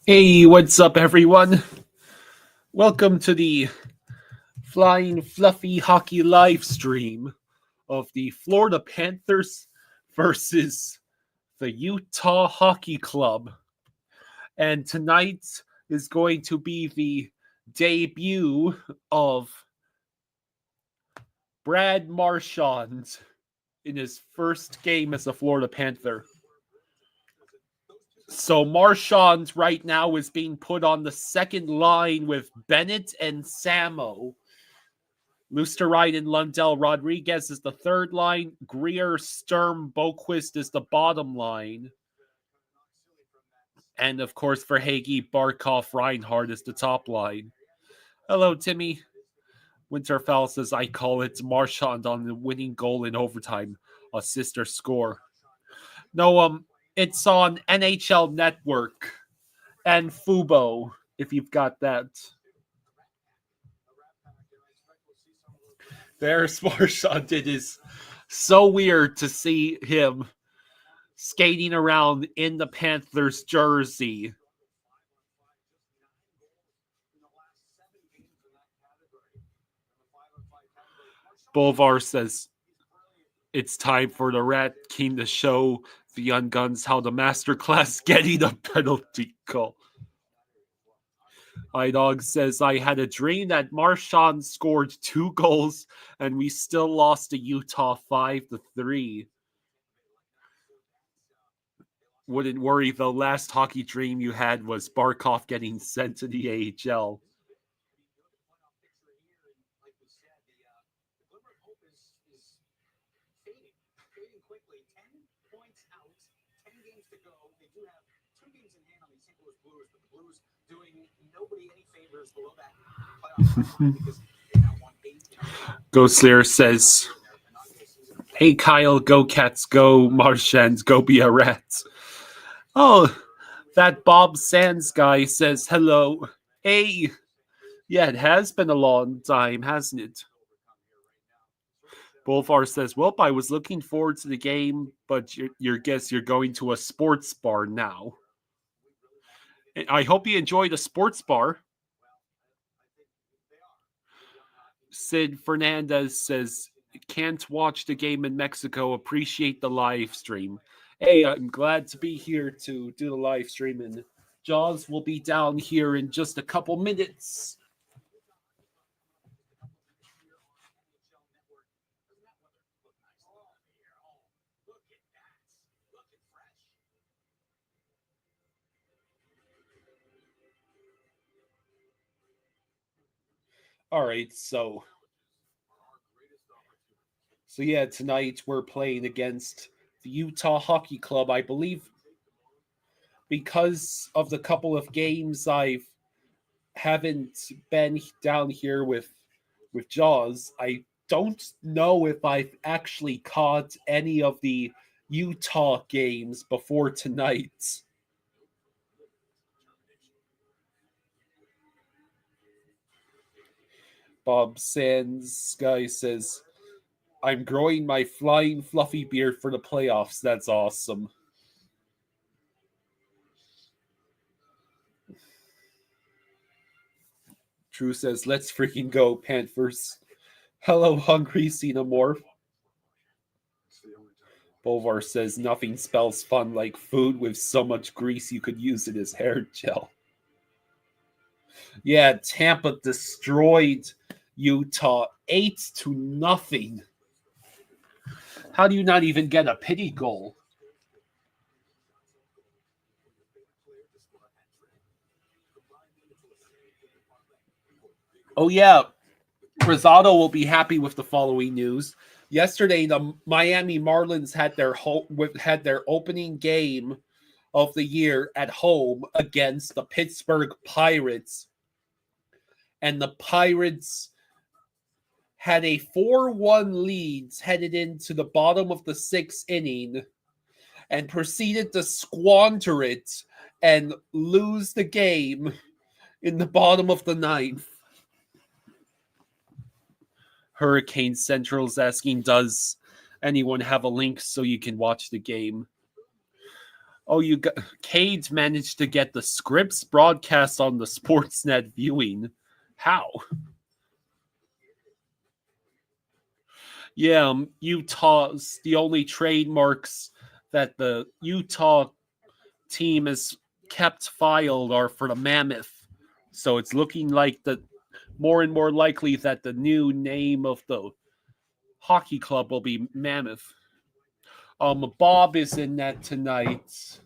Hey, what's up, everyone? Welcome to the Flying Fluffy Hockey live stream of the Florida Panthers versus the Utah Hockey Club. And tonight is going to be the debut of Brad Marchand in his first game as a Florida Panther. So Marchand right now is being put on the second line with Bennett and Samo. Lusteride and Lundell Rodriguez is the third line. Greer, Sturm, Boquist is the bottom line. And of course, for Hagee, Barkov, Reinhardt is the top line. Hello, Timmy. Winterfell says, I call it Marchand on the winning goal in overtime. Assist or score. No, it's on NHL Network and Fubo, if you've got that. There's Marchand. It is so weird to see him skating around in the Panthers jersey. Boulevard says it's time for the Rat King to show the Young Guns how the masterclass getting a penalty call. iDog says, I had a dream that Marchand scored 2 goals and we still lost to Utah 5-3. Wouldn't worry, the last hockey dream you had was Barkov getting sent to the AHL. Ghost Slayer says, hey Kyle, go Cats, go Marchand, go be a rat. Oh, that Bob Sands guy says hello. Hey, yeah, it has been a long time, hasn't it? Bolvar says, well, I was looking forward to the game, but your guess you're going to a sports bar now. I hope you enjoy the sports bar. Sid Fernandez says, can't watch the game in Mexico. Appreciate the live stream. Hey, I'm glad to be here to do the live stream, and Jaws will be down here in just a couple minutes. All right, so yeah, tonight we're playing against the Utah Hockey Club. I believe because of the couple of games I haven't been down here with Jaws, I don't know if I've actually caught any of the Utah games before tonight. Bob Sands guy says, I'm growing my flying fluffy beard for the playoffs. That's awesome. True says, let's freaking go, Panthers. Hello, hungry xenomorph. Bolvar says, nothing spells fun like food with so much grease you could use it as hair gel. Yeah, Tampa destroyed Utah 8-0. How do you not even get a pity goal? Oh, yeah. Rosado will be happy with the following news. Yesterday, the Miami Marlins had their opening game of the year at home against the Pittsburgh Pirates. And the Pirates had a 4-1 lead headed into the bottom of the 6th inning and proceeded to squander it and lose the game in the bottom of the 9th. Hurricane Central's asking, does anyone have a link so you can watch the game? Oh, you got Cade managed to get the Scripps broadcast on the Sportsnet viewing. How? Yeah, Utah's the only trademarks that the Utah team has kept filed are for the Mammoth. So it's looking like the more and more likely that the new name of the hockey club will be Mammoth. Bob is in that tonight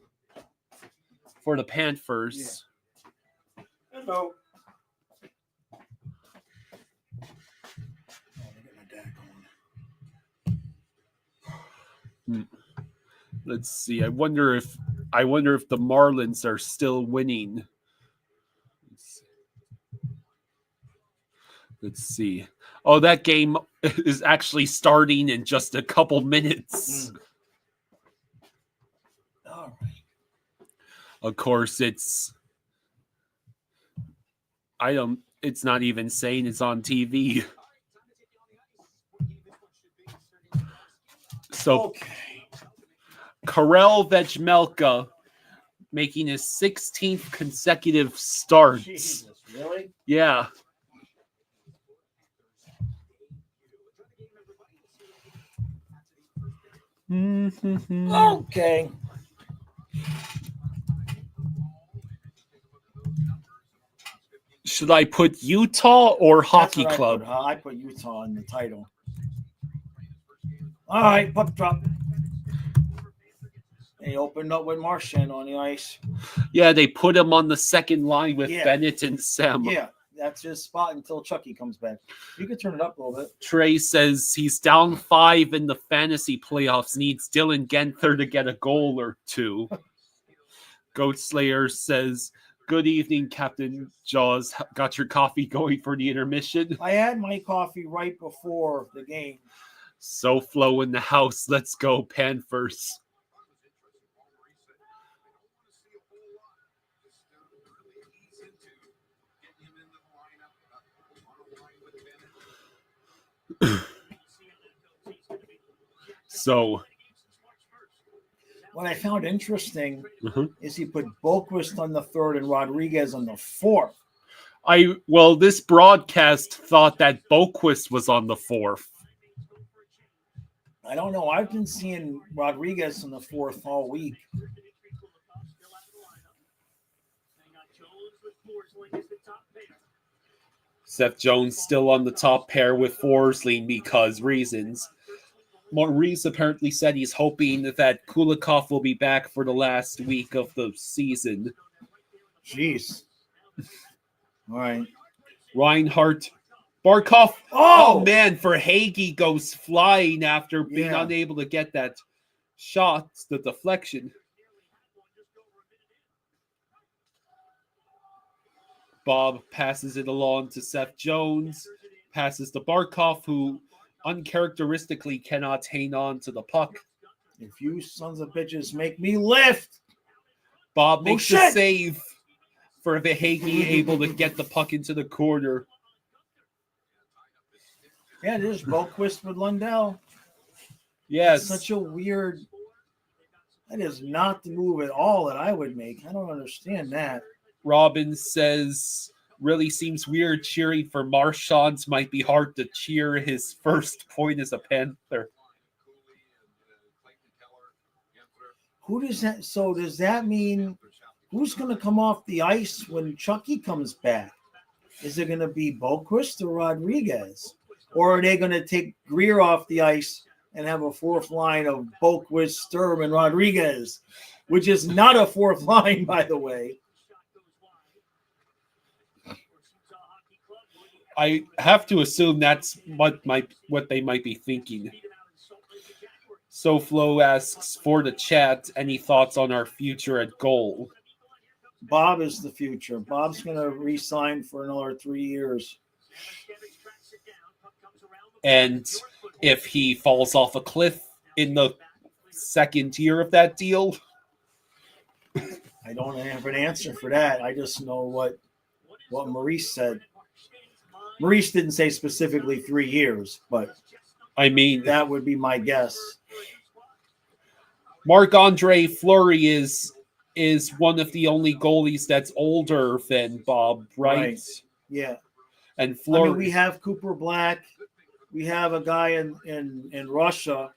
for the Panthers. Yeah. Hello. Let's see. I wonder if the Marlins are still winning. Let's see. Oh, that game is actually starting in just a couple minutes. All right. Of course, it's not even saying it's on TV. So Okay. Karel Vejmelka making his 16th consecutive start. Jesus, really? Yeah. Okay. Should I put Utah or Hockey Club? I put Utah in the title. All right, puck drop. They opened up with Marchand on the ice. Yeah, they put him on the second line with Bennett and Sem. Yeah, that's his spot until Chucky comes back. You can turn it up a little bit. Trey says he's down 5 in the fantasy playoffs. Needs Dylan Genther to get a goal or two. Goat Slayer says, good evening, Captain Jaws. Got your coffee going for the intermission? I had my coffee right before the game. So flow in the house. Let's go, Panthers. So what I found interesting is he put Boquist on the third and Rodriguez on the fourth. This broadcast thought that Boquist was on the fourth. I don't know. I've been seeing Rodriguez on the fourth all week. Seth Jones still on the top pair with Forsling because reasons. Maurice apparently said he's hoping that Kulikov will be back for the last week of the season. Jeez. All right. Reinhardt. Barkov. Oh, man, for Hagee goes flying after being unable to get that shot, the deflection. Bob passes it along to Seth Jones, passes to Barkov, who uncharacteristically cannot hang on to the puck. If you sons of bitches make me lift. Bob makes a save for Hagee able to get the puck into the corner. Yeah, there's Boquist with Lundell. Yes. That's such a weird. That is not the move at all that I would make. I don't understand that. Robbins says, really seems weird cheering for Marchand's. Might be hard to cheer his first point as a Panther. Who does that? So does that mean who's going to come off the ice when Chucky comes back? Is it going to be Boquist or Rodriguez? Or are they going to take Greer off the ice and have a fourth line of Boquist, Sturm, and Rodriguez, which is not a fourth line, by the way? I have to assume that's what they might be thinking. SoFlo asks for the chat, any thoughts on our future at goal? Bob is the future. Bob's going to re-sign for another 3 years. And if he falls off a cliff in the second year of that deal? I don't have an answer for that. I just know what Maurice said. Maurice didn't say specifically 3 years, but I mean, that would be my guess. Marc-Andre Fleury is one of the only goalies that's older than Bob, right? Yeah. And Fleury. We have Cooper Black. We have a guy in Russia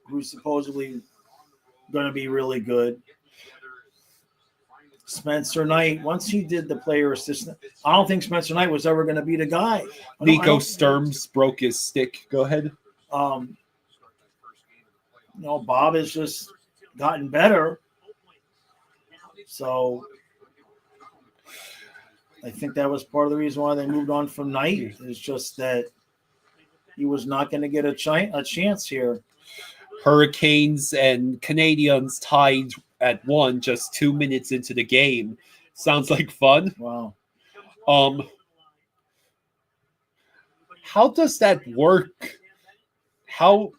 who's supposedly going to be really good. Spencer Knight, once he did the player assistant, I don't think Spencer Knight was ever going to be the guy. Nico Sturms broke his stick. Go ahead. Bob has just gotten better. So I think that was part of the reason why they moved on from Knight. It's just that he was not going to get a chance here. Hurricanes and Canadians tied at 1 just 2 minutes into the game. Sounds like fun. Wow. How does that work? How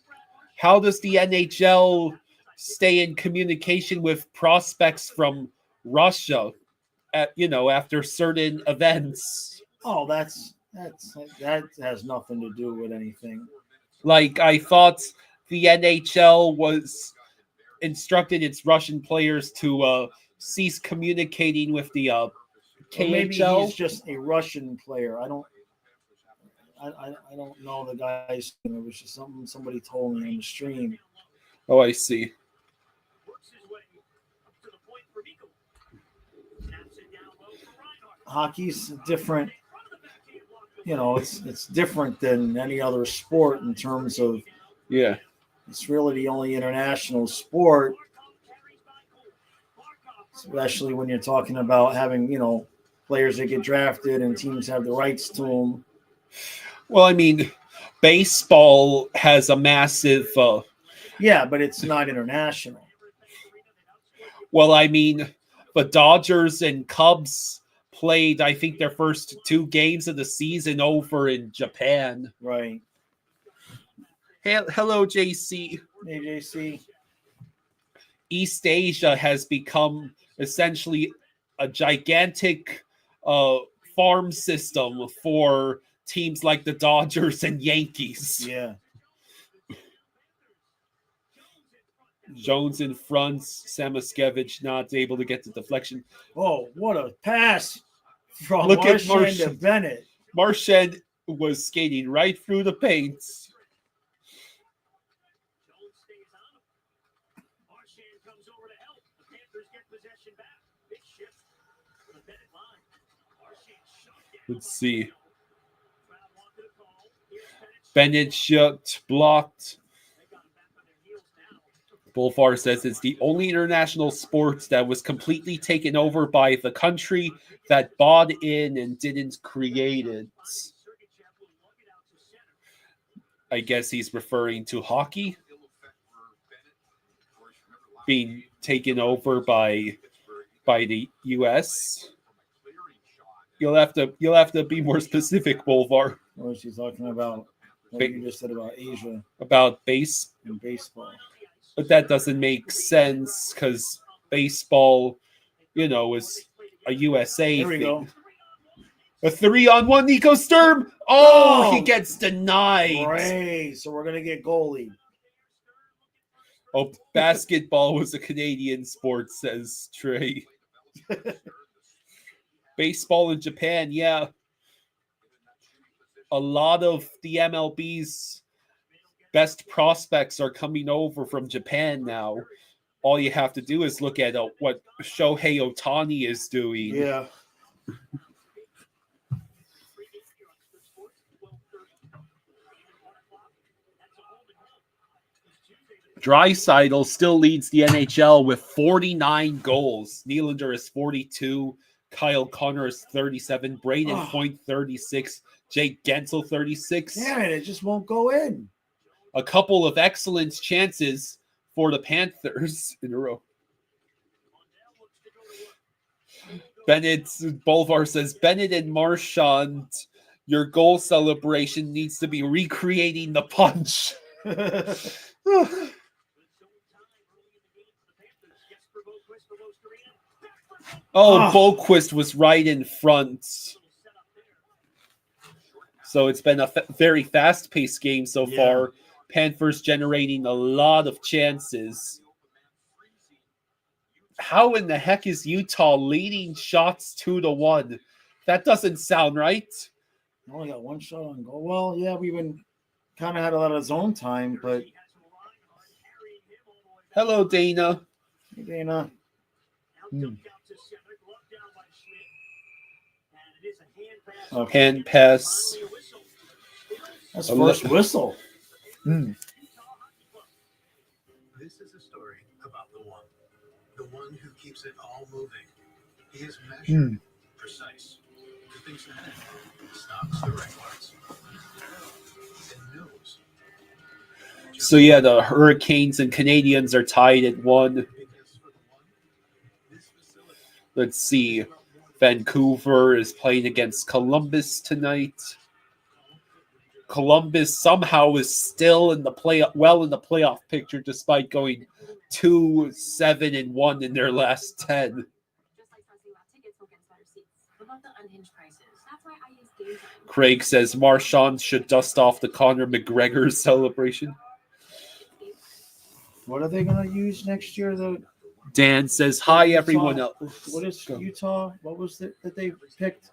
does the NHL stay in communication with prospects from Russia after certain events? Oh, that has nothing to do with anything. Like, I thought the NHL was instructed its Russian players to cease communicating with the KHL. Or maybe he's just a Russian player. I don't know the guy's name. It was just something somebody told me on the stream. Oh, I see. Hockey's different. It's different than any other sport in terms of it's really the only international sport, especially when you're talking about having players that get drafted and teams have the rights to them. Well, baseball has a massive but it's not international. Well, the Dodgers and Cubs played, I think, their first 2 games of the season over in Japan. Right. Hello, JC. Hey, JC. East Asia has become essentially a gigantic farm system for teams like the Dodgers and Yankees. Yeah. Jones in front, Samoskevich not able to get the deflection. Oh, what a pass from Marchand to Bennett. Marchand was skating right through the paint. Let's see. Bennett shot blocked. Bolvar says it's the only international sport that was completely taken over by the country that bought in and didn't create it. I guess he's referring to hockey being taken over by the U.S. You'll have to be more specific, Bolvar. What is she talking about? What you just said about Asia? About baseball. But that doesn't make sense because baseball, is a USA Here we thing. go. A 3-on-1, Nico Sturm. Oh, he gets denied. Great. So we're going to get goalie. Oh, basketball was a Canadian sport, says Trey. Baseball in Japan, yeah. A lot of the MLB's best prospects are coming over from Japan now. All you have to do is look at what Shohei Ohtani is doing. Yeah. Draisaitl still leads the NHL with 49 goals. Nylander is 42. Kyle Connor is 37. Braden Point 36. Jake Gensel 36. Damn it just won't go in. A couple of excellent chances for the Panthers in a row. Bolvar says, Bennett and Marchand, your goal celebration needs to be recreating the punch. Boquist was right in front. So it's been a very fast-paced game so far. Panthers generating a lot of chances. How in the heck is Utah leading shots 2-1? That doesn't sound right. Only got one shot on goal. Well, yeah, we've been kind of had a lot of zone time, but Hello, Dana. hey, Dana. Okay. Hand pass. That's first whistle. This is a story about the one who keeps it all moving. He is measured, precise. He thinks ahead, stops the right ones, and knows. So yeah, the Hurricanes and Canadians are tied at 1. Because for the one, this facility. Let's see. Vancouver is playing against Columbus tonight. Columbus somehow is still in the playoff picture despite going 2-7-1 in their last 10. Craig says Marchand should dust off the Conor McGregor celebration. What are they going to use next year? Dan says hi, Utah. everyone else. What is Utah? What was it that they picked?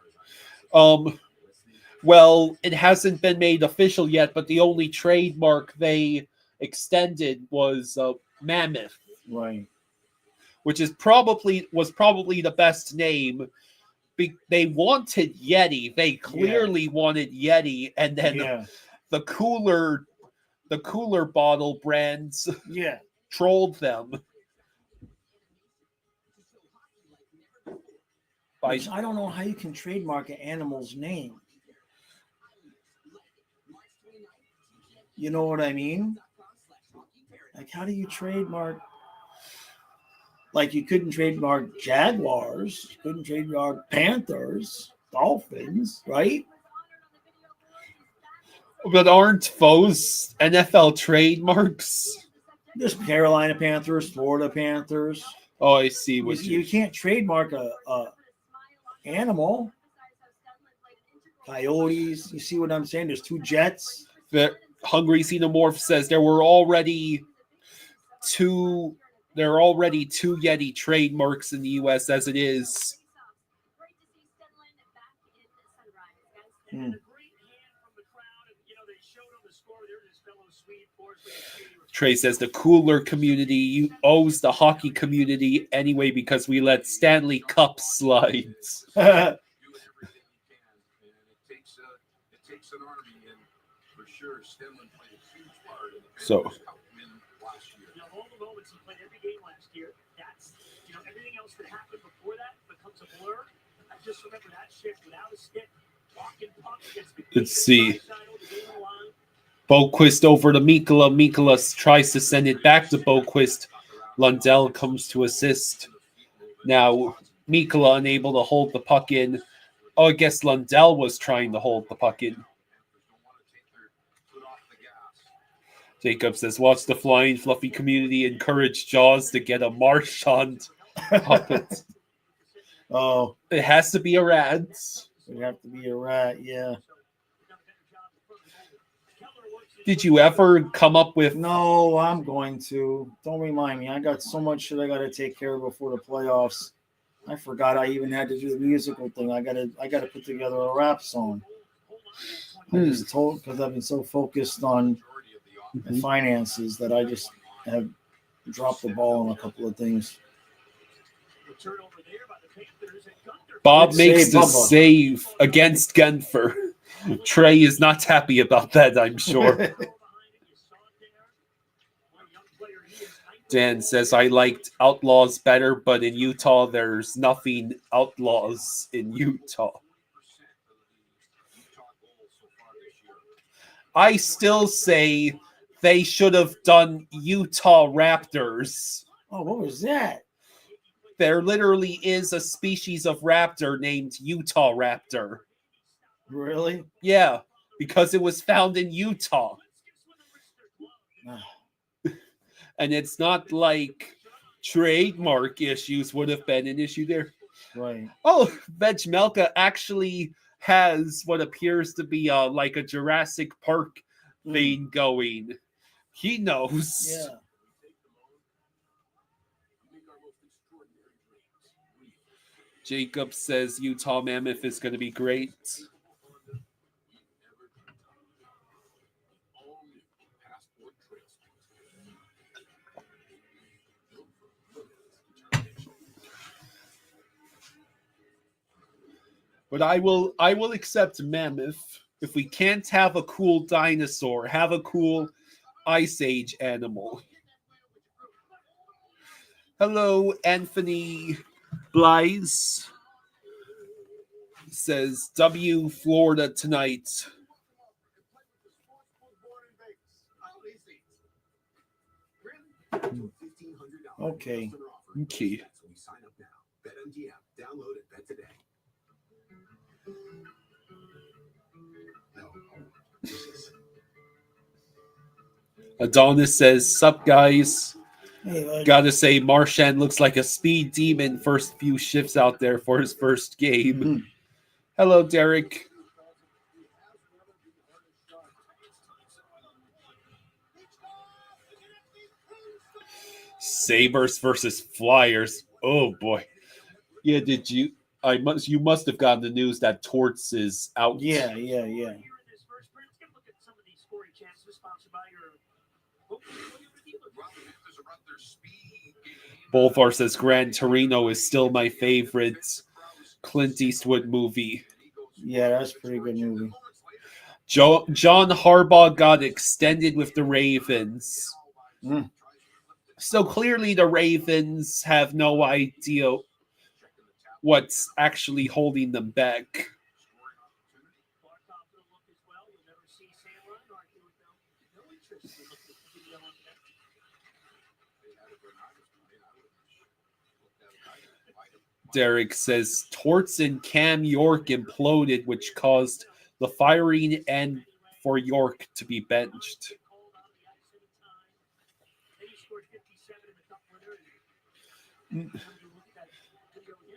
Well, it hasn't been made official yet, but the only trademark they extended was Mammoth, Right. which was probably the best name. They wanted Yeti. They clearly wanted Yeti, and then the cooler bottle brands trolled them. Which I don't know how you can trademark an animal's name. You know what I mean? Like, how do you trademark? Like, you couldn't trademark Jaguars, you couldn't trademark Panthers, Dolphins, right? But aren't those NFL trademarks? There's Carolina Panthers, Florida Panthers. Oh, I see. You can't trademark a animal. Coyotes. You see what I'm saying? There's 2 Jets. The Hungry Xenomorph says there are already two Yeti trademarks in the U.S. as it is. Trey says the cooler community owes the hockey community anyway because we let Stanley Cup slide. It takes an army, and for sure, Stenlin played a huge part in the Panthers Cup win last year. All the moments he played every game last year, that's everything else that happened before that becomes a blur. I just remember that shift without a stick, walking puck against the Let's see. Boquist over to Mikkola. Mikkola tries to send it back to Boquist. Lundell comes to assist. Now, Mikkola unable to hold the puck in. Oh, I guess Lundell was trying to hold the puck in. Jacob says, watch the flying fluffy community encourage Jaws to get a Marchand puppet. Oh. It has to be a rat. It'd have to be a rat, yeah. Did you ever come up with... No, I'm going to. Don't remind me. I got so much shit I got to take care of before the playoffs. I forgot I even had to do the musical thing. I gotta put together a rap song. I just told because I've been so focused on the finances that I just have dropped the ball on a couple of things. Bob makes the save against Genfer. Trey is not happy about that, I'm sure. Dan says, I liked Outlaws better, but in Utah, there's nothing Outlaws in Utah. I still say they should have done Utah Raptors. Oh, what was that? There literally is a species of raptor named Utah Raptor. Really? Yeah, because it was found in Utah. And it's not like trademark issues would have been an issue there. Right. Oh, Veg Melka actually has what appears to be like a Jurassic Park thing going. He knows. Yeah. Jacob says Utah Mammoth is going to be great. But I will accept Mammoth if we can't have a cool dinosaur, have a cool Ice Age animal. Hello, Anthony Blyes says W Florida tonight. Okay. Okay. Sign up now. BetMGM. Download and bet today. Adonis says, "Sup guys? Hey, Gotta say, Marchand looks like a speed demon first few shifts out there for his first game." Hello, Derek. Sabres versus Flyers. Oh boy. Yeah, did you? You must have gotten the news that Torts is out. yeah. Bolvar says Gran Torino is still my favorite Clint Eastwood movie. Yeah, that's a pretty good movie. John Harbaugh got extended with the Ravens. So clearly the Ravens have no idea what's actually holding them back. Derek says Torts and Cam York imploded, which caused the firing and for York to be benched.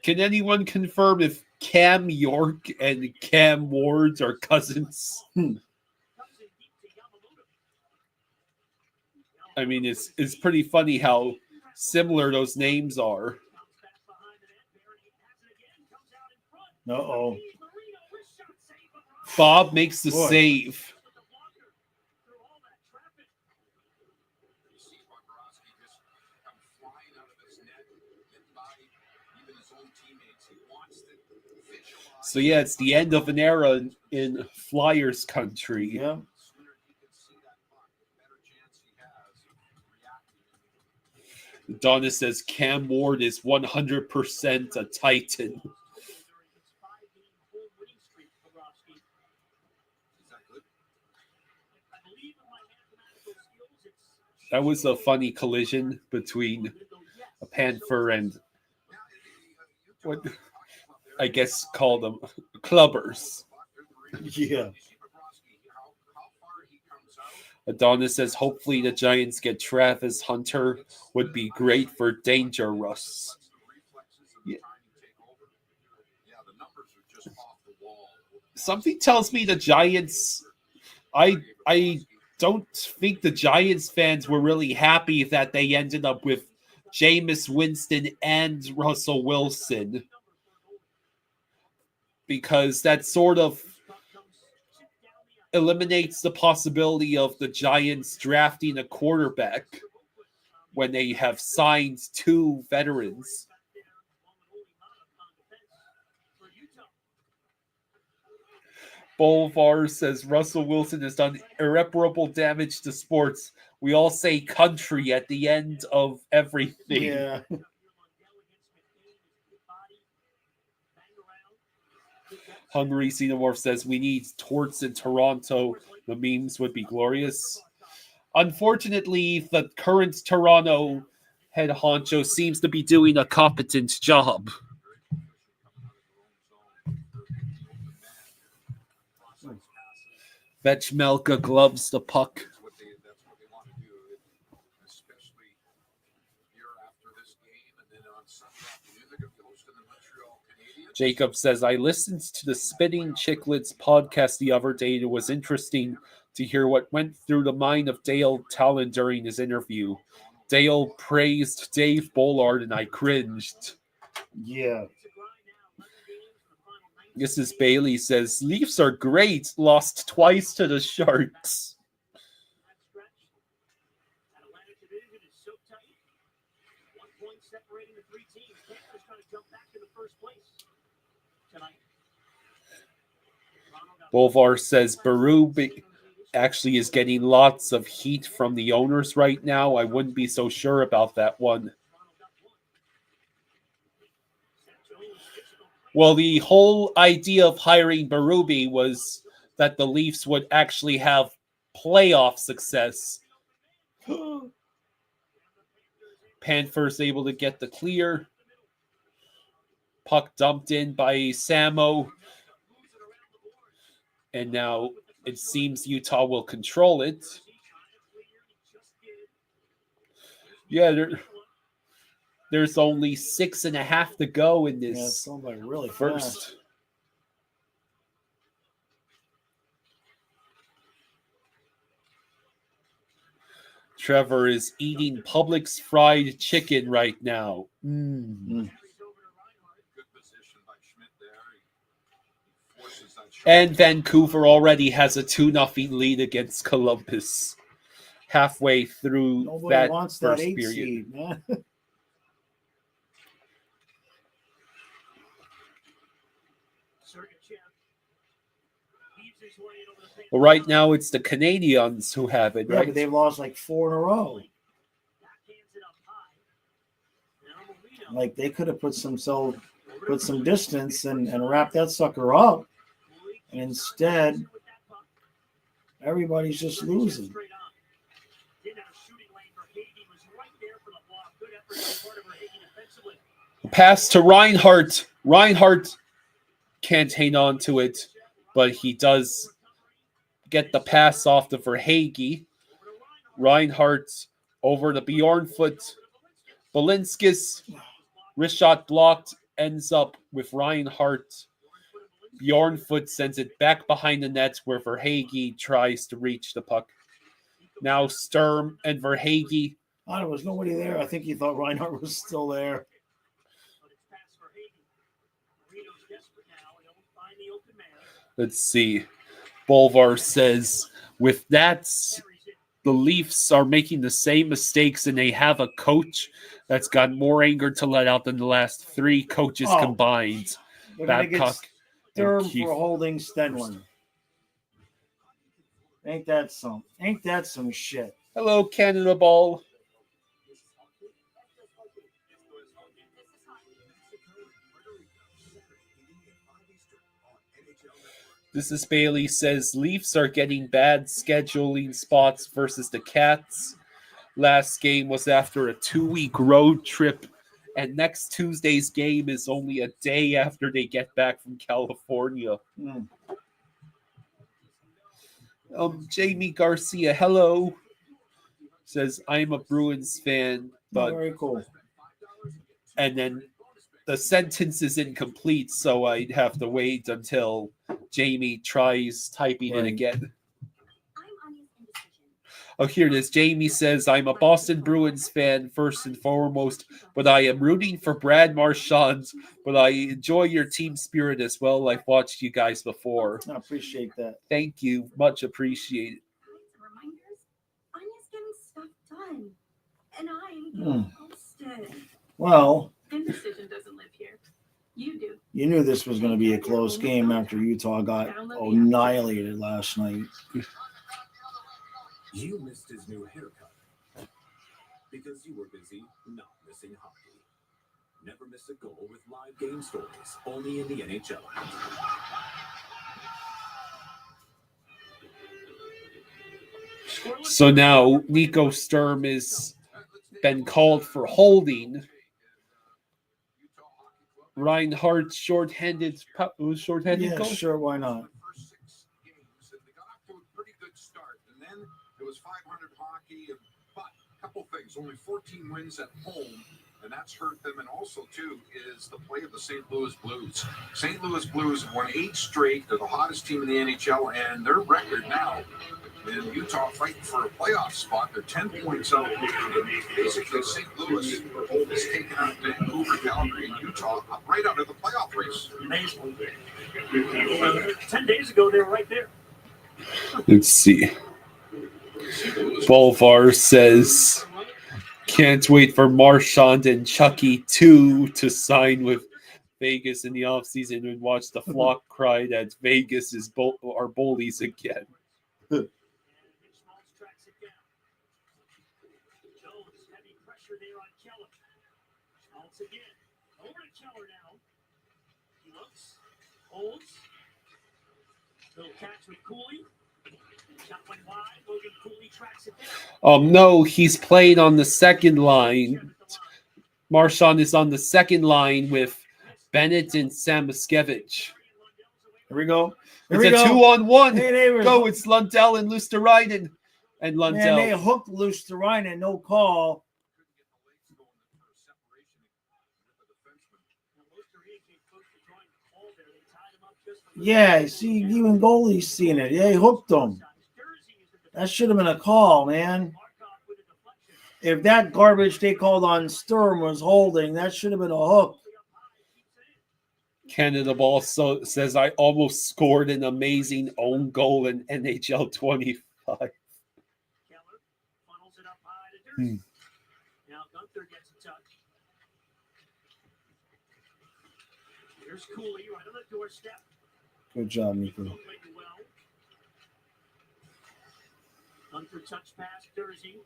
Can anyone confirm if Cam York and Cam Ward are cousins? I mean, it's pretty funny how similar those names are. Uh-oh. Bob makes the save. So yeah, it's the end of an era in Flyers country. Yeah. Donna says Cam Ward is 100% a Titan. That was a funny collision between a Panther and what I guess call them clubbers. Yeah. Adonis says hopefully the Giants get Travis Hunter. Would be great for Danger Russ. Yeah. Something tells me the Giants. I don't think the Giants fans were really happy that they ended up with Jameis Winston and Russell Wilson, because that sort of eliminates the possibility of the Giants drafting a quarterback when they have signed two veterans. Bolvar says Russell Wilson has done irreparable damage to sports. We all say country at the end of everything. Yeah. Hungry Xenomorph says we need Torts in Toronto. The memes would be glorious. Unfortunately, the current Toronto head honcho seems to be doing a competent job. Vetchmelka gloves the puck. Jacob says, I listened to the Spitting Chicklets podcast the other day. It was interesting to hear what went through the mind of Dale Talon during his interview. Dale praised Dave Bollard, and I cringed. Yeah. Mrs. Bailey says, Leafs are great. Lost twice to the Sharks. Bolvar says Berube actually is getting lots of heat from the owners right now. I wouldn't be so sure about that one. Well, the whole idea of hiring Berube was that the Leafs would actually have playoff success. Panthers able to get the clear. Puck dumped in by Samo. And now it seems Utah will control it. Yeah, there's only 6.5 to go in this it's going by really first. fast. Trevor is eating Publix fried chicken right now. And Vancouver already has a 2-0 lead against Columbus halfway through Nobody that wants first that 8 period. seed, man. Well, right now it's the Canadians who have it, Yeah, right? but they've lost like 4 in a row. Like they could have put some distance and wrapped that sucker up. And instead, everybody's just losing. Pass to Reinhart. Reinhart can't hang on to it, but he does get the pass off to Verhaeghe. Reinhart over to Bjornfoot. Balinskis, wrist shot blocked, ends up with Reinhart. Bjornfoot sends it back behind the net where Verhaeghe tries to reach the puck. Now Sturm and Verhaeghe. There was nobody there. I think he thought Reinhart was still there. Let's see. Bolvar says, with that, the Leafs are making the same mistakes and they have a coach that's got more anger to let out than the last 3 coaches combined. They're going to get Babcock Sturm and Keefe. for holding Stenlund. Ain't that some shit? Hello, Canada Ball. This is Bailey says Leafs are getting bad scheduling spots versus the Cats. Last game was after a 2-week road trip, and next Tuesday's game is only a day after they get back from California. Jamie Garcia, hello. Says I'm a Bruins fan, but very cool. And then the sentence is incomplete, so I'd have to wait until Jamie tries typing it again. Oh, here it is. Jamie says, I'm a Boston Bruins fan first and foremost, but I am rooting for Brad Marchand, but I enjoy your team spirit as well. I've watched you guys before. I appreciate that. Thank you. Much appreciated. Anya's getting stuff done, and I'm posted. Well, Indecision doesn't live here. You do. You knew this was going to be a close game after Utah got annihilated last night. You missed his new haircut because you were busy not missing hockey. Never miss a goal with live game stories, only in the NHL. So now Nico Sturm has been called for holding. Reinhardt shorthanded goal? Yeah, sure, why not? They got off to a pretty good start, and then it was 500 hockey, but a couple things, only 14 wins at home, and that's hurt them. And also, too, is the play of the St. Louis Blues. St. Louis Blues have won 8 straight. They're the hottest team in the NHL, and their record now And Utah fighting for a playoff spot. They're 10 points out. Basically, St. Louis is taking out Vancouver, Calgary, and Utah right out of the playoff race. Amazing. 10 days ago, they were right there. Let's see. Bolvar says, can't wait for Marchand and Chucky 2 to sign with Vegas in the offseason and watch the flock cry that Vegas is our bullies again. No, he's playing on the second line. Marchand is on the second line with Bennett and Samoskevich. Here we go. It's a 2-on-1. Hey, they were Go, it's Lundell and Luosterainen. And Man, Lundell. they hooked Luosterainen, no call. Yeah, see, even goalie's seen it. Yeah, he hooked him. That should have been a call, man. If that garbage they called on Sturm was holding, that should have been a hook. Canada Ball says, I almost scored an amazing own goal in NHL 25. Now Gunther gets a touch. Here's Cooley right on the doorstep. Good job, Nico. Gunther touch pass, Jersey.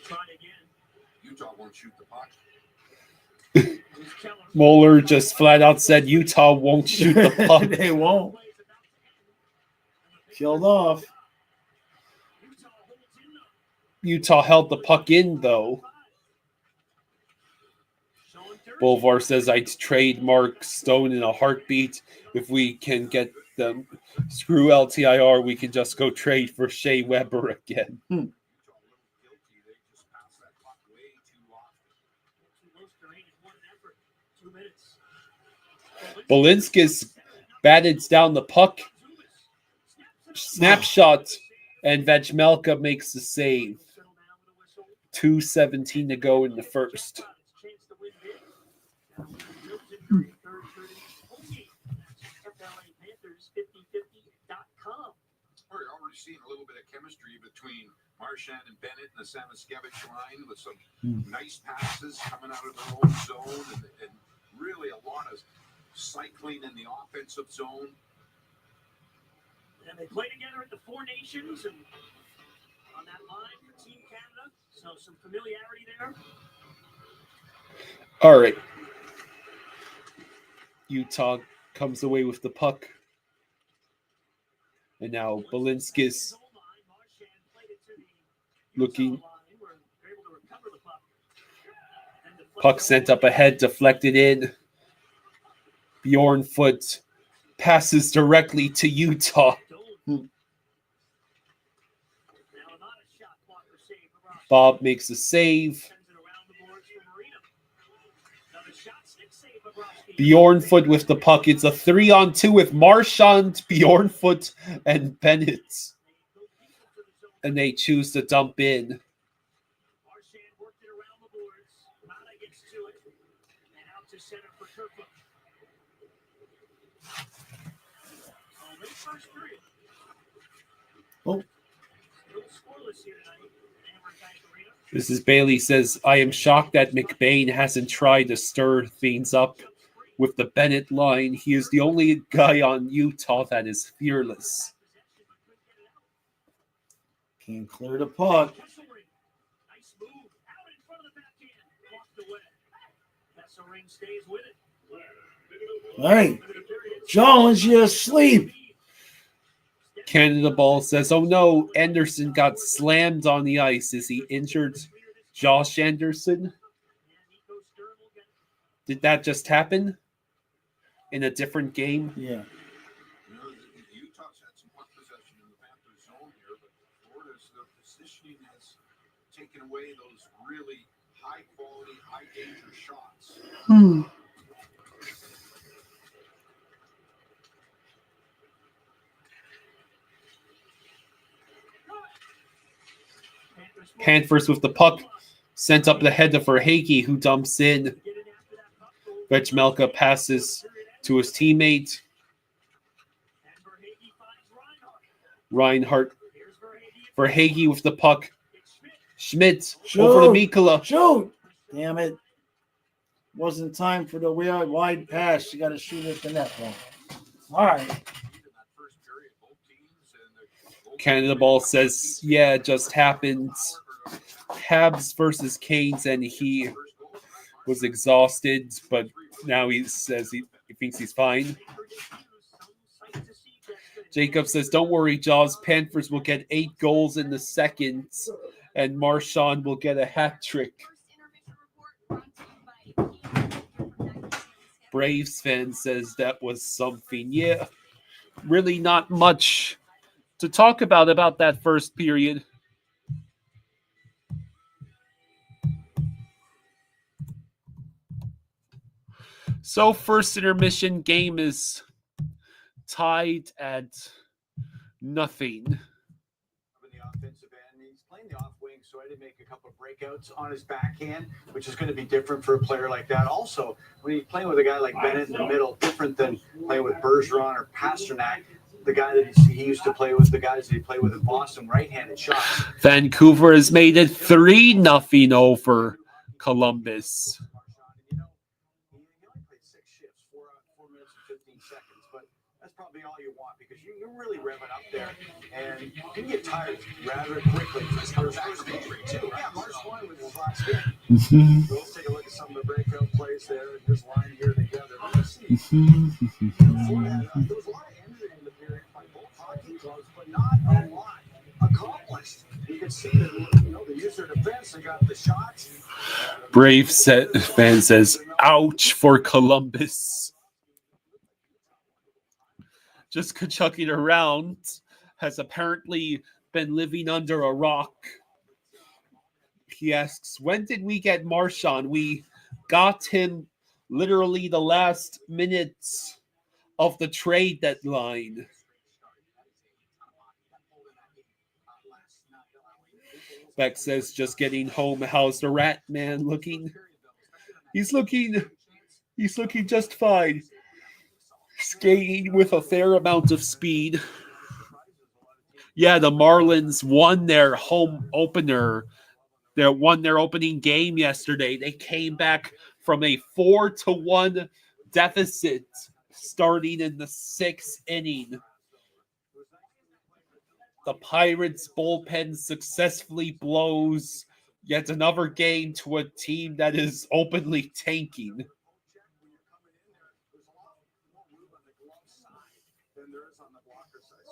Try again. Utah won't shoot the puck. Moeller just flat out said Utah won't shoot the puck. They won't. Killed off. Utah held the puck in, though. Bolvar says, I'd trade Mark Stone in a heartbeat. If we can get them. Screw LTIR, we can just go trade for Shea Weber again. Balinskis batted down the puck. Snapshot, and Vejmelka makes the save. 2:17 to go in the first. We're already seeing a little bit of chemistry between Marchand and Bennett and the Samoskevich line with some nice passes coming out of their own zone and really a lot of cycling in the offensive zone. And they play together at the Four Nations and on that line for Team Canada. So some familiarity there. All right. Utah comes away with the puck. And now Balinskis looking. Puck sent up ahead, deflected in. Bjornfoot passes directly to Utah. Bob makes a save. Bjornfoot with the puck. It's a 3-on-2 with Marchand, Bjornfoot, and Bennett. And they choose to dump in. Oh. Mrs. Bailey says, I am shocked that McBain hasn't tried to stir things up with the Bennett line. He is the only guy on Utah that is fearless. Can't clear the puck. All right. Jones, you asleep. Canada Ball says, oh no, Anderson got slammed on the ice. Is he injured? Josh Anderson? Did that just happen? In a different game? Yeah. Utah's had some puck possession in the Panthers zone here, but Florida's positioning has taken away those really high quality, high danger shots. Panthers with the puck. Sent up the head of Verhaeghe, who dumps in. Vejmelka passes to his teammate. Reinhardt. Verhaeghe with the puck. Schmidt over to Mikkola. Shoot! Damn it. Wasn't time for the wide pass. You got to shoot at the net. All right. Canada Ball says, yeah, it just happened. Habs versus Canes, and he was exhausted, but now he says he thinks he's fine. Jacob says, don't worry, Jaws. Panthers will get 8 goals in the second, and Marchand will get a hat trick. Braves fan says that was something. Yeah, really not much to talk about that first period. So first intermission, game is tied at nothing. In the offensive end, he's playing the off wing, so I did make a couple of breakouts on his backhand, which is going to be different for a player like that. Also, when you're playing with a guy like Bennett in the middle, different than playing with Bergeron or Pasternak, the guy that he used to play with, the guys that he played with in Boston, right-handed shots. Vancouver has made it 3-0 over Columbus. He only played 6 shifts, 4 minutes and 15 seconds, but that's probably all you want because you're really revving up there, and you can get tired rather quickly. He's coming back from injury too. Yeah, March 1 was his last game. So let's take a look at some of the breakout plays there and just line here together. Let's see. Before that, there was a lot of energy in the period by both hockey clubs, but not a lot accomplished. You can see that they used their defense and got the shots. Brave fan says, ouch for Columbus. Just chucking around has apparently been living under a rock. He asks, when did we get Marchand? We got him literally the last minutes of the trade deadline. Beck says, just getting home. How's the rat man looking? He's looking just fine. Skating with a fair amount of speed. Yeah, the Marlins won their home opener. They won their opening game yesterday. They came back from a 4-1 deficit starting in the 6th inning. The Pirates bullpen successfully blows yet another game to a team that is openly tanking.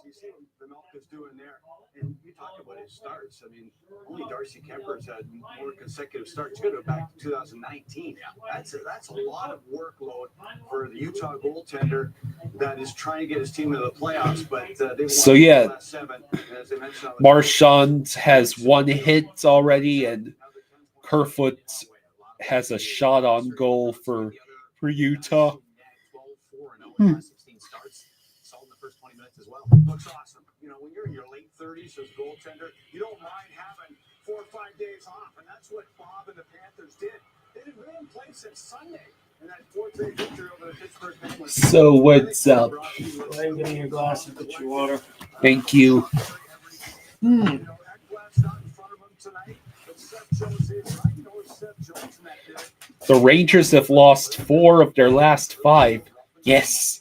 You see what the Milk is doing there, and you talk about his starts. I mean, only Darcy Kemper's had more consecutive starts. You got to go back to 2019. That's a lot of workload for the Utah goaltender that is trying to get his team into the playoffs. But they won the last 7. And as I mentioned, Marchand has 1 hit already, and Kerfoot has a shot on goal for Utah. 16 starts. Saw in the first 20 minutes as well. Looks awesome. When you're in your late 30s as a goaltender, you don't mind having 4 or 5 days off, and that's what Bob and the Panthers did. They didn't really play since Sunday in that 4-3 victory over the Pittsburgh Penguins. So what's up? Go ahead and give me your glass and get your water. Thank you. Ekblad's not in front of him tonight, but Seth Jones is. I know Seth Jones in that day. The Rangers have lost 4 of their last 5. Yes.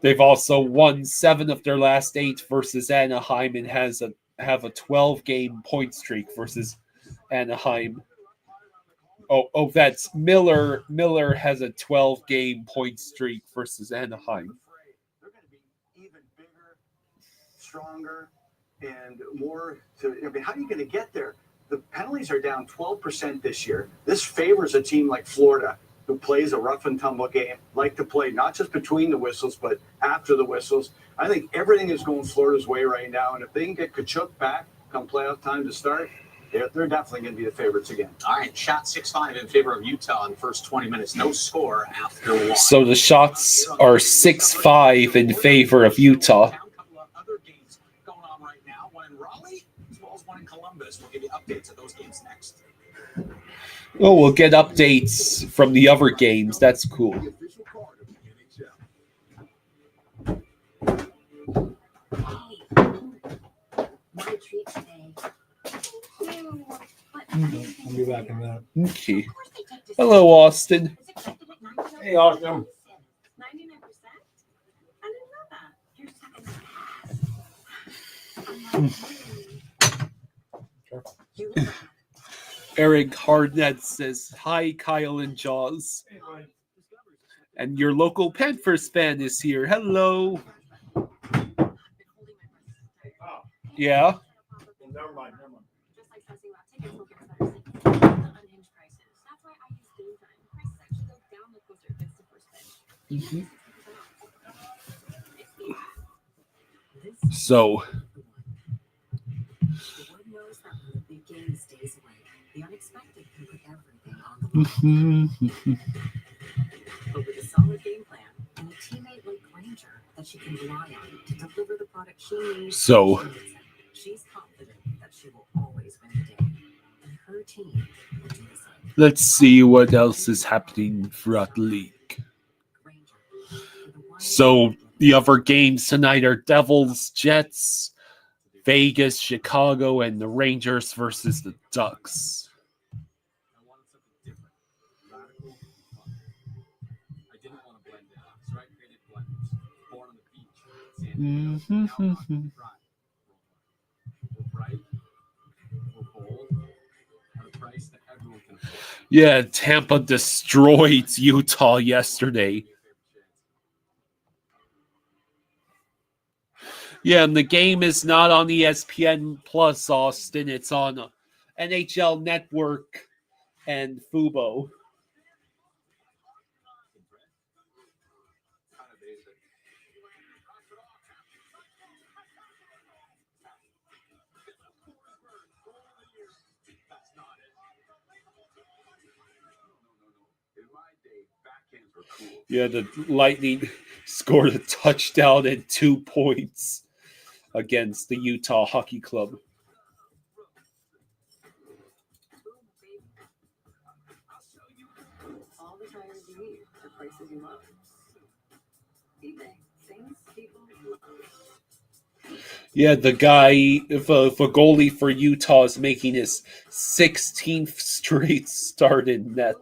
They've also won 7 of their last 8 versus Anaheim and have a 12-game point streak versus Anaheim. Oh, that's Miller. Miller has a 12-game point streak versus Anaheim. They're going to be even bigger, stronger, and more. How are you going to get there? The penalties are down 12% this year. This favors a team like Florida, who plays a rough and tumble game, like to play not just between the whistles, but after the whistles. I think everything is going Florida's way right now, and if they can get Tkachuk back come playoff time to start, they're definitely going to be the favorites again. All right, shot 6-5 in favor of Utah in the first 20 minutes. No score after 1. So the shots are 6-5 in favor of Utah. A couple of other games going on right now. One in Raleigh, as well as one in Columbus. Columbus. We'll give you updates of those games next. Oh, we'll get updates from the other games. That's cool. The official card of the NHL. My treat today. Thank you. But I'll be back in a minute. Okay. Hello, Austin. It's accepted at 99%. Hey, Austin. 99%? I didn't know that. Here's something. Eric Hardnett says, hi, Kyle and Jaws. And your local Panthers fan is here. Hello. Yeah. Never mind. Just like testing about tickets will get better seats. The unhinged prices. That's why I use Game Time. Prices actually go down the closer it gets to first pitch. So, The word knows that when the big game stays away, the unexpected can put everything on the line. But with a solid game plan and a teammate like Granger that she can rely on to deliver the product she needs, So- when she needs it, she's confident that she will always win the day. And her team will do the same. let's see what else is happening throughout the league. Granger, for the one So, the other games tonight are Devils, Jets, Vegas, Chicago, and the Rangers versus the Ducks. I wanted something different, radical, fun. I didn't want to blend in, so I created blenders. Born on the beach, San Diego, now on dry. We're bright, we're bold, at a price that everyone can afford. Yeah, Tampa destroyed Utah yesterday. Yeah, and the game is not on ESPN Plus, Austin. It's on NHL Network and Fubo. Kind of basic. That's not it. No. In my day, backhands were cool. Yeah, the Lightning scored a touchdown and 2 points against the Utah Hockey Club. all the tires you need for places you love. eBay, things people love. Yeah, the guy, if a goalie for Utah is making his 16th straight start in net.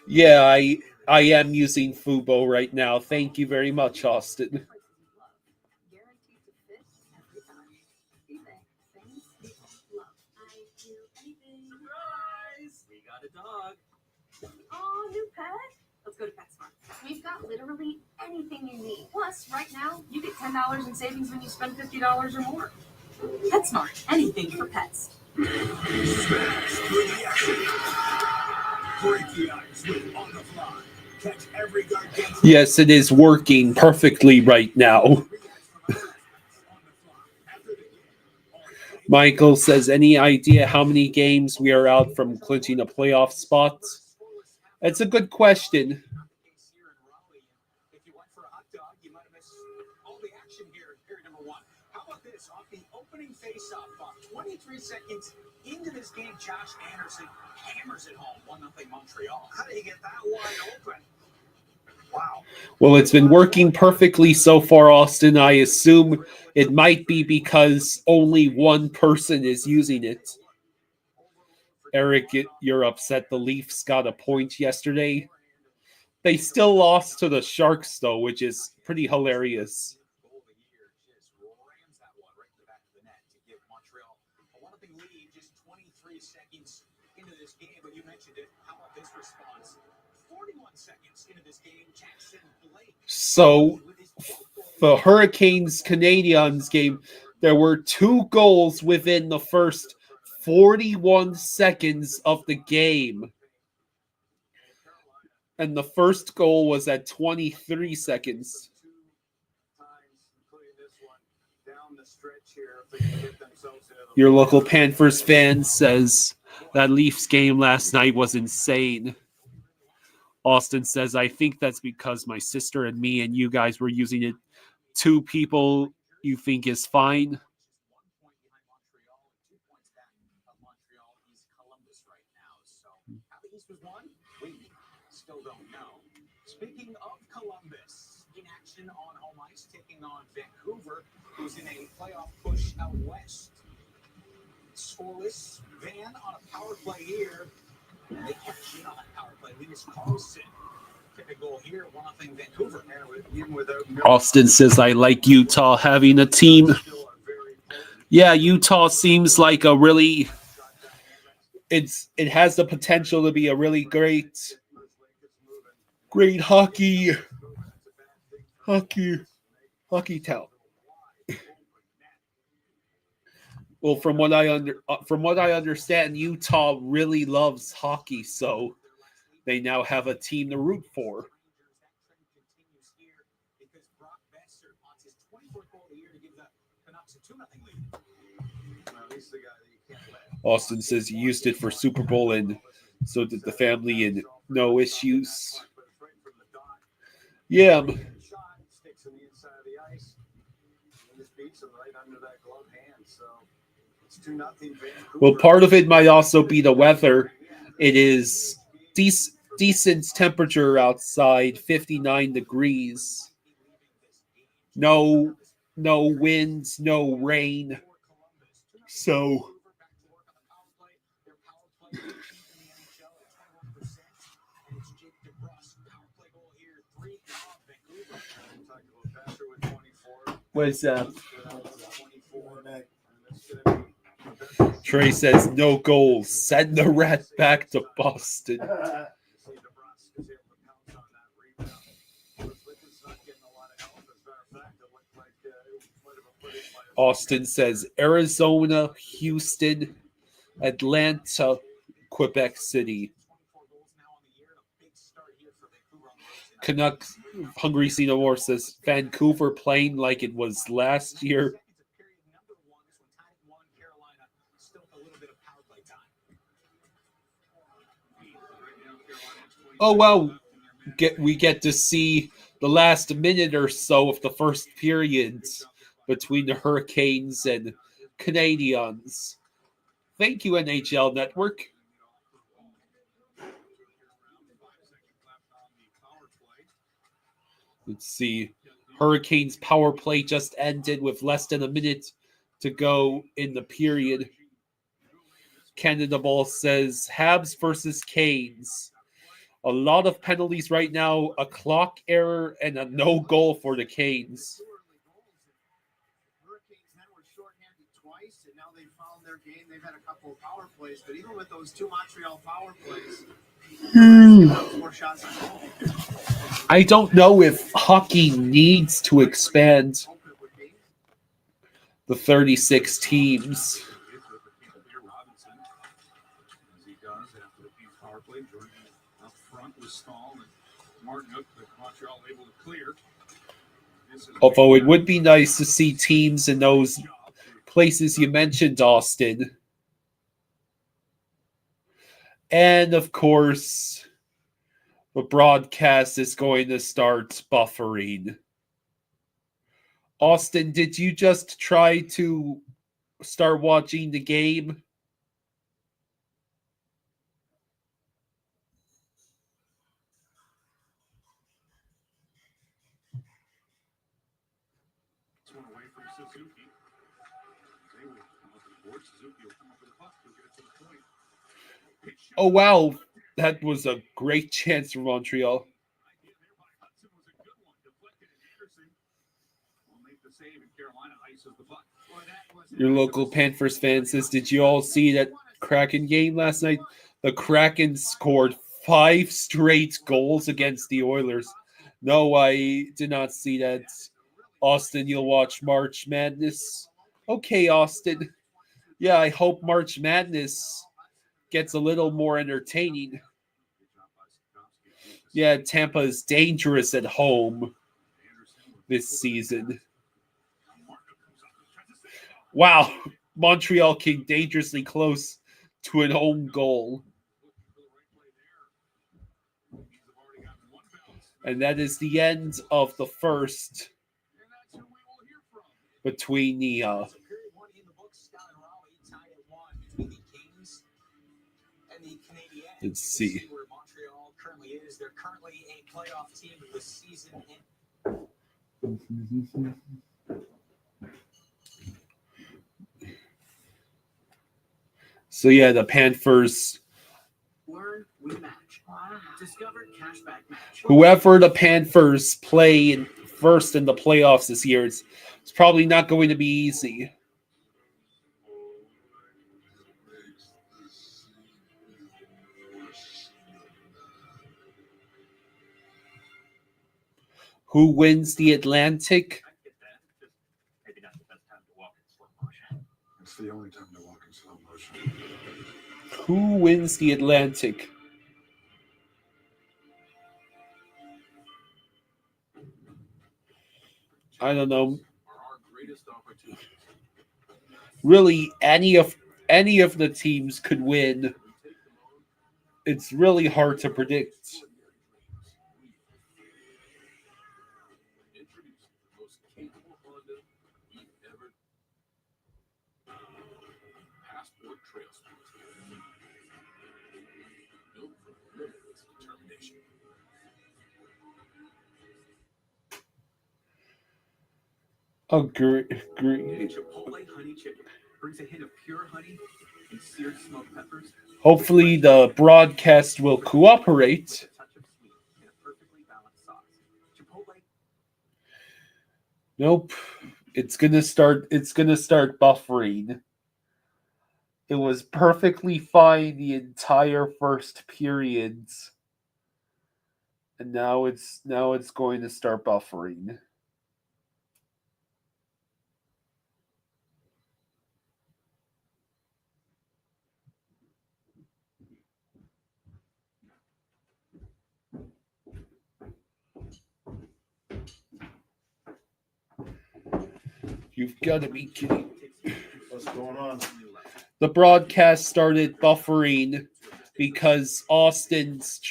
Yeah, I am using Fubo right now. Thank you very much, Austin. Guaranteed to fit every time. eBay, things people love. I do anything. We got a dog. Oh, new pet? Let's go to PetSmart. We've got literally anything you need. Plus, right now, you get $10 in savings when you spend $50 or more. PetSmart, anything for pets. Break the ice with On the Fly. Catch every Gargantuan Yes, it is working perfectly right now. Michael says, any idea how many games we are out from clinching a playoff spot? That's a good question. If you went for a hot dog, you might have missed all the action here in period number one. How about this? Off the opening faceoff, 23 seconds into this game, Josh Anderson hammers it home. 1-0 Montreal. How did he get that wide open? Wow. Well, it's been working perfectly so far, Austin. I assume it might be because only one person is using it. Eric, you're upset the Leafs got a point yesterday. They still lost to the Sharks, though, which is pretty hilarious. Goal of the year, just rams that one right in the back of the net to give Montreal a 1-0 lead just 23 seconds into this game. But you mentioned it. How about this response? 41 seconds into this game, Jackson Blake. So, the Hurricanes Canadiens game, there were 2 goals within the first 41 seconds of the game. And the first goal was at 23 seconds. Your local Panthers fan says that Leafs game last night was insane. Austin says, I think that's because my sister and me and you guys were using it. 2 people you think is fine. Still don't know. Speaking of Columbus, in action on home ice, taking on Vancouver, who's in a playoff push out west. Scoreless, Van on a power play here. They catch in on that power play. Linus Carlson, get a goal here, 1-0 Vancouver. Even without Austin says, I like Utah having a team. Yeah, Utah seems like a really... It has the potential to be a really great hockey town. Well, from what I understand, Utah really loves hockey, so they now have a team to root for. Austin says he used it for Super Bowl, and so did the family, and no issues. Yeah. Well, part of it might also be the weather. It is decent temperature outside, 59 degrees. No winds, no rain. So was Trey says no goals. Send the rat back to Boston. Austin says Arizona, Houston, Atlanta, Quebec City. Canucks Hungry Xenomorph says Vancouver playing like it was last year. Oh, well, we get to see the last minute or so of the first periods between the Hurricanes and Canadiens. Thank you, NHL Network. Let's see. Hurricanes power play just ended with less than a minute to go in the period. Canada Ball says Habs versus Canes. A lot of penalties right now, a clock error, and a no goal for the Canes. Hurricanes now were shorthanded twice, and now they found their game. They've had a couple of power plays, but even with those 2 Montreal power plays, more shots on goal. I don't know if hockey needs to expand the 36 teams. Although it would be nice to see teams in those places you mentioned, Austin. And of course, the broadcast is going to start buffering. Austin, did you just try to start watching the game? Oh, wow. That was a great chance for Montreal. Your local Panthers fan says, did you all see that Kraken game last night? The Kraken scored 5 straight goals against the Oilers. No, I did not see that. Austin, you'll watch March Madness. Okay, Austin. Yeah, I hope March Madness gets a little more entertaining. Yeah, Tampa is dangerous at home this season. Wow, Montreal came dangerously close to an own goal. And that is the end of the first between the So period one in the books, Scott and Raleigh tied at 1 between the Kings and the Canadiens. Let's see. Where Montreal currently is. They're currently a playoff team with the season in. So yeah, the Panthers. Learn, we match. Discover cashback match. Whoever the Panthers play in first in the playoffs this year, it's probably not going to be easy. Who wins the Atlantic? I get that. Just maybe not the best time to walk in slow motion. It's the only time to walk in slow motion. Who wins the Atlantic? I don't know. Really, any of the teams could win. It's really hard to predict. Agree. Chipotle honey chicken brings a hint of pure honey and seared smoked peppers. Hopefully, the broadcast will cooperate. A touch of sweet and a perfectly balanced sauce. Chipotle. Nope. It's gonna start buffering. It was perfectly fine the entire first periods. And now it's going to start buffering. You've got to be kidding. What's going on? The broadcast started buffering because Austin's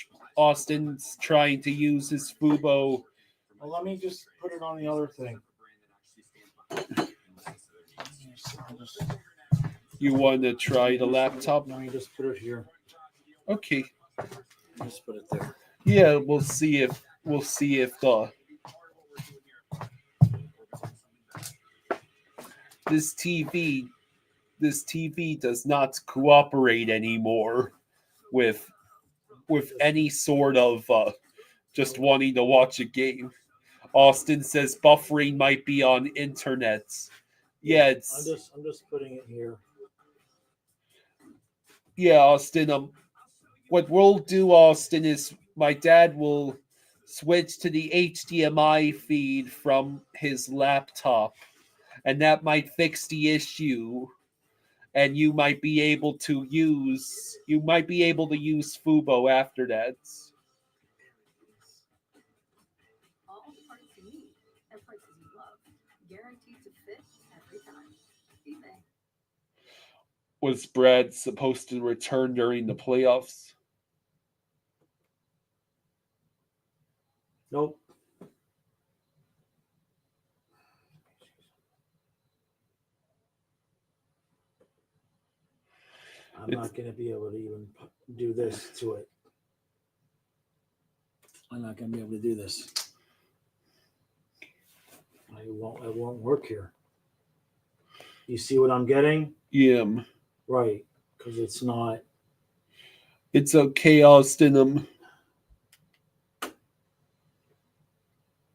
trying to use his Fubo. Well, let me just put it on the other thing. You want to try the laptop? Let me just put it here. Okay. Just put it there. Yeah, we'll see if the this TV does not cooperate anymore with any sort of just wanting to watch a game. Austin says buffering might be on internet. Yeah, it's I'm just putting it here. yeah, Austin. What we'll do, Austin, is my dad will switch to the HDMI feed from his laptop, and that might fix the issue. And you might be able to use Fubo after that. All the parts you need at prices you love. Guaranteed to fit every time. eBay. Was Brad supposed to return during the playoffs? Nope. I'm not going to be able to even do this to it. I'm not going to be able to do this. It won't work here. You see what I'm getting? Yeah. Right, because it's not. It's okay, Austin.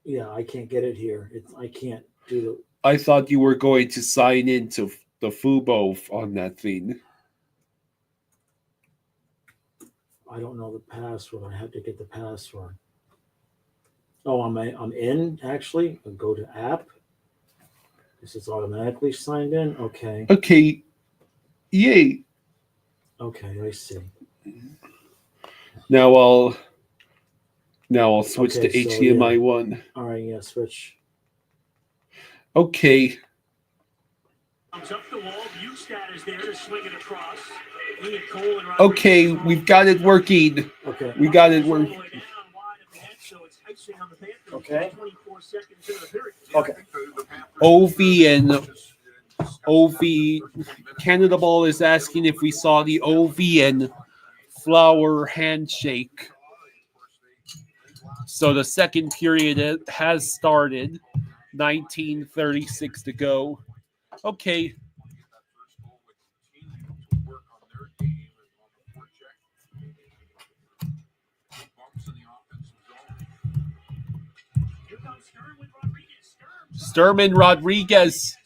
Yeah, I can't get it here. I can't do the. I thought you were going to sign into the Fubo on that thing. I don't know the password. I have to get the password. Oh, I'm in actually. I'll go to app. This is automatically signed in. Okay. Okay. Yay. Okay, I see. Now I'll switch Okay, to so, HDMI yeah. 1. All right, yeah, switch. Okay. Comes up the wall. Bukestad is there to swing it across. Ian Cole and Okay, we've got it working. Okay. We got it working. So it's icing on the Panthers. Okay. 24 seconds into the period. Okay. Ovi Canada Ball is asking if we saw the Ovi and Flower handshake. So the second period has started. 19:36 to go. Okay. Here comes Stern with Rodriguez. Sturman Rodriguez.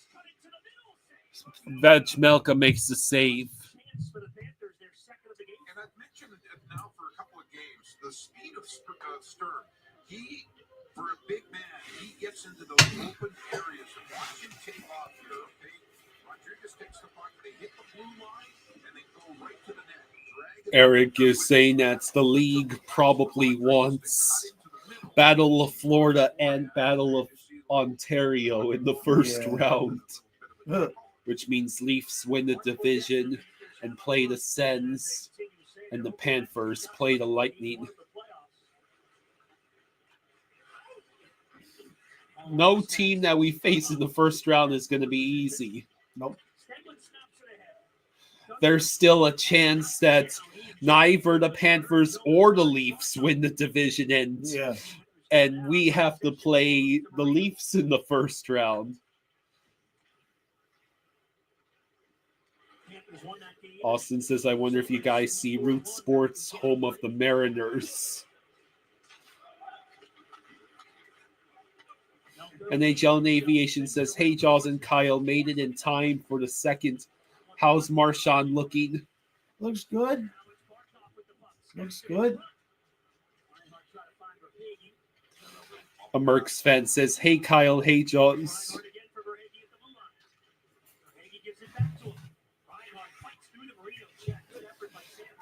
Vejmelka makes the save. Chance for the Panthers. They're second of the game. And I've mentioned it now for a couple of games, the speed of Stern. He, for a big man, he gets into those open areas and watch him take off here. Okay? Rodriguez takes the puck, they hit the blue line, and they go right to the net. Eric is saying that the league probably wants Battle of Florida and Battle of Ontario in the first round, which means Leafs win the division and play the Sens, and the Panthers play the Lightning. No team that we face in the first round is going to be easy. Nope. There's still a chance that neither the Panthers or the Leafs win the division, and we have to play the Leafs in the first round. Austin says, I wonder if you guys see Root Sports, home of the Mariners. NHL Aviation says, hey, Jaws and Kyle, made it in time for the second. How's Marchand looking? Looks good. Looks good. A Mercs fan says, hey, Kyle, hey, Jaws.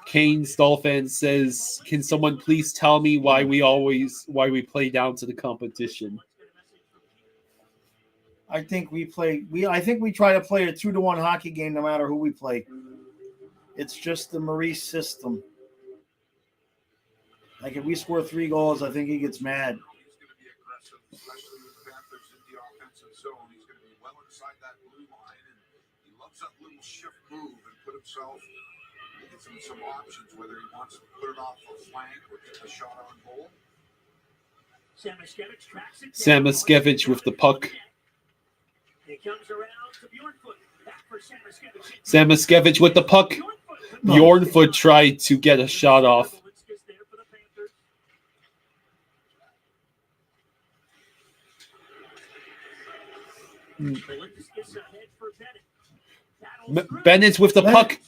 Kane's Dolphin says, can someone please tell me why we play down to the competition? I think we try to play a 2-1 hockey game no matter who we play. It's just the Maurice system. Like if we score 3 goals, I think he gets mad. He's going to be aggressive, especially with the Panthers in the offensive zone. He's going to be well inside that blue line, and he loves that little shift move and put himself in some options, whether he wants to put it off a flank or get a shot on goal. Samoskevich with the puck. Samoskevich with the puck. Bjornfoot tried to get a shot off. Bennett's with the puck.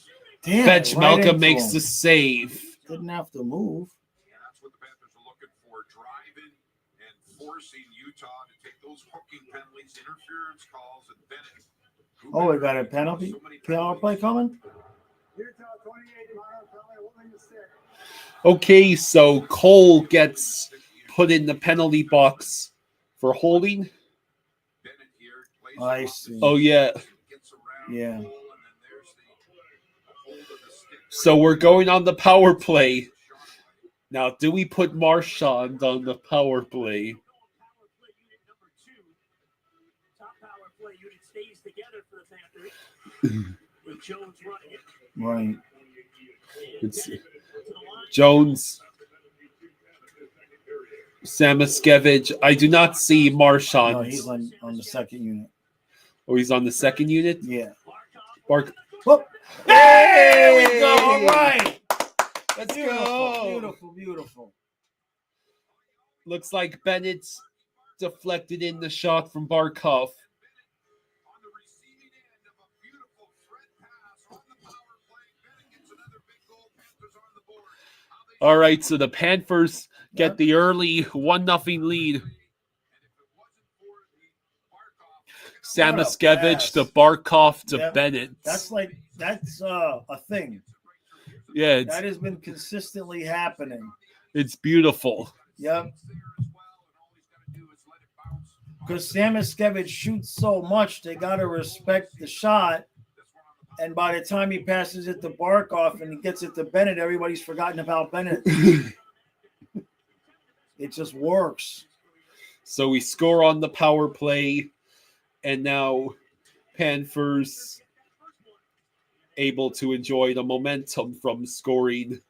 Vejmelka makes the save. Didn't have to move. Yeah, that's what the Panthers are looking for, driving and forcing Utah to take those hooking penalties, interference calls, and Bennett. Oh, we got a penalty. PR play coming. Okay, so Cole gets put in the penalty box for holding. I see. Oh, yeah. Yeah. So we're going on the power play. Now, do we put Marchand on the power play? Right. It's Jones, Samoskevich. I do not see Marchand. No, he's on the second unit. Oh, he's on the second unit? Yeah. Bark. Whoop. There we go. All right. Let's Beautiful, go. beautiful, beautiful. Looks like Bennett's deflected in the shot from Barkov. All right, so the Panthers get the early 1-0 lead. Samoskevich to Barkov to Bennett. That's a thing. Yeah, that has been consistently happening. It's beautiful. Yep. Because Samoskevich shoots so much, they got to respect the shot. And by the time he passes it to Barkov and he gets it to Bennett, everybody's forgotten about Bennett. It just works. So we score on the power play, and now Panthers able to enjoy the momentum from scoring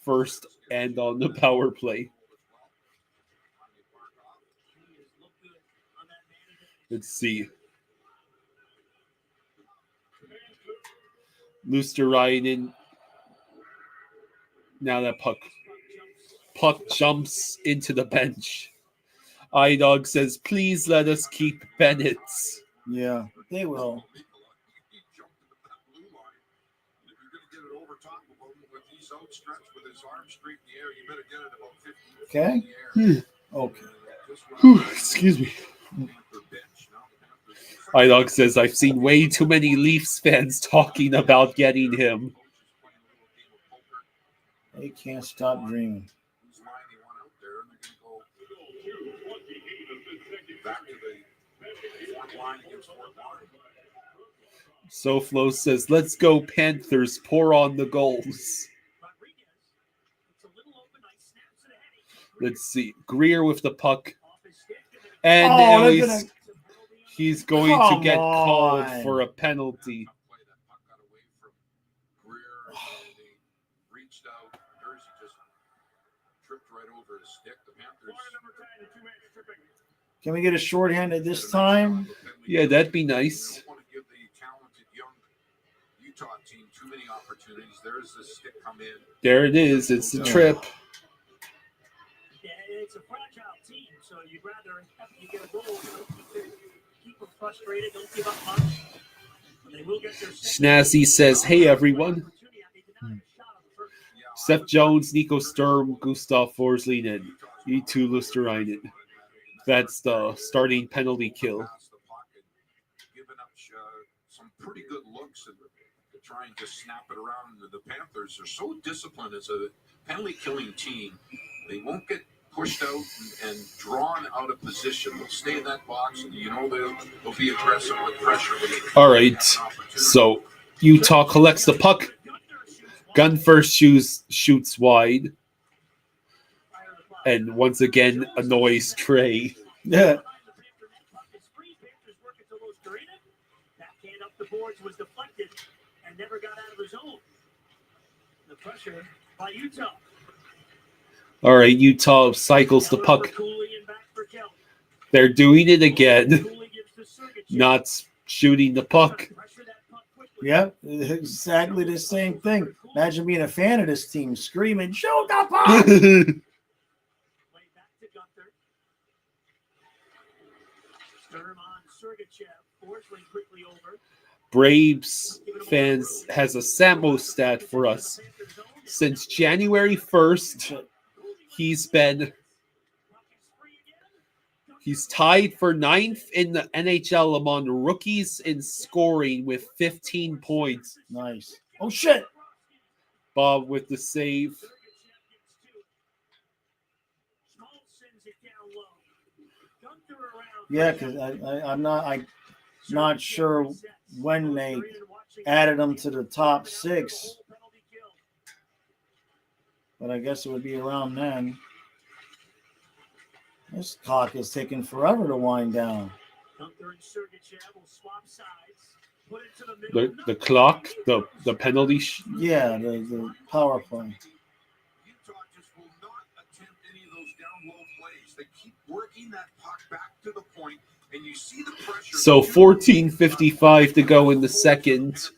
first and on the power play. Let's see. Luosterainen. Now that puck jumps into the bench. iDog says, please let us keep Bennett's. Yeah, they will. He jumped at that blue line. If you're going to get it over top of him with he's outstretched with his arms straight in the air, you better get it about 50 feet Okay. in the air. Okay. Excuse me. iDog says, I've seen way too many Leafs fans talking about getting him. They can't stop dreaming. Whose line they want out there, and they're going to go back to the fourth line against Fort Lauderdale. SoFlo says, let's go Panthers, pour on the goals. Let's see. Greer with the puck. And now he's going to get called for a penalty. Can we get a shorthanded this time? Yeah, that'd be nice. Want to give the talented young Utah team too many opportunities. There's this stick come in. There it is. It's the trip. Yeah, it's a fragile team, so you'd rather you get a goal, keep them frustrated, don't give up much. They will get their Snazzy says, hey, everyone. Seth Jones, Nico Sturm, Gustav Forsling, and E2 Luosterainen. That's the starting penalty kill. Giving up some pretty good looks and to try and just snap it around. The Panthers are so disciplined as a penalty killing team. They won't get pushed out and drawn out of position. They'll stay in that box, and they'll be aggressive with pressure. All right, so Utah collects the puck. Gun first shoots wide. And once again annoys Trey. Yeah. Backhand up the boards was deflected and never got out of the zone. The pressure by Utah. All right, Utah cycles the puck. They're doing it again. Not shooting the puck. Yep, exactly the same thing. Imagine being a fan of this team screaming, shoot the puck! Braves fans has a Samo stat for us. Since January 1st, he's tied for 9th in the NHL among rookies in scoring with 15 points. Nice. Oh, shit. Bob with the save. Yeah, because I'm not sure when they added them to the top 6. But I guess it would be around then. This clock is taking forever to wind down. The clock, the penalty. Yeah, the power play. Utah just will not attempt any of those down low plays. They keep working that puck back to the point, and you see the pressure. So 14:55 to go in the second.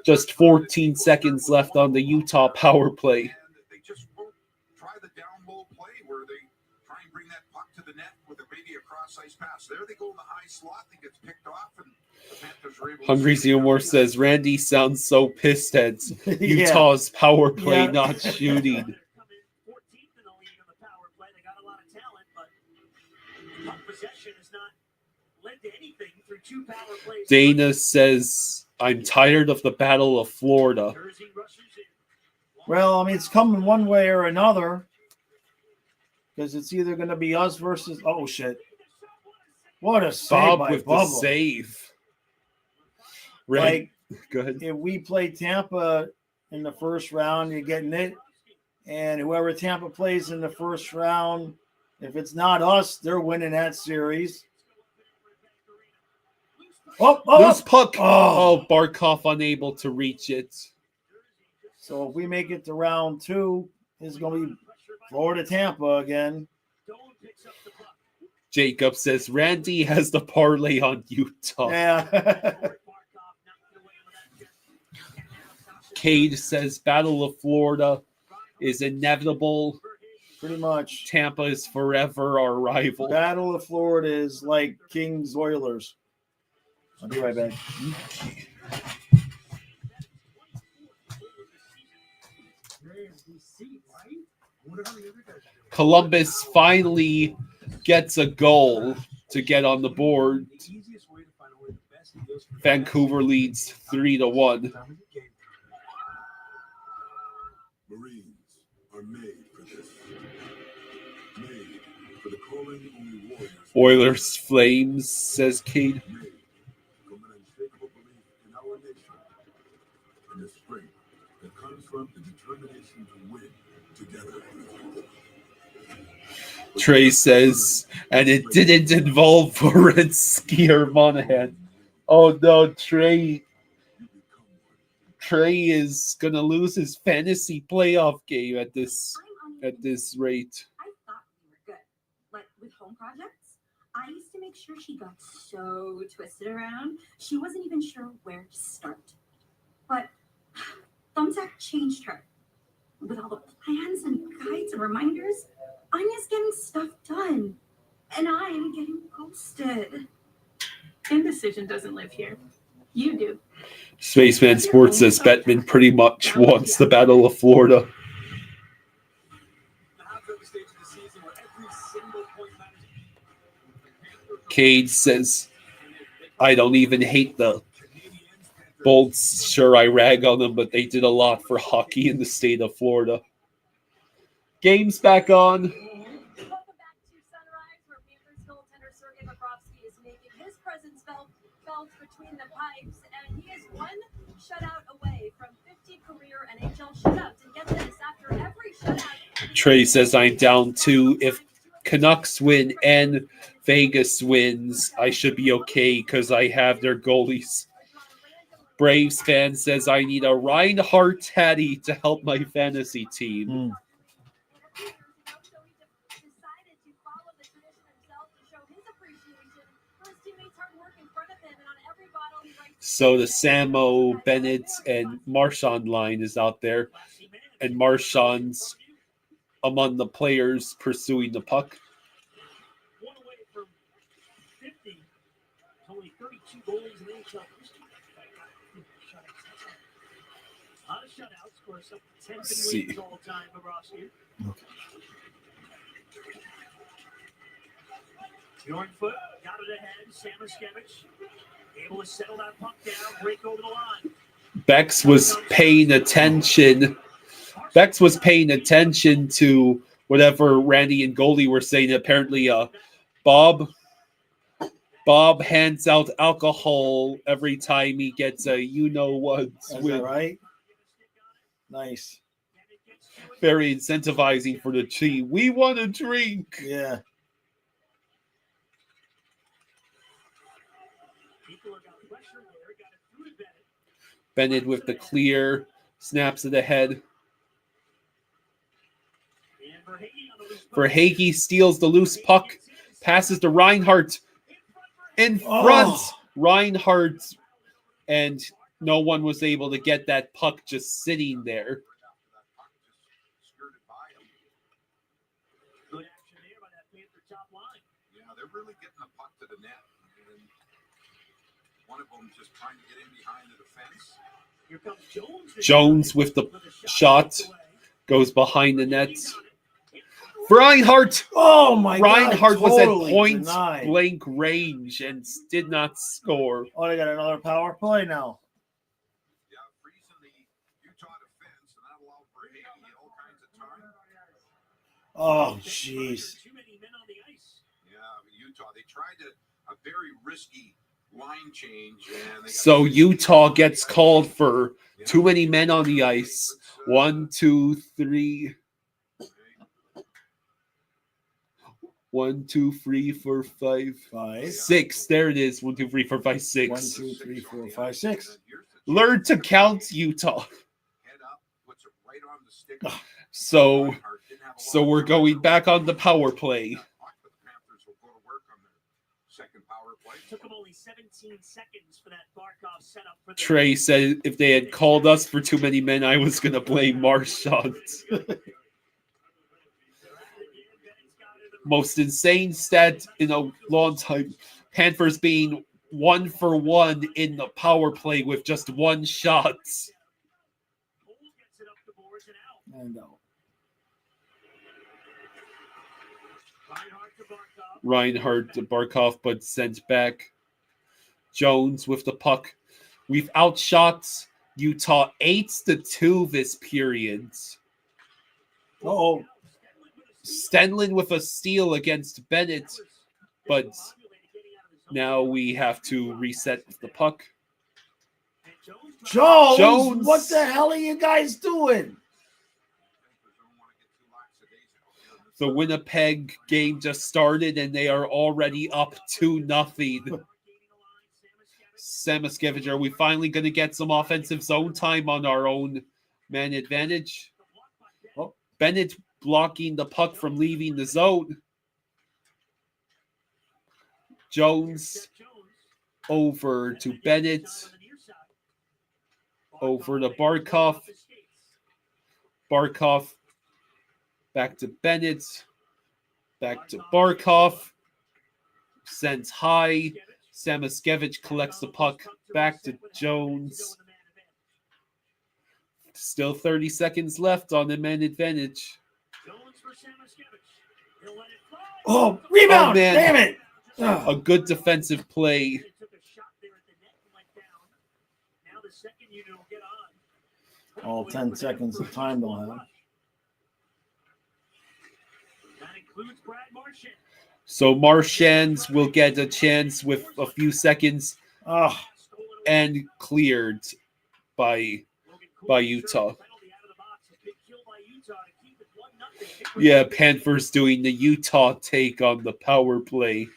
Just 14 seconds left on the Utah power play. They just won't try the down low play where they try and bring that puck to the net with maybe a cross ice pass. There they go in the high slot. They get picked off, and the Panthers are able. Hungry Zeomore says Randy sounds so pissed at Utah's power play not shooting. Dana says, I'm tired of the Battle of Florida. Well, I mean, it's coming one way or another. Because it's either going to be us versus... Oh, shit. What a save Bob by with Bubba. the save. Right. Go ahead. If we play Tampa in the first round, you're getting it. And whoever Tampa plays in the first round If it's not us, they're winning that series. Loose puck. Oh. Oh, Barkov unable to reach it. So if we make it to round 2, it's going to be Florida Tampa again. Jacob says Randy has the parlay on Utah. Yeah. Cade says Battle of Florida is inevitable. Pretty much. Tampa is forever our rival. Battle of Florida is like Kings Oilers. I'll be right back. Columbus finally gets a goal to get on the board. Vancouver leads 3-1. Marines are made for this. Made for the calling only warriors. Oilers Flames, says Cade. Made from an unshakable belief in our nation and the strength that comes from the determination to win together. Trey says, and it didn't involve Wierenski or Monahan. Oh no, Trey is gonna lose his fantasy playoff game at this rate. I thought we were good. But with home projects, I used to make sure she got so twisted around, she wasn't even sure where to start. But Thumbtack changed her. With all the plans and guides and reminders, Anya's getting stuff done. And I'm getting ghosted. Indecision doesn't live here. You do. Spaceman Sports says Bettman pretty much wants the Battle of Florida. Cade says, I don't even hate the Bolts. Sure, I rag on them, but they did a lot for hockey in the state of Florida. Game's back on. Welcome back to Sunrise, where Panthers goaltender Sergei Bobrovsky is making his presence felt between the pipes, and he is one shutout away from 50 career NHL shutouts. And get this, after every shutout, Trey says I'm down 2. If Canucks win and Vegas wins, I should be okay because I have their goalies. Braves fan says I need a Reinhardt Hattie to help my fantasy team. So the Samo, Bennett, and Marchand line is out there. And Marchand's among the players pursuing the puck. One away from 50. Only 32 goals in NHL. A lot of shutouts, of course, up to 10 wins all time, Bobrovsky. Bjornfoot got it ahead. Samoskevich able to settle that puck down, break over the line. Bex was paying attention. Bex was paying attention to whatever Randy and Goldie were saying. Apparently, Bob hands out alcohol every time he gets a you-know-what Is win. that right? Nice. Very incentivizing for the team. We want to drink. Yeah. Bennett with the clear, snaps it ahead. Verhaeghe steals the loose puck, passes to Reinhardt in front. Reinhardt, and no one was able to get that puck just sitting there. Good action there by that Panther top line. Yeah, they're really getting the puck to the net. And one of them just trying to get in behind the defense. Here comes Jones. Jones with the shot goes behind the net. Reinhardt. Oh my God! Reinhardt was at point denied. blank range and did not score. Oh, they got another power play now. Yeah, freezing the Utah defense and that allowed Verhaeghe all kinds of time. Oh, jeez. Too many men on the ice. Yeah, Utah, they tried a very risky line change. And they got So Utah gets called for too many men on the ice. 1, 2, 3. 1, 2, 3, 4, 5, 5. 6. There it is. 1, 2, 3, 4, 5, 1, 6. 2, 3, 4, 5, 6. Learn to count, Utah. Head up, puts it right on the stick. So we're going back on the power play. The Panthers will go to work on their second power play. Took him only 17 seconds for that Barkov setup for the Trey said if they had called us for too many men, I was going to blame Marchand. Most insane stat in a long time. Panthers being 1 for 1 in the power play with just 1 shot. Cole gets it up the boards and out. And out. Reinhardt to Barkov. Reinhardt to Barkov, but sent back. Jones with the puck. We've outshot Utah 8-2 this period. Uh-oh. Stenlin with a steal against Bennett, but now we have to reset the puck. Jones, what the hell are you guys doing? The Winnipeg game just started, and they are already up 2-0. Samoskevich, are we finally going to get some offensive zone time on our own man advantage? Oh, Bennett blocking the puck from leaving the zone. Jones over to Bennett. Over to Barkov. Barkov back to Bennett. Back to Barkov. Sends high. Samoskevich collects the puck. Back to Jones. Still 30 seconds left on the man advantage. Oh, rebound! Oh, man. Damn it! A good defensive play. All 10 seconds of time they'll have. So Marchand will get a chance with a few seconds and cleared by Utah. Yeah, Panthers doing the Utah take on the power play.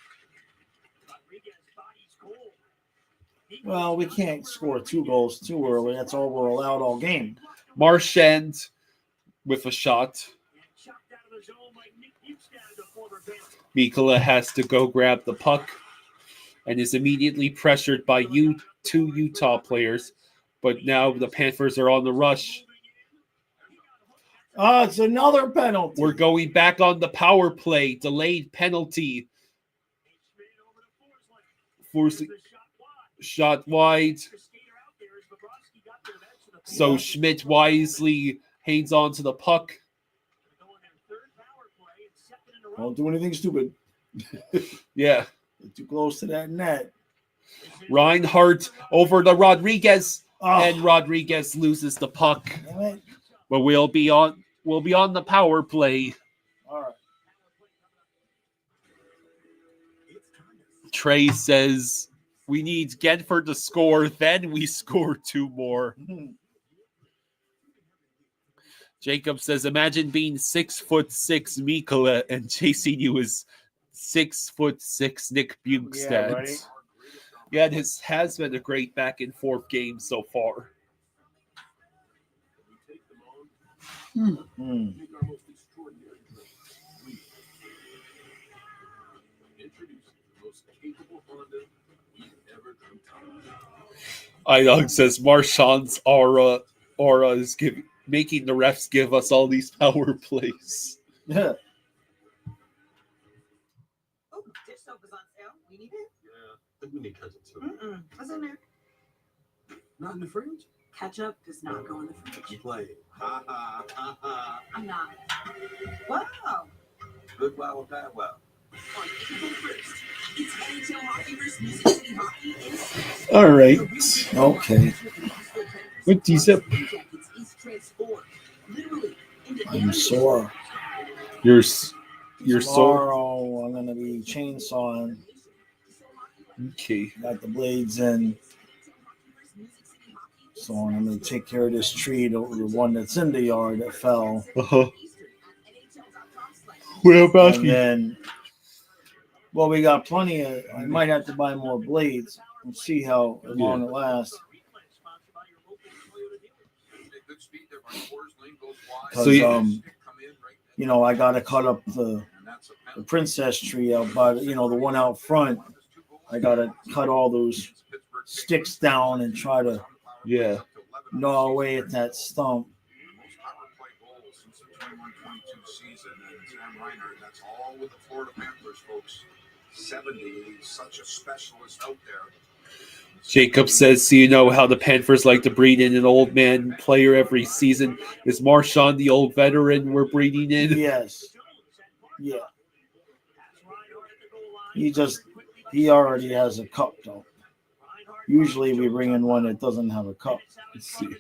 Well, we can't score 2 goals too early. That's all we're allowed all game. Marchand with a shot. Mikkola has to go grab the puck and is immediately pressured by two Utah players. But now the Panthers are on the rush. It's another penalty. We're going back on the power play. Delayed penalty. Forcing shot wide. So Schmidt wisely hangs on to the puck. Don't do anything stupid. Yeah. Get too close to that net. Reinhardt over to Rodriguez. And Rodriguez loses the puck. Damn it. But we'll be on the power play. All right. Trey says we need Genford to score, then we score 2 more. Jacob says, imagine being 6'6" Mikkola and chasing you as 6'6" Nick Bukestad. Yeah, right? Yeah, this has been a great back and forth game so far. Idog says Marchand's aura is making the refs give us all these power plays. Yeah. Oh, dish soap is on sale. We need it? Yeah, I think we need ketchup too. What's in there? Not in the fridge? Ketchup does not go in the fridge. Play. Ha ha ha ha. I'm not. Wow. Good wow or bad wow? On April 1st, it's NHL Hockey vs. Music City Hockey in Six. All right. Okay. What do you say? I'm sore. You're sore. Tomorrow I'm going to be chainsawing. Okay. Got the blades in. So I'm going to take care of this tree, the one that's in the yard that fell. Where about And you? then Well, we got plenty of. I might have to buy more blades and see how long it lasts. So Because I got to cut up the princess tree out, but the one out front, I got to cut all those sticks down and try to gnaw away at that stump. Most power play goals since the 21-22 season, and Sam Reinhart, that's all with the Florida Panthers, folks. 70, he's such a specialist out there. Jacob says, so you know how the Panthers like to breed in an old man player every season. Is Marchand the old veteran we're breeding in? Yes. Yeah. He already has a cup, though. Usually we bring in one that doesn't have a cup. Let's see.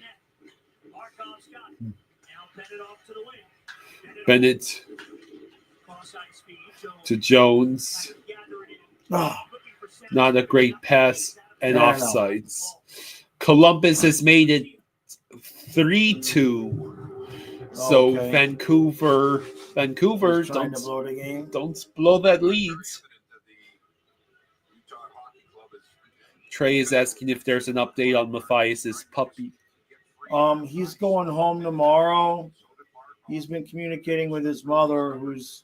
Bennett to Jones. Not a great pass and offsides. Columbus has made it 3-2. So Okay. Vancouver, Trying to blow the game. don't blow that lead. Trey is asking if there's an update on Matthias's puppy. He's going home tomorrow. He's been communicating with his mother, who's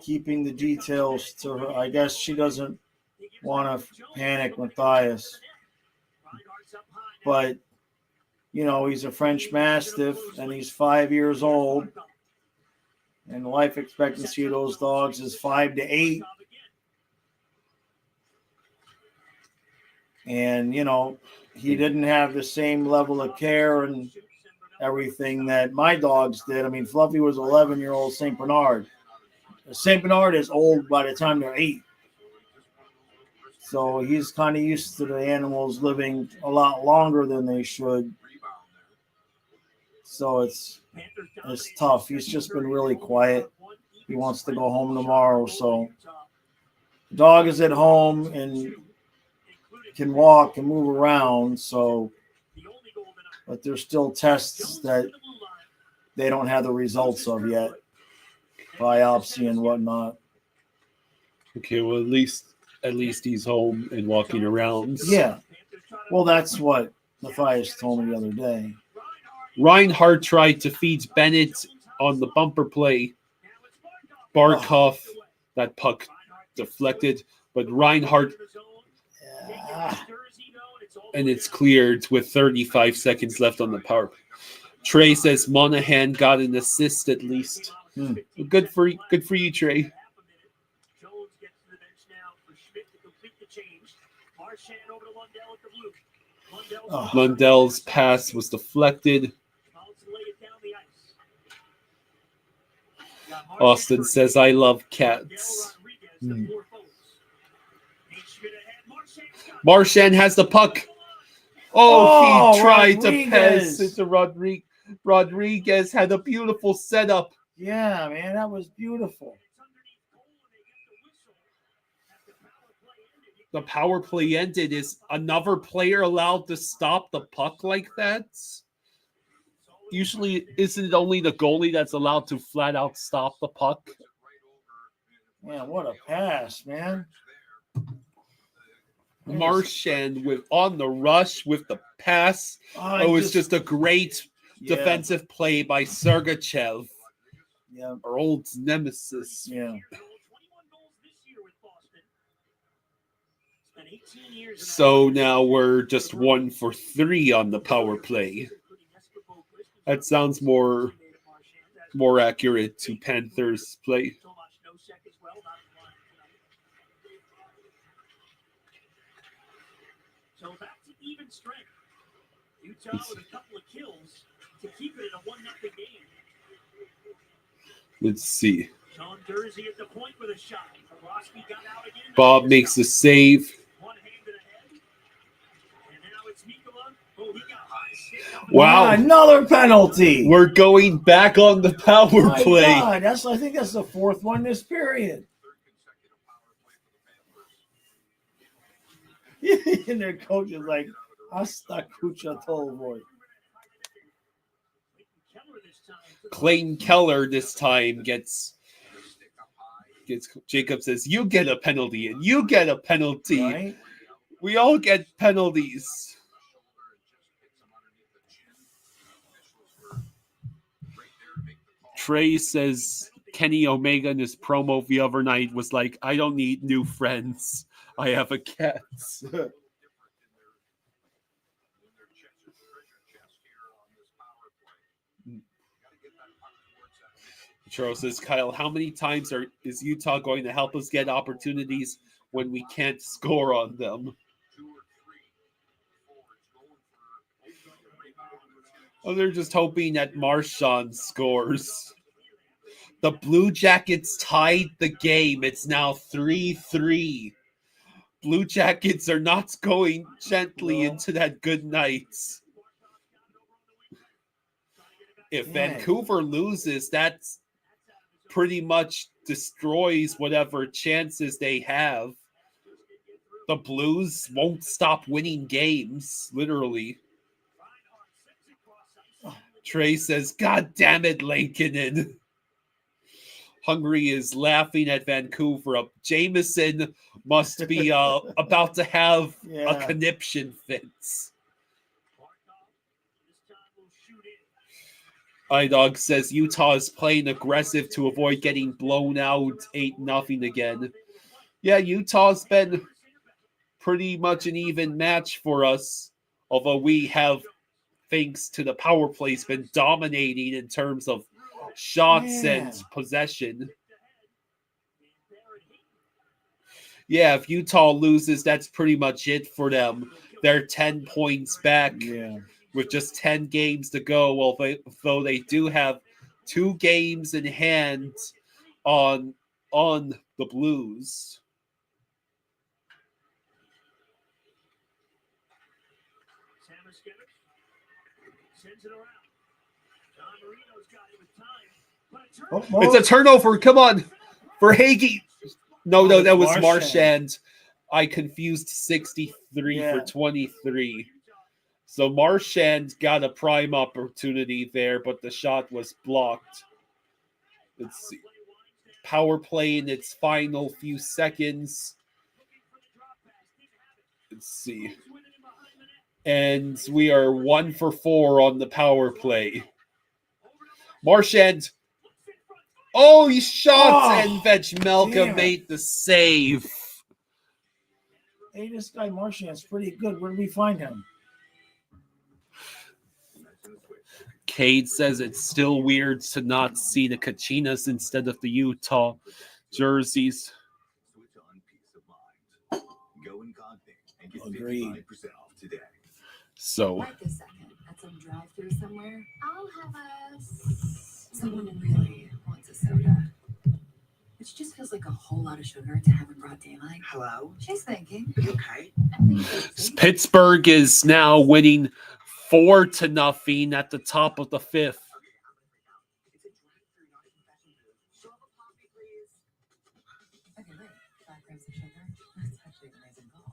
keeping the details to her. I guess she doesn't want to panic Matthias. But, he's a French Mastiff, and he's 5 years old. And the life expectancy of those dogs is 5 to 8. And, he didn't have the same level of care and everything that my dogs did. I mean, Fluffy was 11-year-old St. Bernard. St. Bernard is old by the time they're 8. So he's kind of used to the animals living a lot longer than they should. So it's tough. He's just been really quiet. He wants to go home tomorrow. So the dog is at home and can walk and move around. So, but there's still tests that they don't have the results of yet. Biopsy and whatnot. Okay, well at least he's home and walking around. Yeah. Well, that's what Matthias told me the other day. Reinhardt tried to feed Bennett on the bumper play. Barkov, that puck deflected, but Reinhardt, and it's cleared with 35 seconds left on the power. Trey says Monahan got an assist at least. Good for you, Trey. Lundell's pass was deflected. Austin says, I love cats. Marchand has the puck. He tried to pass it to Rodriguez. Rodriguez had a beautiful setup. Yeah, man, that was beautiful. The power play ended. Is another player allowed to stop the puck like that? Usually, isn't it only the goalie that's allowed to flat out stop the puck? Man, what a pass, man. Marchand on the rush with the pass. It was just a great defensive play by Sergachev. Yeah. Our old nemesis. Yeah. So now we're just 1 for 3 on the power play. That sounds more accurate to Panthers play. So back to even strength. Utah with a couple of kills to keep it in a 1-0 game. Let's see. Sean Dursey at the point with a shot. Bobrovsky got out again. Bob makes a save. One hand to the head. And now it's Mikkola. Oh, he got high stick. Wow. Another penalty. We're going back on the power play. God, I think that's the 4th one this period. And their coach is like, hasta kucha tolvoy. Clayton Keller this time gets Jacob says, "You get a penalty, and you get a penalty. Right? We all get penalties." Trey says Kenny Omega in his promo the other night was like, "I don't need new friends. I have a cat." Charles says, "Kyle, how many times is Utah going to help us get opportunities when we can't score on them?" Oh, they're just hoping that Marchand scores. The Blue Jackets tied the game. It's now 3-3. Blue Jackets are not going gently into that good night. If Vancouver loses, that's pretty much destroys whatever chances they have. The Blues won't stop winning games, literally. Trey says, "God damn it, Lankinen." Hungary is laughing at Vancouver. Jameson must be about to have a conniption fit. iDog says Utah is playing aggressive to avoid getting blown out 8-0 again. Yeah, Utah's been pretty much an even match for us, although we have, thanks to the power play, been dominating in terms of shots and possession. Yeah, if Utah loses, that's pretty much it for them. They're 10 points back with just 10 games to go, although they do have 2 games in hand on the Blues. It's a turnover. Come on. For Hagee. No, that was Marchand. I confused 63 for 23. So Marchand got a prime opportunity there, but the shot was blocked. Let's see. Power play in its final few seconds. Let's see. And we are 1 for 4 on the power play. Marchand. Oh, he shot, and Vejmelka made the save. Hey, this guy Marchand's pretty good. Where did we find him? Cade says it's still weird to not see the Kachinas instead of the Utah jerseys. Agreed. So. Right this second, at some drive-through somewhere, I'll have someone really wants a soda. Which just feels like a whole lot of sugar to have in broad daylight. Hello? She's thinking. Are you okay? Pittsburgh is now winning 4-0 at the top of the 5th. Okay, wait. 5 grams of sugar? That's actually an amazing call.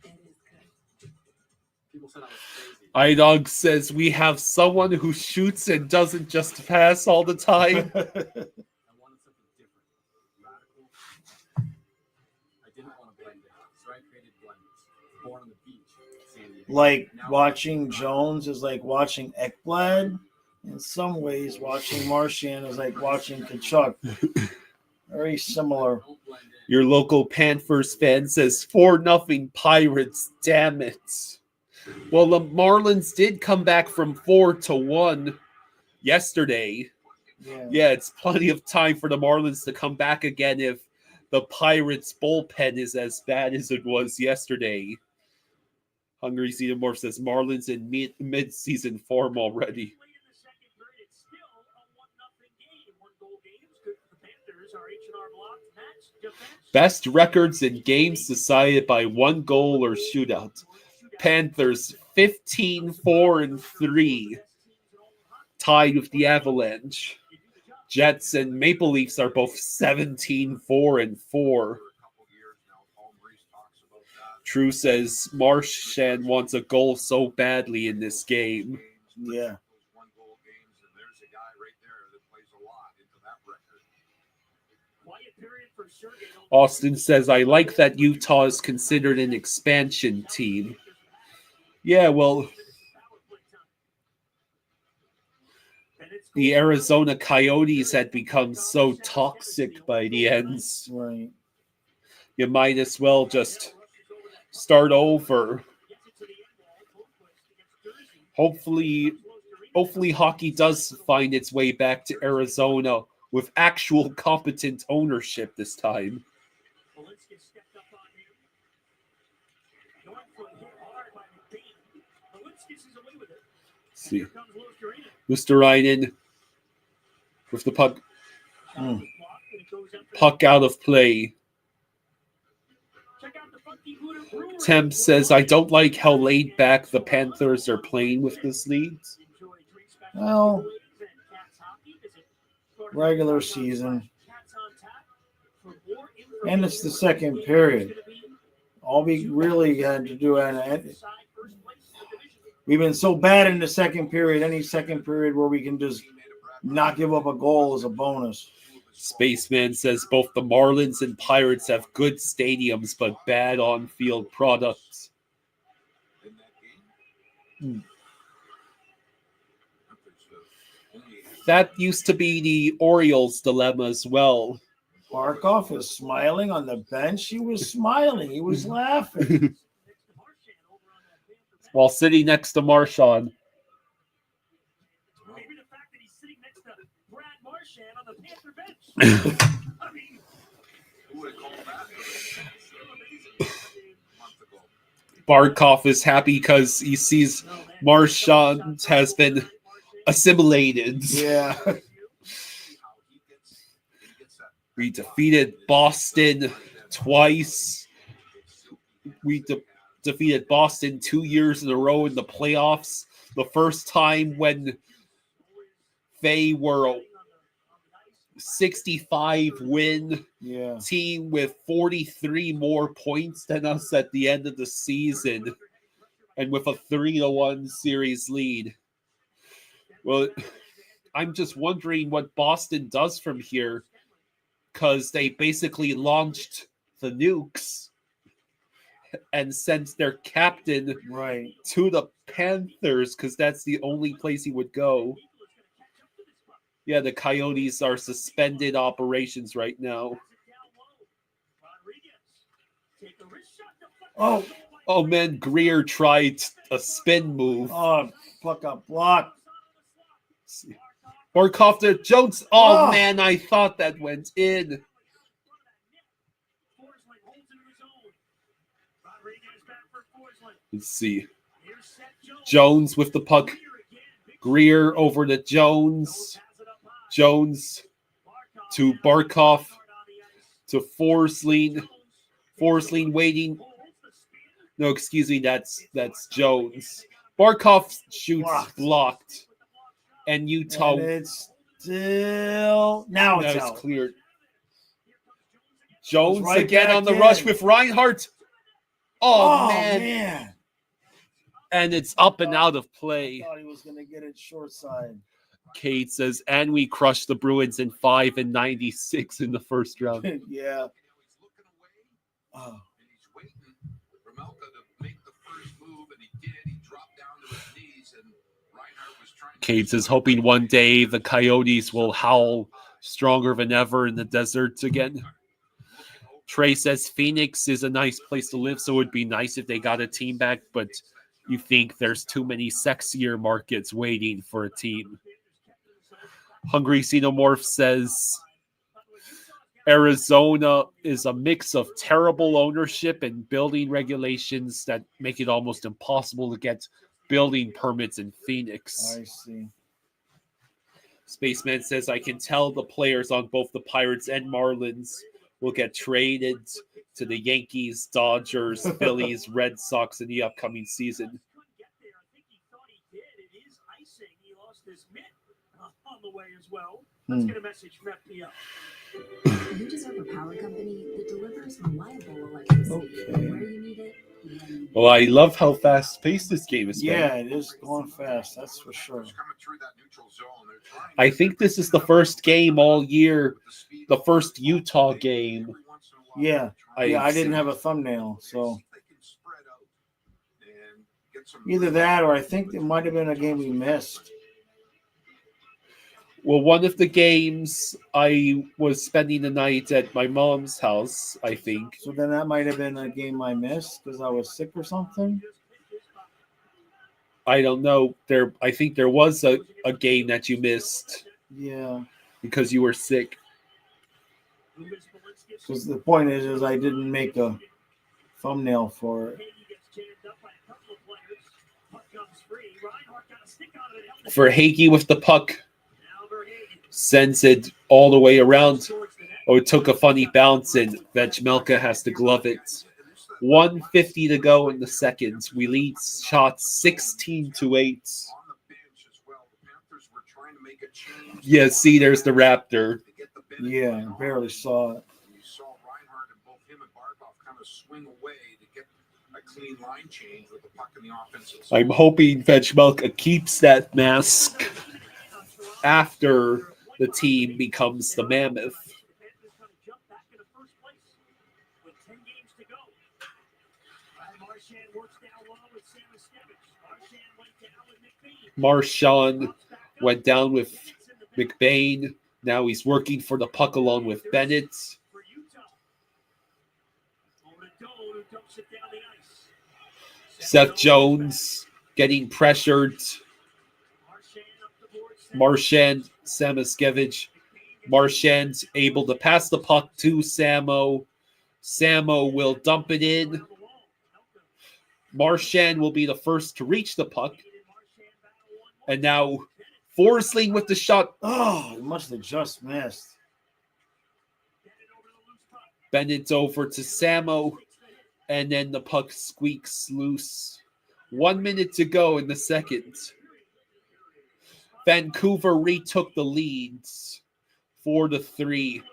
It is good. People said I was crazy. iDog says we have someone who shoots and doesn't just pass all the time. I wanted something different, radical. I didn't want to blend in, so I created blenders. Born on the beach, San Diego. Like watching Jones is like watching Ekblad. In some ways, watching Marchand is like watching Kachuk. Very similar. Your local Panthers fan says 4-0 Pirates. Damn it. Well, the Marlins did come back from 4-1 yesterday. Yeah, it's plenty of time for the Marlins to come back again if the Pirates bullpen is as bad as it was yesterday. Hungry Xenomorph says Marlins in mid-season form already. Best records in games decided by 1 goal or shootout. Panthers 15-4-3, tied with the Avalanche. Jets and Maple Leafs are both 17-4-4. True says Marchand wants a goal so badly in this game. Yeah. Austin says, I like that Utah is considered an expansion team. Yeah, well, the Arizona Coyotes had become so toxic by the ends. Right. You might as well just start over. Hopefully hockey does find its way back to Arizona with actual competent ownership this time. See, Mr. Reinen with the puck. Puck out of play. Temp says, I don't like how laid back the Panthers are playing with this league. Well, regular season. And it's the second period. All we really had to do, we've been so bad in the second period, any second period where we can just not give up a goal is a bonus. Spaceman says both the Marlins and Pirates have good stadiums, but bad on-field products. That used to be the Orioles' dilemma as well. Barkov is smiling on the bench. He was smiling. He was laughing. While sitting next to Marchand. Maybe the fact that he's sitting next to Brad Marchand on the Panther bench. I mean, Who would have called that? Barkov is happy because he sees Marchand has been assimilated. Yeah. We defeated Boston twice. We defeated Boston 2 years in a row in the playoffs. The first time when they were a 65-win team with 43 more points than us at the end of the season and with a 3-1 series lead. Well, I'm just wondering what Boston does from here because they basically launched the nukes and sent their captain to the Panthers because that's the only place he would go. Yeah, the Coyotes are suspended operations right now. Oh man, Greer tried a spin move. Oh, fuck up block. Barkov to Jones. Oh man, I thought that went in. Let's see. Jones with the puck. Greer over to Jones. Jones to Barkov to Forsling. Forsling waiting. No, excuse me, that's Jones. Barkov shoots blocked. And Utah. And it's still now it's out. Cleared. Jones again on the rush with Reinhardt. Oh man. And it's up and out of play. I thought he was going to get it short side. Kate says, and we crushed the Bruins in 5 and 96 in the first round. Yeah. Oh. And he's waiting for Melka to make the first move, and he did. He dropped down to his knees, and Reinhardt was trying. Kate says, hoping one day the Coyotes will howl stronger than ever in the deserts again. Trey says Phoenix is a nice place to live, so it would be nice if they got a team back, but you think there's too many sexier markets waiting for a team. Hungry Xenomorph says Arizona is a mix of terrible ownership and building regulations that make it almost impossible to get building permits in Phoenix. I see. Spaceman says, I can tell the players on both the Pirates and Marlins will get traded to the Yankees, Dodgers, Phillies, Red Sox in the upcoming season. On the way as well. Let's get a message from FPL. You deserve a power company that delivers reliable electricity where you need it. Well, I love how fast-paced this game is. Yeah, it is going fast. That's for sure. I think this is the first game all year the first Utah game. Yeah. I didn't have a thumbnail, so either that or I think it might have been a game we missed. Well, one of the games I was spending the night at my mom's house, I think. So then that might have been a game I missed because I was sick or something. I don't know. I think there was a game that you missed. Yeah. Because you were sick. Because the point is I didn't make a thumbnail for it. For Hagee with the puck. Sends it all the way around. Oh, it took a funny bounce and Vejmelka has to glove it. 1:50 to go in the second. We lead shots 16-8. Yeah, see, there's the Raptor. Yeah, barely saw it. You saw Reinhardt and both him and Barkov kind of swing away to get a clean line change with the puck in the offensive. I'm hoping Vejmelka keeps that mask after the team becomes the Mammoth. Marchand went down with McBain. Now he's working for the puck along with Bennett. Seth Jones getting pressured. Marchand, Samoskevich. Marchand's able to pass the puck to Samo. Samo will dump it in. Marchand will be the first to reach the puck. And now Forsling with the shot. Oh, he must have just missed. Bennett's over to Samo. And then the puck squeaks loose. 1 minute to go in the second. Vancouver retook the leads 4-3.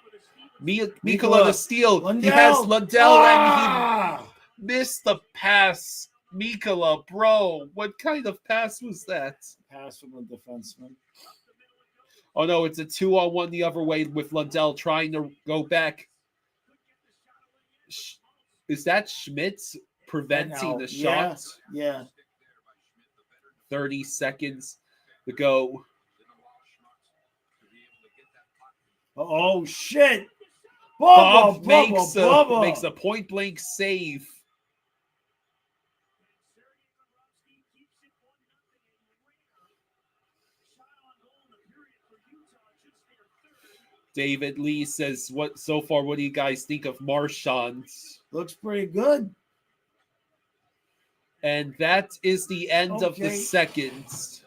Mikola the steal. Lundell. He has Lundell and he missed the pass. Mikola, bro, what kind of pass was that? Pass from a defenseman. Oh no, it's a 2-on-1 the other way with Lundell trying to go back. Is that Schmitz preventing the shot? Yeah. 30 seconds to go. Oh shit! Bob makes a point blank save. David Lee says, "What so far? What do you guys think of Marchand?" Looks pretty good. And that is the end of the seconds.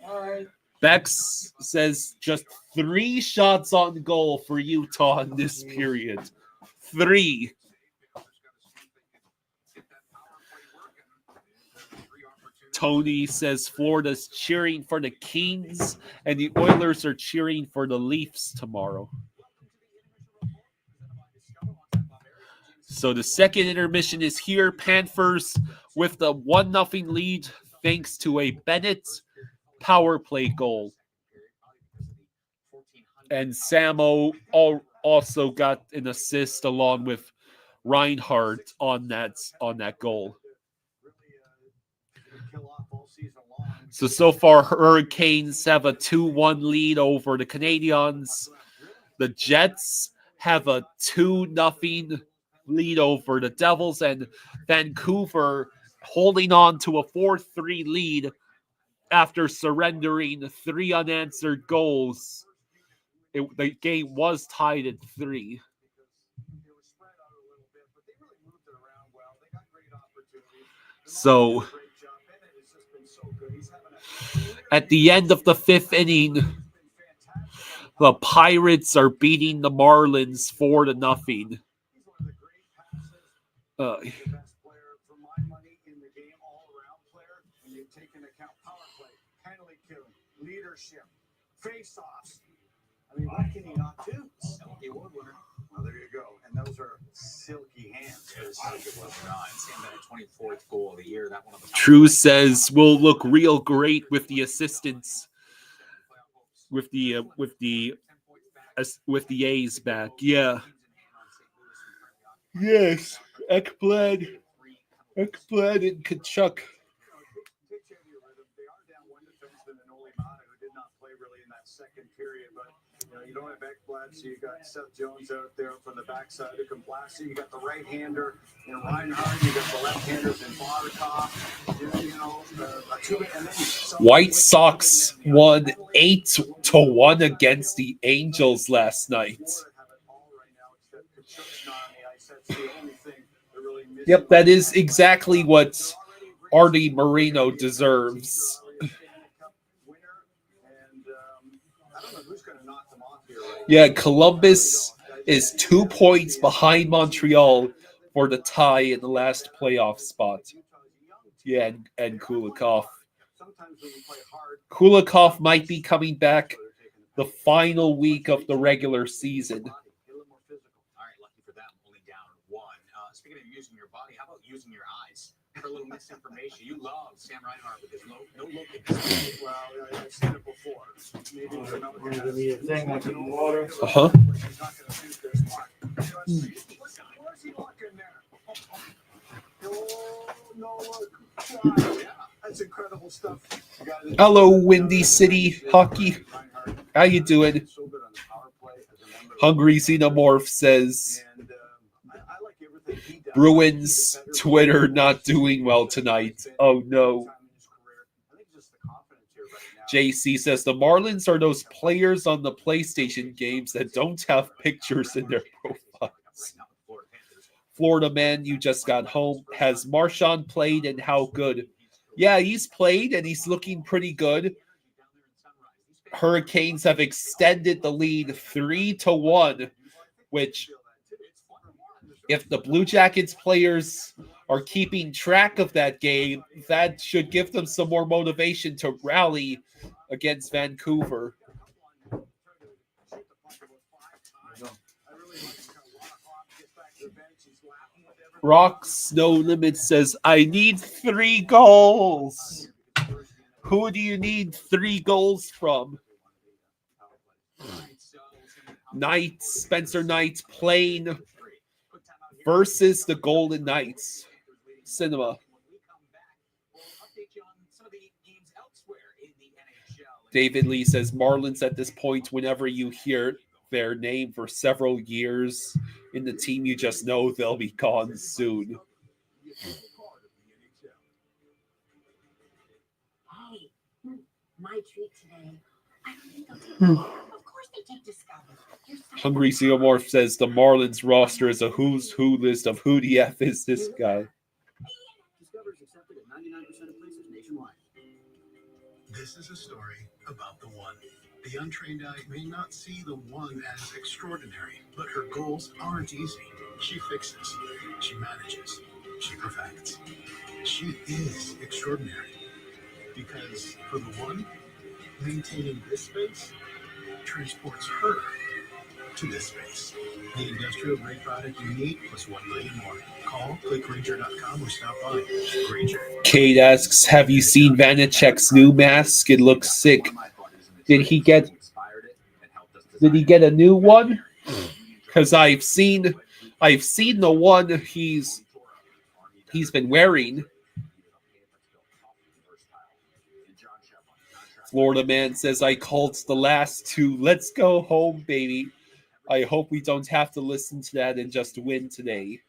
All right. Bex says just 3 shots on goal for Utah in this period. 3. Tony says Florida's cheering for the Kings and the Oilers are cheering for the Leafs tomorrow. So the second intermission is here. Panthers with the 1-0 lead thanks to a Bennett power play goal. And Samo also got an assist along with Reinhardt on that goal. So far, Hurricanes have a 2-1 lead over the Canadiens. The Jets have a 2-0 lead over the Devils, and Vancouver holding on to a 4-3 lead after surrendering 3 unanswered goals. The game was tied at 3. So at the end of the 5th inning, the Pirates are beating the Marlins 4-0. Leadership, face-offs. I mean, what can you not do? Silky award winner. Well, there you go. And those are silky hands. It was 24th goal of the year. That one. True says we'll look real great with the assistance, with the with the A's back. Yeah. Yes. Ekblad and Kachuk. They are down one defenseman and only Mata, who did not play really in that second period. But you don't have Ekblad, so you got Seth Jones out there from the backside of Complasi. You got the right-hander in Reinhardt. You got the left-handers in Barkov. White Sox won 8-1 against the Angels last night. Yep, that is exactly what Artie Moreno deserves. Yeah, Columbus is 2 points behind Montreal for the tie in the last playoff spot. Yeah, and Kulikov. Kulikov might be coming back the final week of the regular season. All right, lucky for them, only down one. Speaking of using your body, how about using your eyes for a little misinformation? You love Sam Reinhart with his no look at this. Well, I've seen it before. Maybe it's another thing like in water. Uh-huh. He's not going to shoot their spot. Where's he looking there? Oh, no look. Yeah, that's incredible stuff. Hello, Windy City Hockey. How you doing? Hungry Xenomorph says Bruins Twitter not doing well tonight. Oh no. JC says the Marlins are those players on the PlayStation games that don't have pictures in their profiles. Florida man, you just got home. Has Marchand played and how good? Yeah, he's played and he's looking pretty good. Hurricanes have extended the lead 3-1, which if the Blue Jackets players are keeping track of that game, that should give them some more motivation to rally against Vancouver. Rocks No Limit says, I need 3 goals. Who do you need 3 goals from? Knights, Spencer Knights playing versus the Golden Knights. Cinema. David Lee says, Marlins at this point, whenever you hear their name for several years in the team, you just know they'll be gone soon. Hey, my treat today. I don't think they'll take Of course they take Discovery. Hungry Xenomorph says the Marlins roster is a who's who list of who the F is this guy. Discovery's accepted at 99% of places nationwide. This is a story about the one. The untrained eye may not see the one as extraordinary, but her goals aren't easy. She fixes, she manages, she perfects. She is extraordinary. Because for the one, maintaining this space transports her to this space. The industrial grade product you need plus 1 million more. Call clickgranger.com or stop by. Granger. Kate asks, have you seen Vanacek's new mask? It looks sick. Did he get a new one? Because I've seen the one he's been wearing. Florida man says, I called the last 2. Let's go home, baby. I hope we don't have to listen to that and just win today.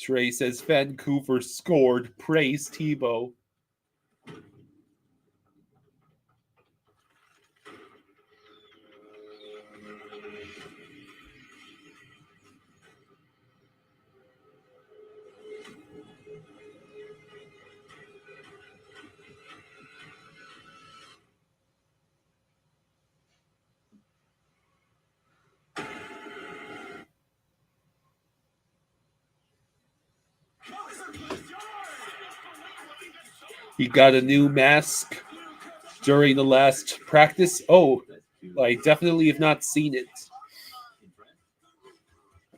Trey says, Vancouver scored. Praise Tebow. He got a new mask during the last practice. Oh, I definitely have not seen it.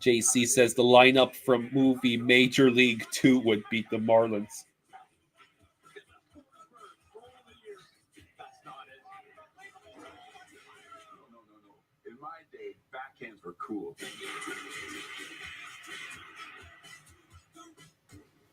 JC says the lineup from movie Major League 2 would beat the Marlins. cool.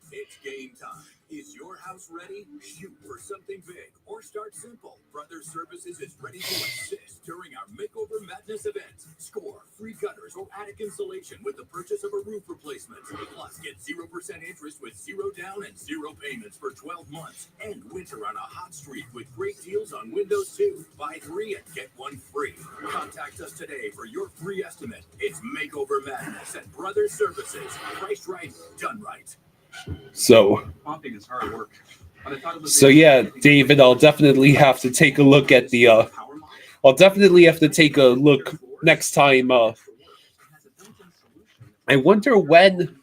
It's game time. Is your house ready? Shoot for something big or start simple. Brother Services is ready to assist during our Makeover Madness event. Score free gutters or attic insulation with the purchase of a roof replacement. Plus, get 0% interest with 0 down and 0 payments for 12 months. And winter on a hot streak with great deals on windows too. Buy 3 and get 1 free. Contact us today for your free estimate. It's Makeover Madness at Brother Services. Priced right, done right. So yeah, David, I'll definitely have to take a look at the I'll definitely have to take a look next time. I wonder when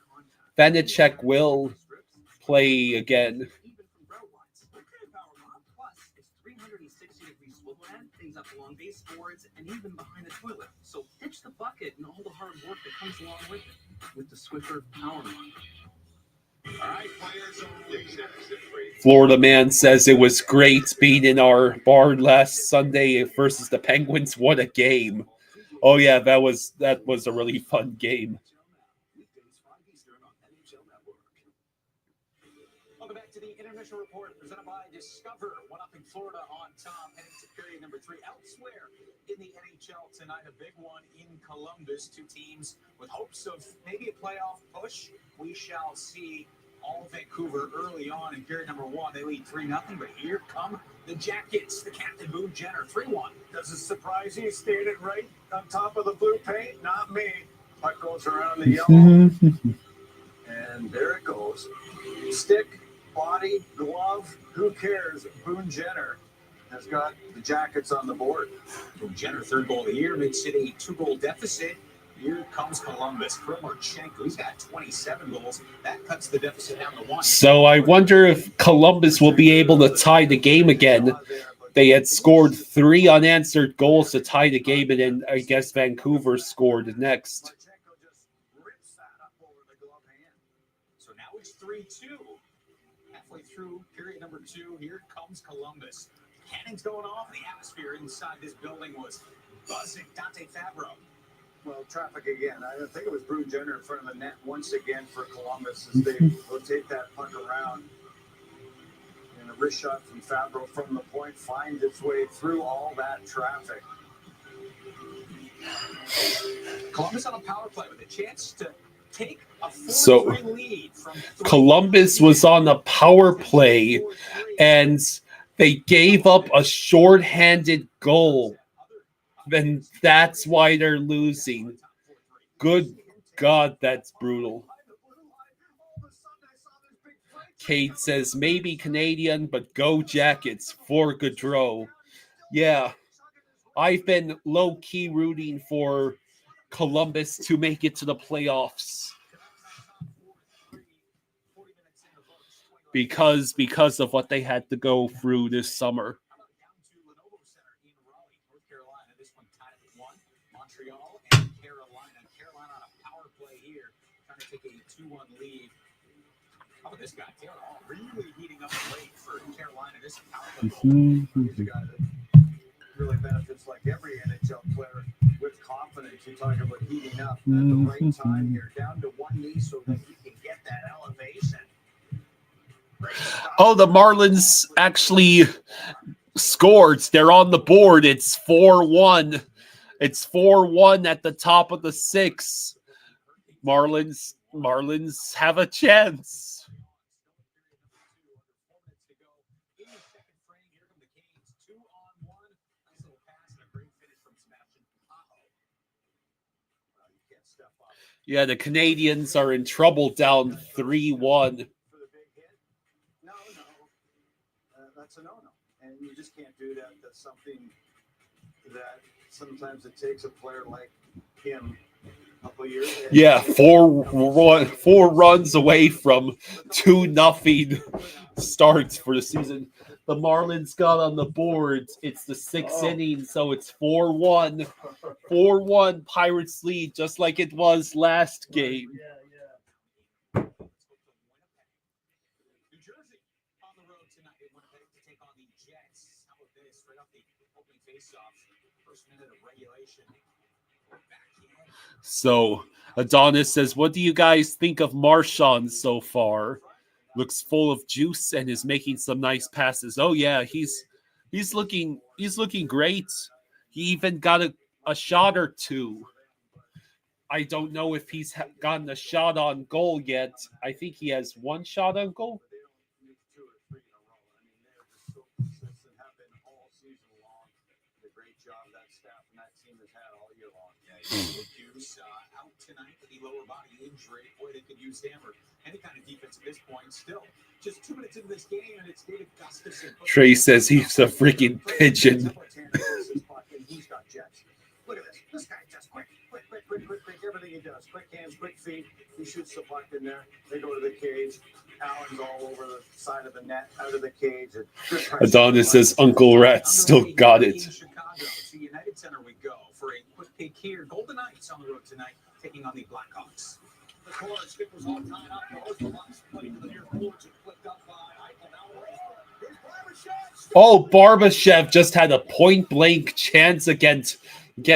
Vanacek will play again. And even behind the toilet. So ditch the bucket and all the hard work that comes along with it with the Swiffer Power Mod. Florida Man says it was great being in our bar last Sunday versus the Penguins. What a game. Oh yeah, that was a really fun game. Welcome back to the intermission report presented by Discover. 1-0 Florida on top, heading to period number 3. Elsewhere in the NHL tonight, a big one in Columbus. 2 teams with hopes of maybe a playoff push. We shall see. All Vancouver early on in period number 1. They lead 3-0, but here come the Jackets. The captain, Boone Jenner, 3-1. Does it surprise you? Stayed it right on top of the blue paint? Not me. Puck goes around the yellow. And there it goes. Stick, body, glove, who cares? Boone Jenner has got the Jackets on the board. Boone Jenner, 3rd goal of the year, makes it a 2-goal deficit. Here comes Columbus. Kromorchenko, he's got 27 goals. That cuts the deficit down to 1. So I wonder if Columbus will be able to tie the game again. They had scored 3 unanswered goals to tie the game, and then I guess Vancouver scored next. So now it's 3-2. Halfway through period number 2, here comes Columbus. Cannons going off. The atmosphere inside this building was buzzing. Dante Fabro. Well, traffic again. I think it was Boone Jenner in front of the net once again for Columbus as they rotate that puck around. And a wrist shot from Fabro from the point finds its way through all that traffic. Columbus on a power play with a chance to take a 4-3 lead from Columbus was on a power play, and they gave up a shorthanded goal. Then that's why they're losing. Good God, that's brutal. Kate says, maybe Canadian, but go Jackets for Gaudreau. Yeah, I've been low-key rooting for Columbus to make it to the playoffs. Because of what they had to go through this summer. Montreal and Carolina. Carolina on a power play here, trying to take a 2-1 lead. How about this guy? Taylor Hall really heating up late for Carolina. This power play. He's a guy that really benefits like every NHL player with confidence. You talk about heating up at the right time here, down to one knee so that he can get that elevation. Oh, the Marlins actually scored. They're on the board. It's 4-1. It's 4-1 at the top of the 6. Marlins have a chance. Yeah, the Canadians are in trouble, down 3-1. That's a no-no. And you just can't do that. That's something that sometimes it takes a player like him a couple of years. Yeah, 4 runs away from 2-0 starts for the season. The Marlins got on the board. It's the 6th inning, so it's 4-1. 4-1 Pirates lead, just like it was last game. So Adonis says, "What do you guys think of Marchand so far? Looks full of juice and is making some nice passes. Oh yeah, he's looking great. He even got a shot or two. I don't know if he's gotten a shot on goal yet. I think he has one shot on goal. Out tonight with the lower body injury. Boy, they could use him or any kind of defense at this point. Still, just 2 minutes into this game, and it's David Gustafson. Trey says he's a freaking pigeon. He's got jets. Look at this. This guy just quick. Everything he does. Quick hands, quick feet. He shoots the puck in there. They go to the cage. Allen's all over the side of the net, out of the cage. Adonis says Uncle Rat still got it. Chicago to United Center we go for a quick peek here. Golden Knights on the road tonight, taking on the Blackhawks. The corner skip was all tied up. The box played to the near boards and flipped up by Eichel. Oh, Barbashev just had a point blank chance against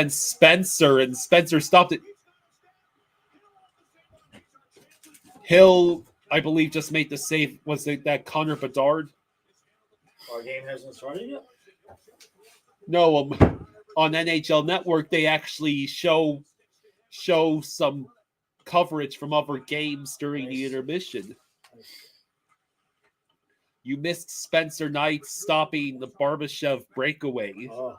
Spencer, and Spencer stopped it. Hill, I believe, just made the save. Was it that Connor Bedard? Our game hasn't started yet? No, on NHL Network, they actually show some coverage from other games during the intermission. You missed Spencer Knight stopping the Barbashev breakaway. Oh.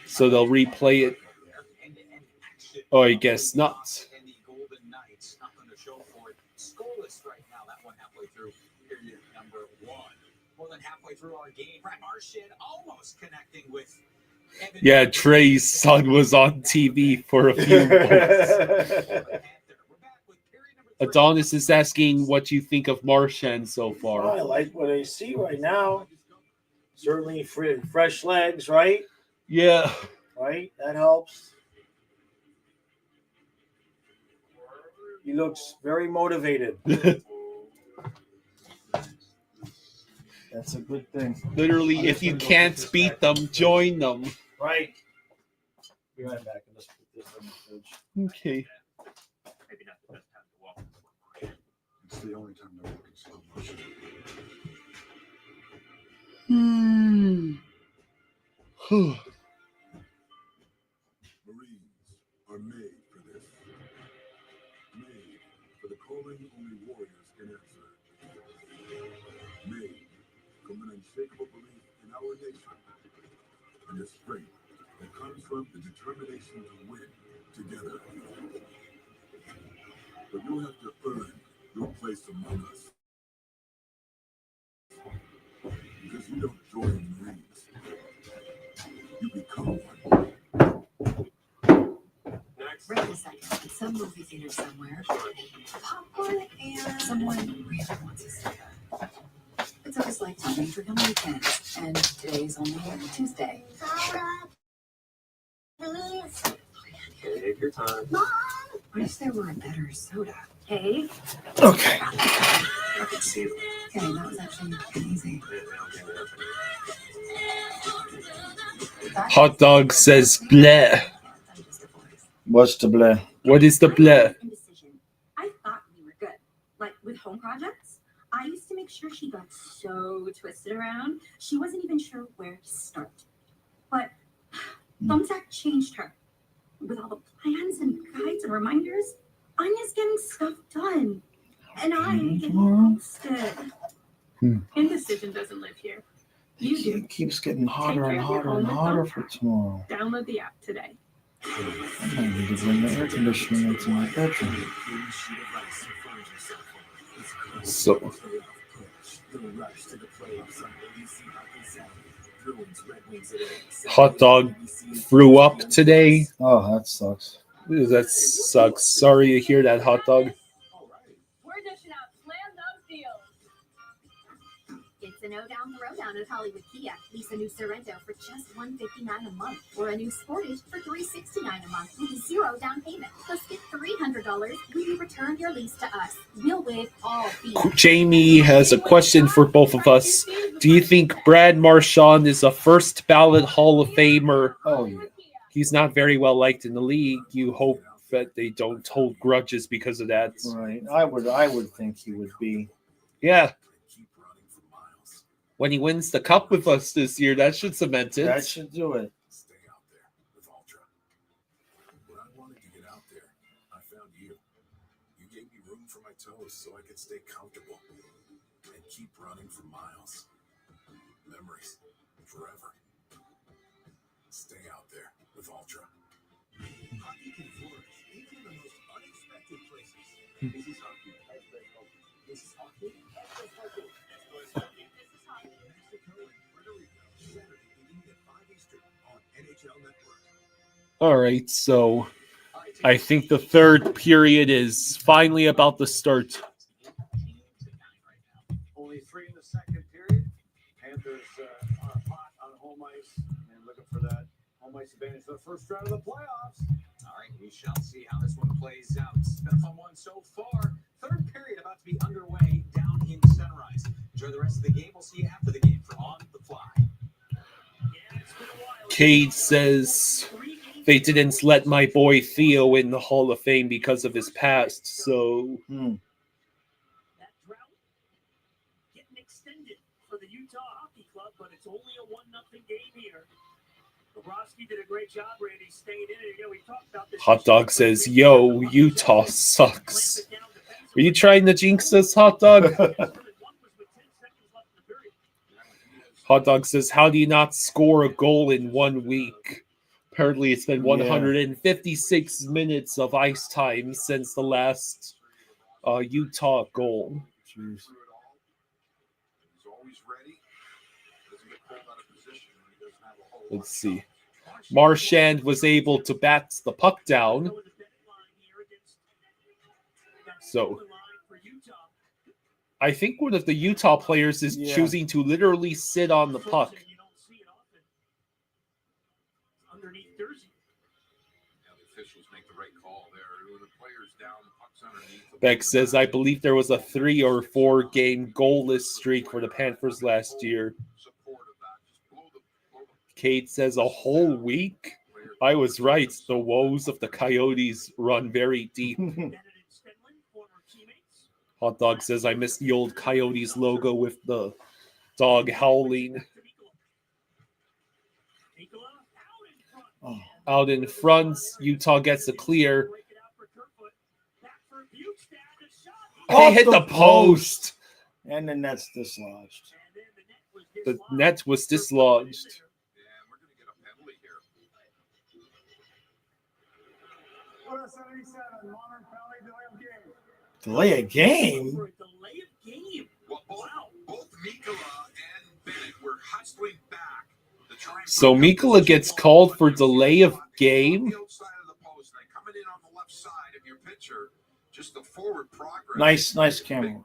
So they'll replay it. Oh, I guess not. And the Golden Knights, nothing to show for it. Scoreless right now. That one halfway through period number 1. More than halfway through our game. Brad Marchand almost connecting with. Yeah, Trey's son was on TV for a few months. Adonis is asking what you think of Marchand so far. I like what I see right now. Certainly fresh legs, right? Yeah. Right? That helps. He looks very motivated. That's a good thing. Literally, if you can't beat them, join them. Right. Be right back. And just put this in the fridge. Okay. Maybe not the best time to walk. It's the only time they're working slow motion. Marines are made for this. Made for the calling only warriors can answer. Made from an unshakable belief in our nation and a strength that comes from the determination to win together. But you'll have to earn your place among us. Because you don't join the Marines. You become one. Right a second. At some movie theater somewhere, popcorn and someone really wants a soda. It's always like something for the weekends, and today's only Tuesday. Take your time. What if there were a better soda? Hey? Okay. I can see it. Okay, that was actually easy. Hot dog says bleh. What's the bleh? What is the bleh? Indecision. I thought we were good. Like with home projects, I used to make sure she got so twisted around, she wasn't even sure where to start. But Thumbtack changed her. With all the plans and guides and reminders, Anya's getting stuff done. And I'm getting exhausted. Indecision doesn't live here. You do. It keeps getting hotter and hotter and hotter for tomorrow. Download the app today. I might need to bring the air conditioning into my bedroom. So, hot dog threw up today. Oh, that sucks. That sucks. Sorry to hear that, hot dog. We're dishing out slam dunk deals. It's a no down the road down at Hollywood Kia. Lease a new Sorrento for just $159 a month, or a new Sportage for $369 a month with 0 down payment. Plus get $0, will return your lease to us. We'll waive all fees. Jamie has a question for both of us. Do you think Brad Marchand is a first ballot Hall of Famer? Oh yeah. He's not very well liked in the league. You hope that they don't hold grudges because of that. Right. I would think he would be. Yeah. When he wins the cup with us this year, that should cement it. That should do it. Stay out there with Ultra. When I wanted to get out there, I found you. You gave me room for my toes so I could stay comfortable and keep running for miles. Memories forever. Stay out there with Ultra. Hockey can flourish even in the most unexpected places. This is hockey. This is hockey. This is hockey. Mexico and Puerto Rico, Saturday beginning at 5 Eastern on NHL Network. All right, so I think the third period is finally about to start. Only 3 in the second period. Panthers are hot on home ice and looking for that home ice advantage for the first round of the playoffs. All right, we shall see how this one plays out. It's been a fun one so far. Third period about to be underway down in Sunrise. Enjoy the rest of the game. We'll see you after the game from On the Fly. Cade says they didn't let my boy Theo in the Hall of Fame because of his past, so That drought getting extended for the Utah Hockey Club, but it's only a 1-0 game here. Bobrovsky did a great job, Randy, staying in it. You know, we talked about this. Hot Dog says, yo, Utah sucks. Are you trying to jinx us, Hot Dog? Hot Dog says, how do you not score a goal in 1 week? Apparently, it's been 156 minutes of ice time since the last Utah goal. Jeez. He's always ready. Doesn't get pulled out of position when he doesn't have a whole lot. Let's see. Marchand was able to bat the puck down. So I think one of the Utah players is choosing to literally sit on the puck. Beck says, I believe there was a 3 or 4 game goalless streak for the Panthers last year. Cade says, a whole week? I was right. The woes of the Coyotes run very deep. Hot Dog says, I miss the old Coyotes logo with the dog howling. Out in front, Utah gets a clear. He hit the post. And the net's dislodged. The net was dislodged. Delay a game? Well, both Mikkola and Bennett were hustling back. So Mikkola gets called for delay of game. Nice camera.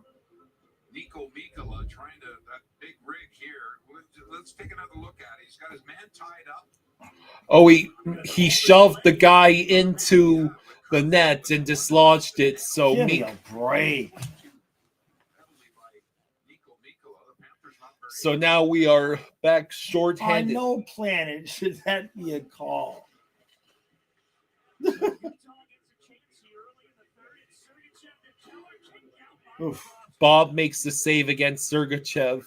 Nico Mikkola trying to that big rig here. Let's take another look at it. He's got his man tied up. Oh, he shoved the guy into the net and dislodged it. So Give me a break. So now we are back shorthanded. On no planet should that be a call. Bob makes the save against Sergachev.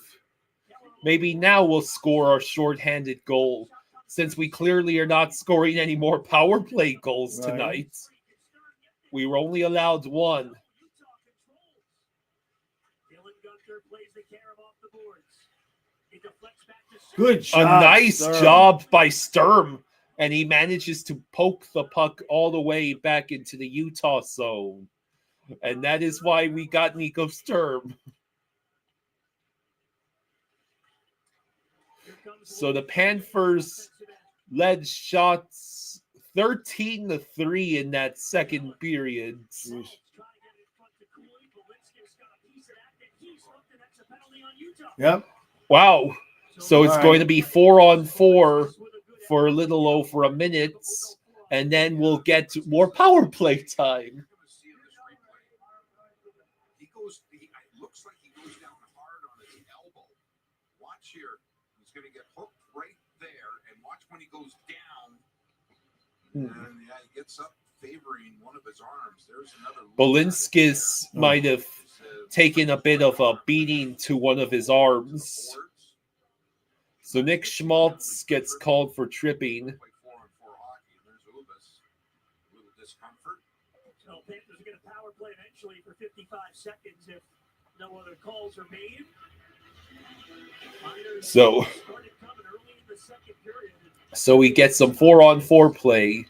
Maybe now we'll score our shorthanded goal, since we clearly are not scoring any more power play goals tonight. We were only allowed 1. Good job. A nice Sturm. job by Sturm. And he manages to poke the puck all the way back into the Utah zone. And that is why we got Nico Sturm. So the Panthers led shots 13-3 in that second period. Yep. Wow. So it's going to be 4-on-4 for a little over a minute, and then we'll get more power play time. when he goes down. Hmm. And yeah, he gets up favoring one of his arms. There's another. Belinskis might have taken a bit of a beating to one of his arms. So Nick Schmaltz gets called for tripping. So Panthers are going to power play eventually for 55 seconds if no other calls are made. So Started coming early in the second period. So we get some 4-on-4 play.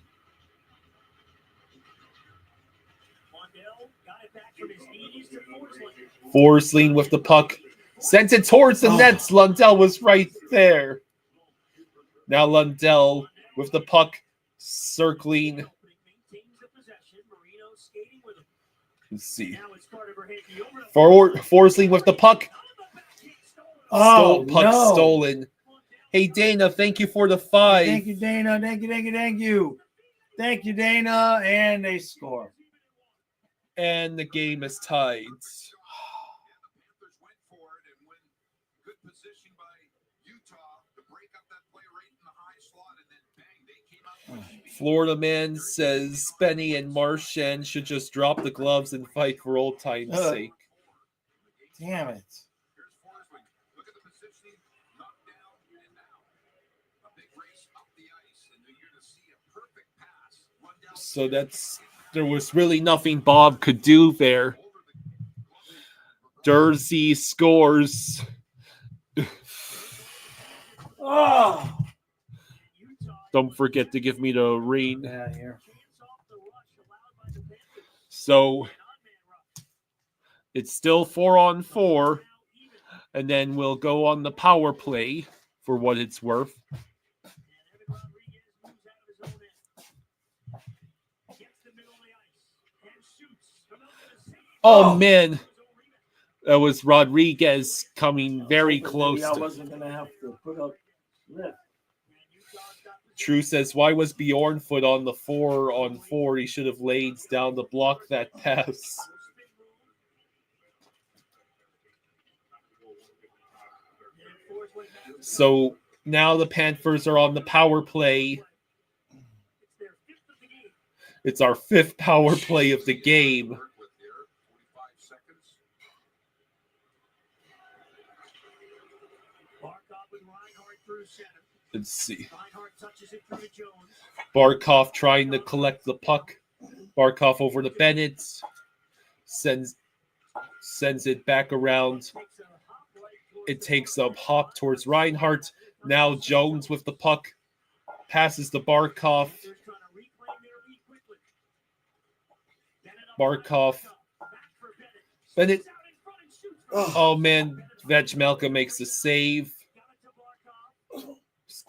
Mondale got it back from his knees to Forsling. Forsling with the puck. Sent it towards the nets. Lundell was right there. Now Lundell with the puck circling. Maintains the possession. Marino skating with him. Let's see. Now it's Carter Verhage. Forsling with the puck. Oh, Puck no. stolen. Hey, Dana, thank you for the 5. Thank you, Dana. Thank you. Thank you, Dana. And they score. And the game is tied. Florida man says Benny and Marchand should just drop the gloves and fight for old time's sake. Damn it. So there was really nothing Bob could do there. Jersey scores. Oh. Don't forget to give me the ring. Yeah, here. So it's still 4-on-4, and then we'll go on the power play for what it's worth. Oh, man. That was Rodriguez coming very close. I wasn't going to have to put up lift. True says, why was Bjornfoot on the 4-on-4? He should have laid down to block that pass. So now the Panthers are on the power play. It's our 5th power play of the game. Let's see. Barkov trying to collect the puck. Barkov over to Bennett. Sends it back around. It takes a hop towards Reinhardt. Now Jones with the puck. Passes to Barkov. Barkov. Bennett. Oh, man. Vejmelka makes the save.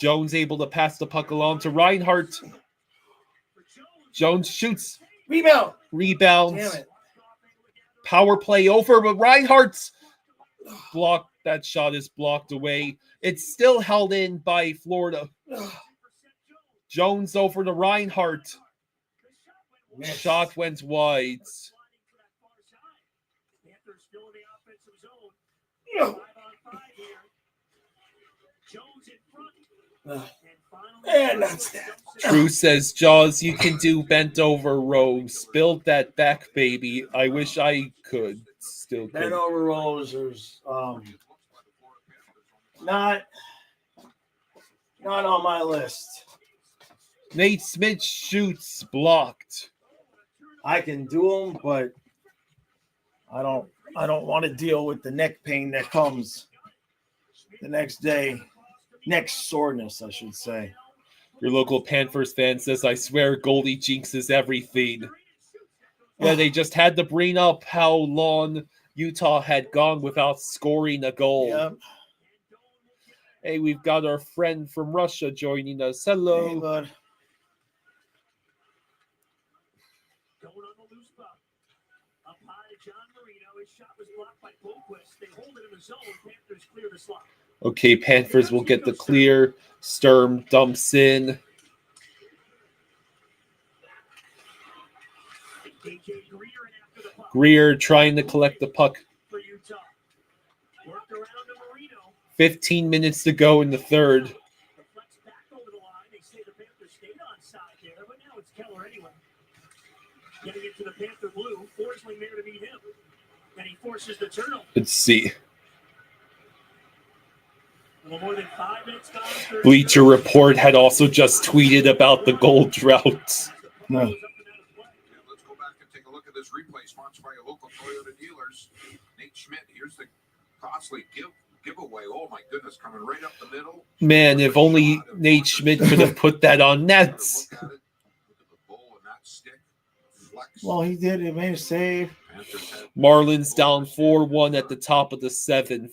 Jones able to pass the puck along to Reinhardt. Jones shoots. Rebounds. Damn it. Power play over, but Reinhardt's blocked. That shot is blocked away. It's still held in by Florida. Jones over to Reinhardt. Shot went wide. And that's that. True says, Jaws, you can do bent over rows. Build that back, baby. I wish I could. Still Bent could. over rolls is not on my list. Nate Smith shoots blocked. I can do them, but I don't want to deal with the neck pain that comes the next day. Neck soreness, I should say. Your local Panthers fan says, I swear Goldie jinxes everything. Yeah, they just had to bring up how long Utah had gone without scoring a goal. Yep. Hey, we've got our friend from Russia joining us. Hello. Hey, bud. Going on the loose puck. Up high to John Marino. His shot was blocked by Boquist. They hold it in the zone. Panthers clear the slot. Okay, Panthers will get the clear. Sturm dumps in. Greer trying to collect the puck. 15 minutes to go in the third. Getting into the Panther blue, Forsling there to meet him. And he forces the turnover. Let's see. A little more than 5 minutes gone. Bleacher Report had also just tweeted about the goal drought. Yeah, let's go back and take a look at this replay sponsored by your local Toyota dealers. Nate Schmidt, here's the costly giveaway. Oh my goodness, coming right up the middle. Man, if only Nate Schmidt could have put that on nets. Look at it. Look at the bowl and that stick. Flex. Well, he did. He made a save. Marlins down 4-1 at the top of the 7th.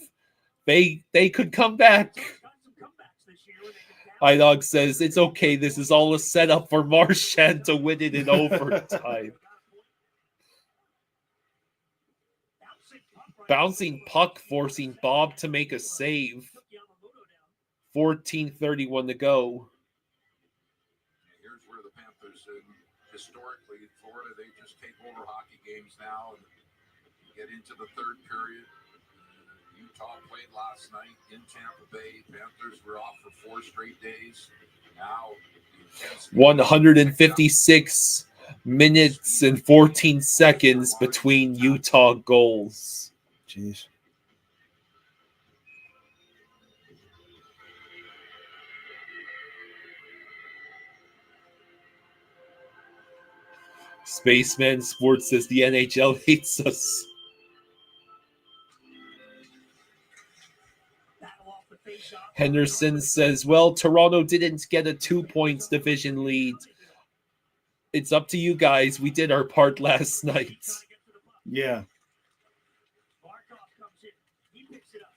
They could come back. iDog says, it's okay. This is all a setup for Marchand to win it in overtime. Bouncing puck, forcing Bob to make a save. 14:31 to go. Here's where the Panthers, historically, Florida, they just take over hockey games now and get into the third period. Utah played last night in Tampa Bay. Panthers were off for 4 straight days. Now, 156 minutes and 14 seconds between Utah goals. Jeez. Spaceman Sports says the NHL hates us. Henderson says, well, Toronto didn't get a 2 points division lead. It's up to you guys. We did our part last night. Yeah. Barkov comes in. He picks it up.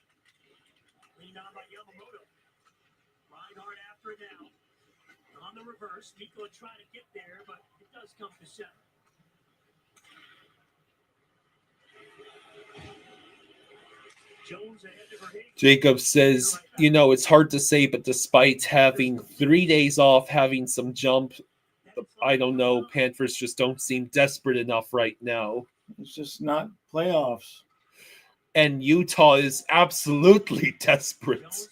Leaned on by Yamamoto. Reinhardt after it now. On the reverse. Nicola trying to get there, but it does come to center. Jones ahead of her hit. Jacob says, you know, it's hard to say, but despite having 3 days off, having some jump, I don't know, Panthers just don't seem desperate enough right now. It's just not playoffs. And Utah is absolutely desperate.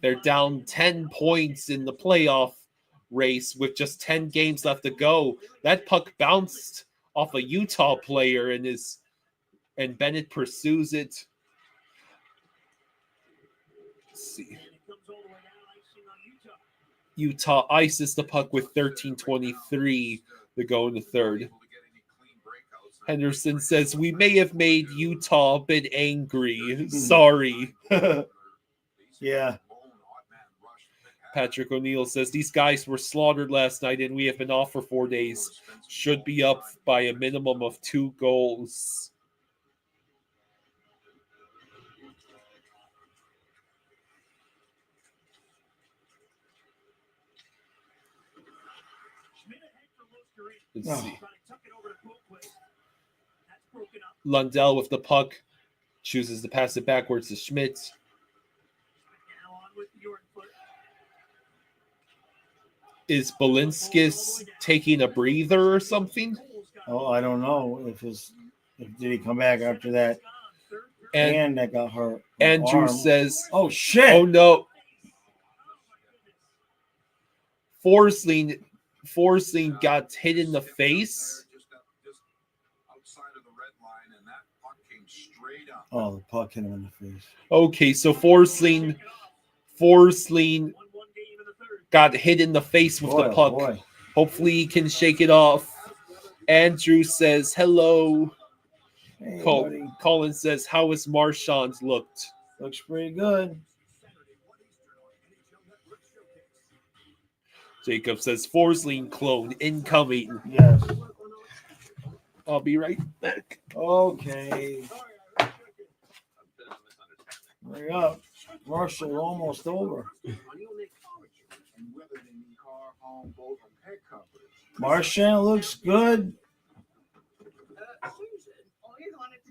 They're down 10 points in the playoff race with just 10 games left to go. That puck bounced off a Utah player and Bennett pursues it. Let's see. Utah ices the puck with 13:23 to go in the third. Henderson says, we may have made Utah a bit angry. Sorry. Yeah. Patrick O'Neill says, these guys were slaughtered last night and we have been off for 4 days. Should be up by a minimum of 2 goals. Let's see. Lundell with the puck. Chooses to pass it backwards to Schmidt. Is Balinskis taking a breather or something? Oh, I don't know if did he come back after that and that got hurt. Andrew arm. Says, "Oh shit! Oh no!" Forsling got hit in the face. Oh, the puck hit him in the face. Okay, so Forsling got hit in the face with the puck. Boy. Hopefully he can shake it off. Andrew says, hello. Hey, Colin says, how has Marchand looked? Looks pretty good. Jacob says, Forsling clone incoming. Yes. I'll be right back. Okay. Hurry up. Marshall almost over. Marchand looks good.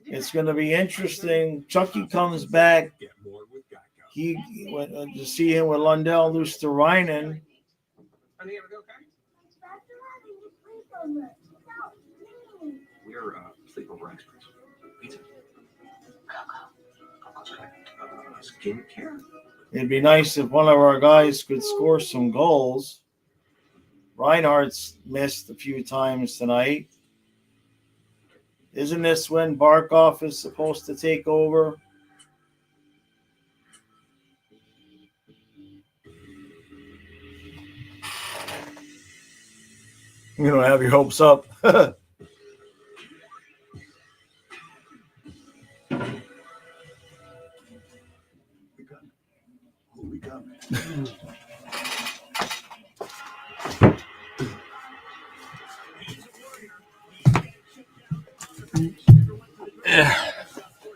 It's going to be interesting. Chucky comes back. He went to see him with Lundell Luosterainen. We're sleepover experts. Pizza. Skincare. It'd be nice if one of our guys could score some goals. Reinhardt's missed a few times tonight. Isn't this when Barkov is supposed to take over? You don't have your hopes up. We got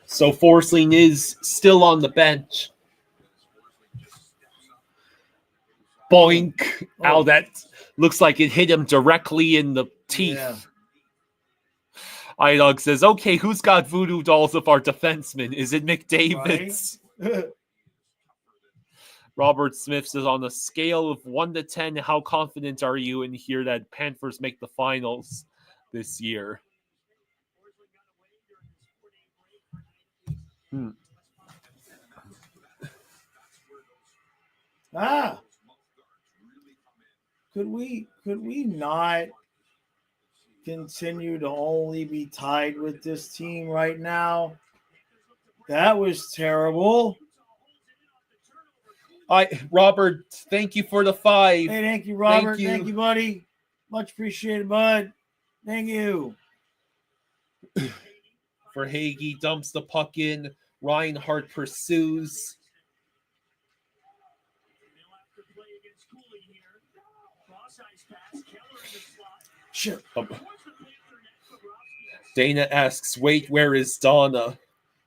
So Forsling is still on the bench. Boink. Ow, that looks like it hit him directly in the teeth. Yeah. iDog says, okay, who's got voodoo dolls of our defensemen? Is it McDavid's? Right? Robert Smith says, on a scale of 1 to 10, how confident are you in here that Panthers make the finals this year? Could we not continue to only be tied with this team right now? That was terrible. Robert, thank you for the 5. Hey, thank you, Robert. Thank you. Thank you, buddy. Much appreciated, bud. Thank you. For Hagee, dumps the puck in. Reinhardt pursues. Shit. Dana asks, wait, where is Donna?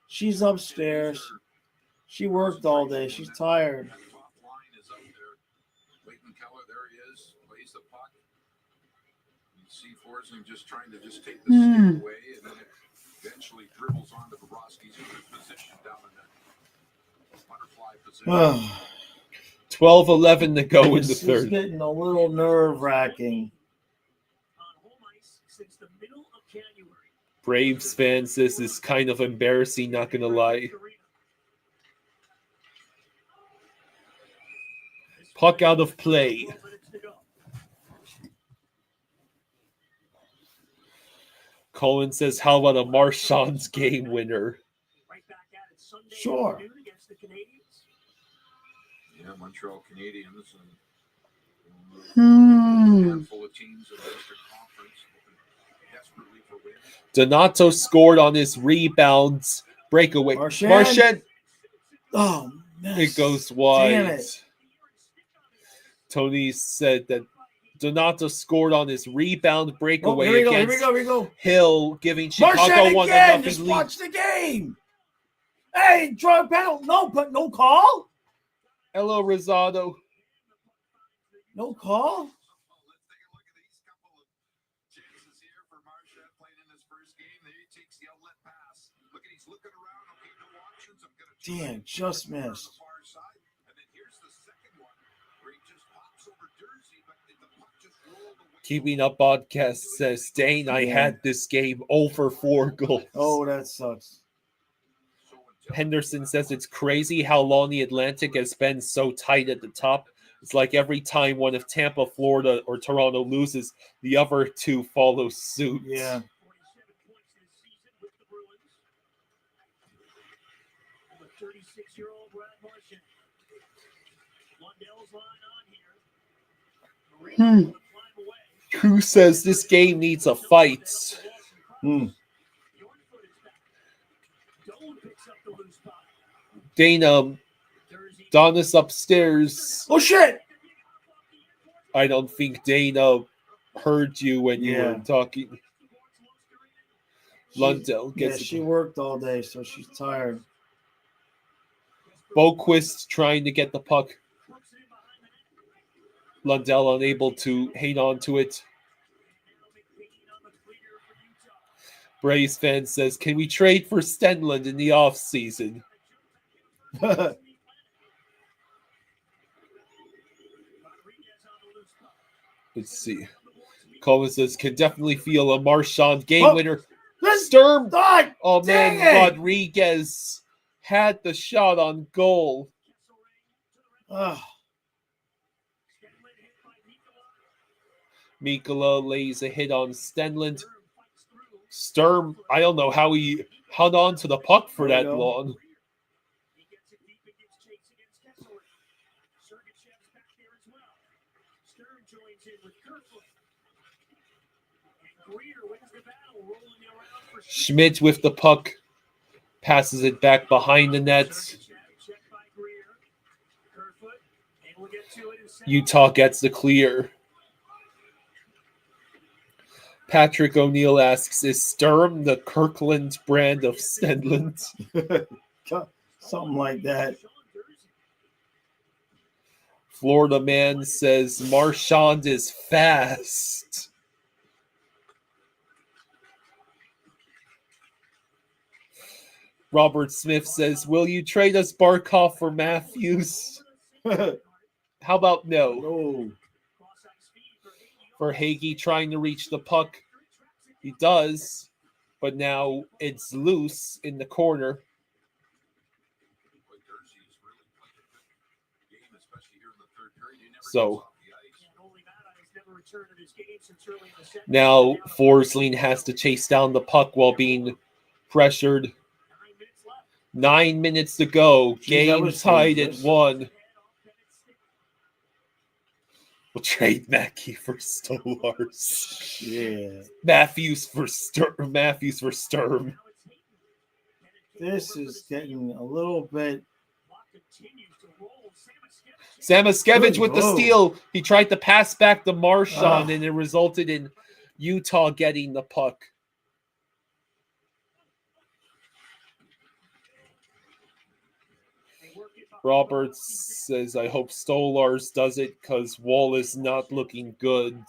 She's upstairs. She worked all day. She's tired. Top line is up there. Leighton Keller, there he is. Plays the puck. You see Forsling just trying to take the stick away, and then it eventually dribbles onto Bobrovsky's good position down in that butterfly position. 12-11 to go in the This is third. getting a little nerve-wracking. Braves fans, this is kind of embarrassing, not going to lie. Puck out of play. Colin says, how about a Marchand's game winner? Sure. Yeah, Montreal Canadiens and a handful of teams in the Western Conference desperately for wins. Donato scored on his rebounds. Breakaway. Marchand. Oh, man. It goes wide. Damn it. Tony said that Donato scored on his rebound breakaway Here we against go. Hill, giving Chicago Marchand 1-0 again. Just lead. watch the game. Hey, draw a penalty. No call. Hello, Rosado. No call. Let's take a look at these couple of chances here for Marchand playing in his first game. There he takes the outlet pass. Look at he's looking around. Okay, no options. I'm gonna try Damn, just on the missed. far side. And then here's the second one where he just hops over Jersey, but the puck just rolled away. Keeping Up podcast says, Dane, I had this game over 4 goals. Oh, that sucks. Henderson says it's crazy how long the Atlantic has been so tight at the top. It's like every time one of Tampa, Florida, or Toronto loses, the other two follow suit. Yeah. Who says this game needs a fight? Dana, Donna's upstairs. Oh, shit. I don't think Dana heard you when you were talking. Lundell gets she worked all day, so she's tired. Boquist trying to get the puck. Lundell unable to hang on to it. Braves fan says, can we trade for Stenlund in the offseason? Let's see. Coleman says, can definitely feel a Marchand game winner. Sturm. Oh, man. Rodriguez had the shot on goal. Mikkola lays a hit on Stenlund. Sturm, I don't know how he hung on to the puck for that long. He gets it deep and gets chased against Kessler. Sergachev's back there as well. Stern joins in with Kerfoot. And Greer wins the battle, rolling it around for Schmidt with the puck. Passes it back behind the net. Checked by Greer. Kerfoot, and we'll get to it in second. Utah gets the clear. Patrick O'Neill asks, is Sturm the Kirkland brand of Stenlund? Something like that. Florida man says Marchand is fast. Robert Smith says, will you trade us Barkov for Matthews? How about no? No. For Hagee trying to reach the puck. He does, but now it's loose in the corner. So now Forsling has to chase down the puck while being pressured. 9 minutes to go. Game tied at 1. We'll trade Mackey for Stolars. Yeah. Matthews for Sturm. This is getting a little bit. Samoskevich with the steal. He tried to pass back to Marchand, and it resulted in Utah getting the puck. Roberts says, I hope Stolars does it because Wall is not looking good.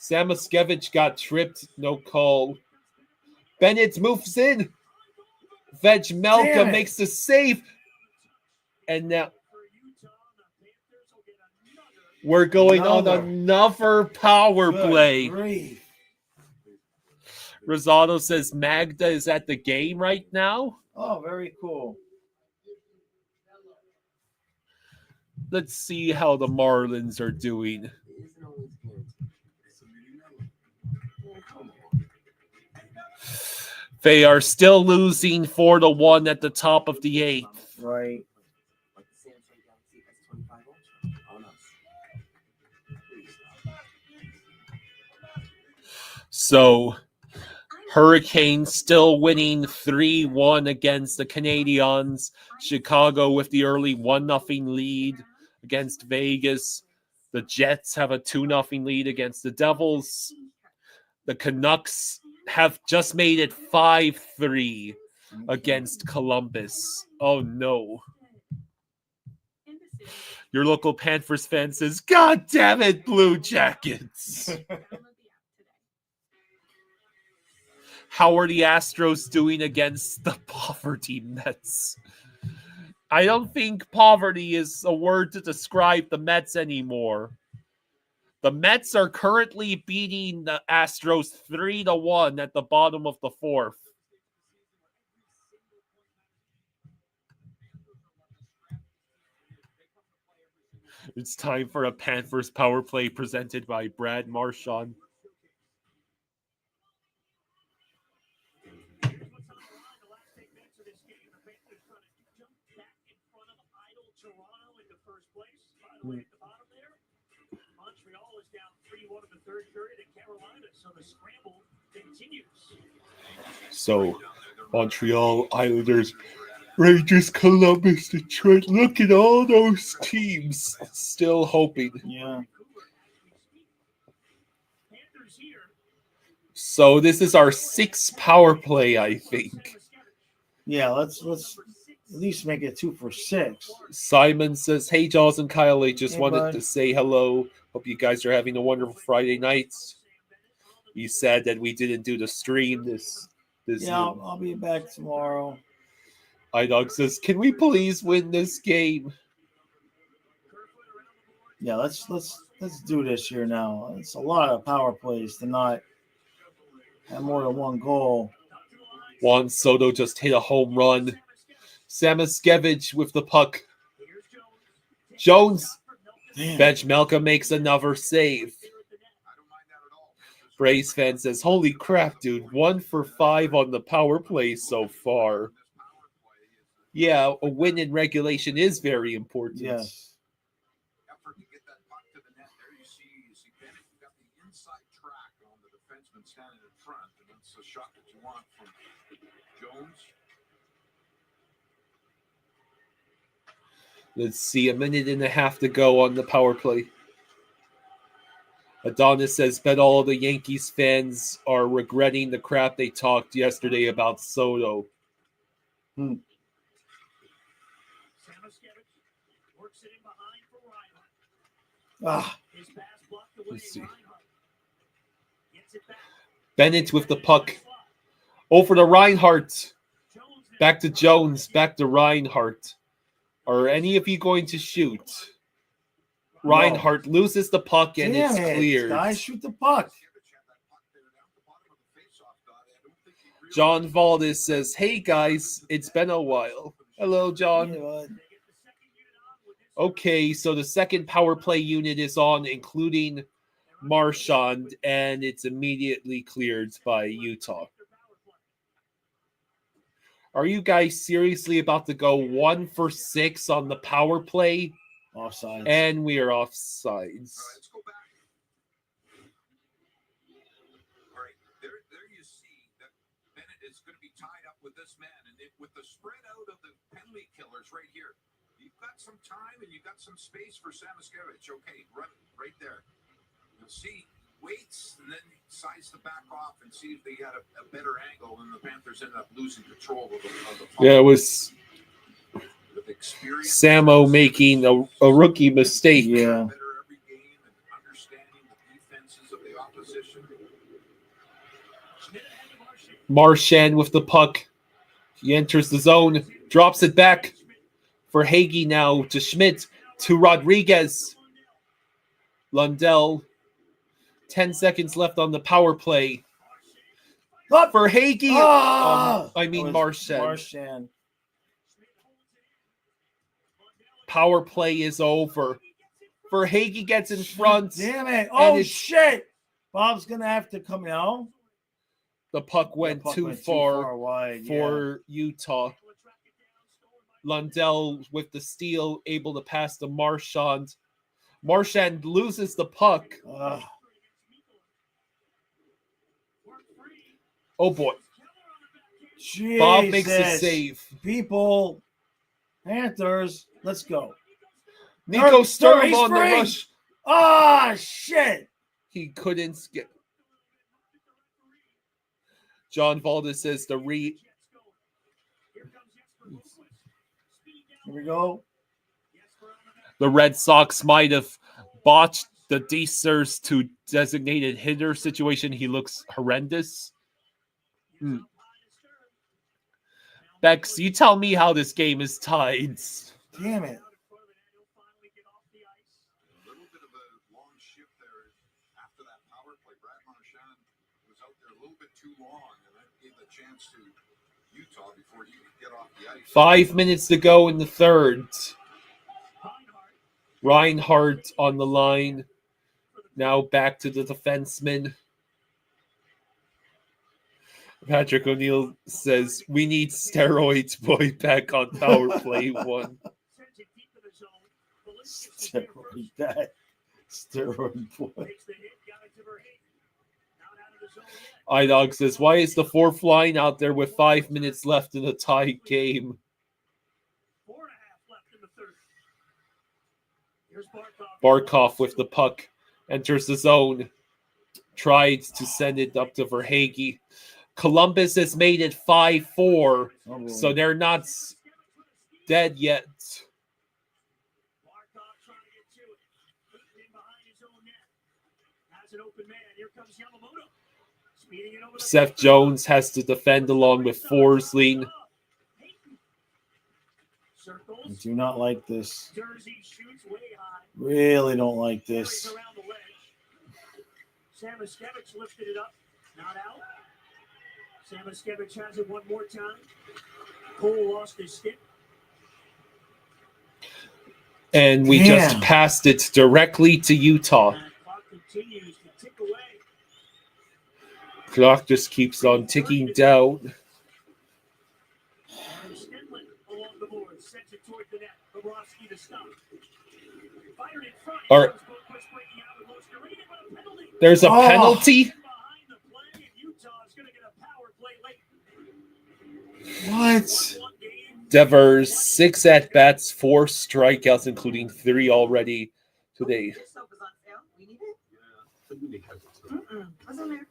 Samoskevich got tripped. No call. Bennett moves in. Vejmelka makes the save. And now we're going on another power play. Rosado says Magda is at the game right now. Oh, very cool. Let's see how the Marlins are doing. They are still losing 4-1 at the top of the 8th. Right. So Hurricanes still winning 3-1 against the Canadiens. Chicago with the early 1-0 lead against Vegas. The Jets have a 2-0 lead against the Devils. The Canucks have just made it 5-3 against Columbus. Oh no. Your local Panthers fan says, God damn it, Blue Jackets. How are the Astros doing against the poverty Mets? I don't think poverty is a word to describe the Mets anymore. The Mets are currently beating the Astros 3-1 at the bottom of the 4th. It's time for a Panthers power play presented by Brad Marchand. Montreal is down 3-1 in the third period in Carolina, so the scramble continues. So, Montreal, Islanders, Rangers, Columbus, Detroit. Look at all those teams still hoping. Yeah. So this is our 6th power play, I think. Yeah, let's at least make it 2 for 6. Simon says, hey, Jaws and Kyle, I just Hey, wanted bud. to say hello. Hope you guys are having a wonderful Friday night. He said that we didn't do the stream this Yeah, I'll be back tomorrow. iDog says, can we please win this game? Yeah, let's do this here now. It's a lot of power plays to not have more than one goal. Juan Soto just hit a home run. Samoskevich with the puck. Jones Damn. Benchmelka makes another save. Braves fan says, holy crap, dude. 1 for 5 on the power play so far. Yeah, a win in regulation is very important. Yes. Effort to get that puck to the net. There you see Bennett. You got the inside track on the defenseman standing in front, and that's a shot that you want from Jones. Let's see, a minute and a half to go on the power play. Adonis says, bet all the Yankees fans are regretting the crap they talked yesterday about Soto. Works it in behind for Reinhardt. Ah, His pass blocked away. Let's see. Reinhardt gets it back. Bennett with the puck. Over to Reinhardt. Back to Jones. Back to Reinhardt. Are any of you going to shoot? Reinhardt loses the puck and damn it's it. cleared. Guys, shoot the puck. John Valdez says, hey guys, it's been a while. Hello, John. Yeah, bud. Okay, so the second power play unit is on, including Marchand, and it's immediately cleared by Utah. Are you guys seriously about to go 1 for 6 on the power play? Offsides. And we are offsides. All right, let's go back. All right, there you see that Bennett is going to be tied up with this man, and with the spread out of the penalty killers right here, you've got some time and you've got some space for Samoskevich. Okay, run right there. You'll see, waits and then decides to back off and see if they got a better angle, and the Panthers end up losing control of the puck. Yeah, it was With experience, Samo making a rookie mistake. Yeah. better every game and understanding the defenses of the opposition. Marchand with the puck. He enters the zone, drops it back for Hagee now to Schmidt, to Rodriguez. Lundell, 10 seconds left on the power play. Up For Hagee. Marchand. Marchand. Power play is over. For Hagee gets in front. Damn it. Oh, it's- shit. Bob's going to have to come out. The puck went too far wide. for Utah. Lundell with the steal, able to pass to Marchand. Marchand loses the puck. Oh boy. Jesus. Bob makes the save. People, Panthers, let's go. Nico Sturm he's on the free. rush. Ah, shit. He couldn't skip. John Valdez says Here we go. the Red Sox might have botched the Deesers to designated hitter situation. He looks horrendous. Bex, you tell me how this game is tied. Damn it. A little bit of a long shift there after that power play. Brad Marchand was out there a little bit too long, and that gave the chance to Utah before he could get off the ice. 5 minutes to go in the third. Reinhardt on the line. Now back to the defenseman. Patrick O'Neill says, we need steroids, boy, back on power play 1. Steroid that. Steroid boy. iDog says, why is the fourth line out there with 5 minutes left in a tie game? 4.5 left in the third. Here's Barkov with the puck. Enters the zone. Tried to send it up to Verhaeghe. Columbus has made it 5-4. So they're not dead yet. Barkov trying to get to it. Putting in behind his own net. Has an open man. Here comes Yamamoto. Speeding it over. Seth Jones has to defend along with Forsling. I do not like this. Jersey shoots way high. Really don't like this. Around the ledge. Samoskevich lifted it up. Not out. Samoskevich has it one more time. Cole lost his stick. And we just passed it directly to Utah. And clock continues to tick away. Clock just keeps on ticking down. Stenlin along the board, sends it toward the net. Bobrovsky to stop. Fired in front. All right. Boquist breaking out with Lusterine, but a penalty. There's a penalty. Behind the play, and Utah's going to get a power play late. What? 1-1 game. Devers, 6 at-bats, 4 strikeouts, including 3 already today. This soap is on sale. We need it. But we need ketchup still. What's in there?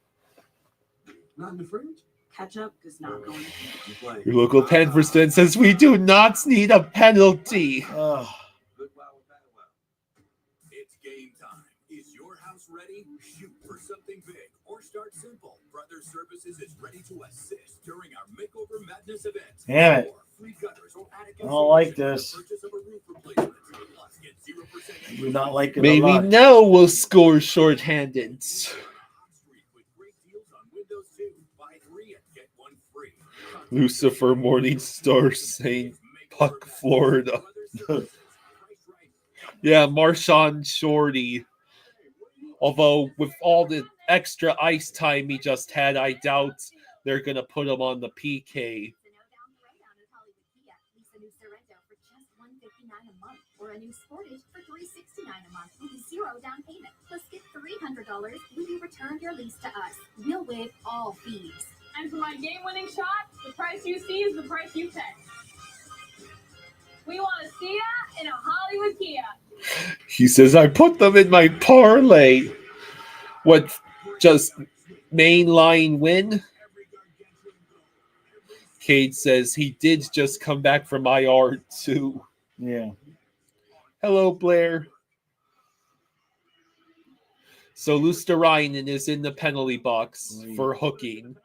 Not in the fridge. Ketchup does not go in. You play. Your local Panthers fan says we do not need a penalty. Oh, Good wow with that wow. It's game time. Is your house ready? Shoot for something big or start simple. Brother Services is ready to assist during our Makeover Madness event. Damn it. Or free gutters or attic I don't like installation this. for purchase of a roof replacement. Plus, get 0% I do not like it a Maybe lot. now we'll score shorthanded. with great deals on Windows 2. Buy 3 and get 1 free. Lucifer Morningstar St. Puck, Florida. Yeah, Marshawn Shorty. Although with all the extra ice time he just had, I doubt they're going to put him on the PK. Lease a new Sorrento for just $159 a month, or a new Sportage for $369 a month with 0 down payment. Plus, get $300 when you return your lease to us. We'll waive all fees. And for my game-winning shot, the price you see is the price you pay. We want to see ya in a Hollywood Kia. He says, I put them in my parlay. What, just mainline win? Cade says he did just come back from IR too. Yeah. Hello, Blair. So Luosterainen is in the penalty box for hooking.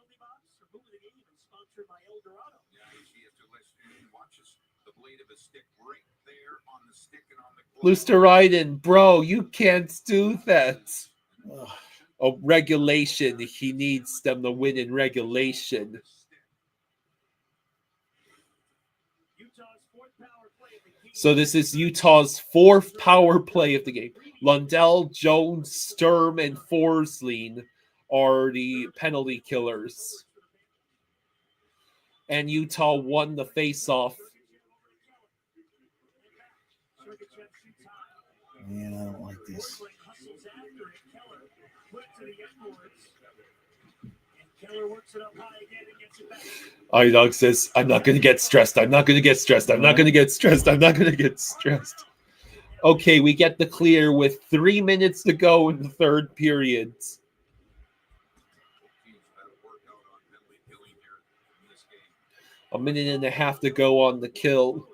Luosterainen, bro, you can't do that. Ugh. Oh, regulation. He needs them to win in regulation. So this is Utah's 4th power play of the game. Lundell, Jones, Sturm, and Forsling are the penalty killers. And Utah won the faceoff. Man, I don't like this. iDog says, I'm not going to get stressed. I'm not going to get stressed. I'm not going to get stressed. I'm not going to get stressed. Okay, we get the clear with 3 minutes to go in the third period. A minute and a half to go on the kill.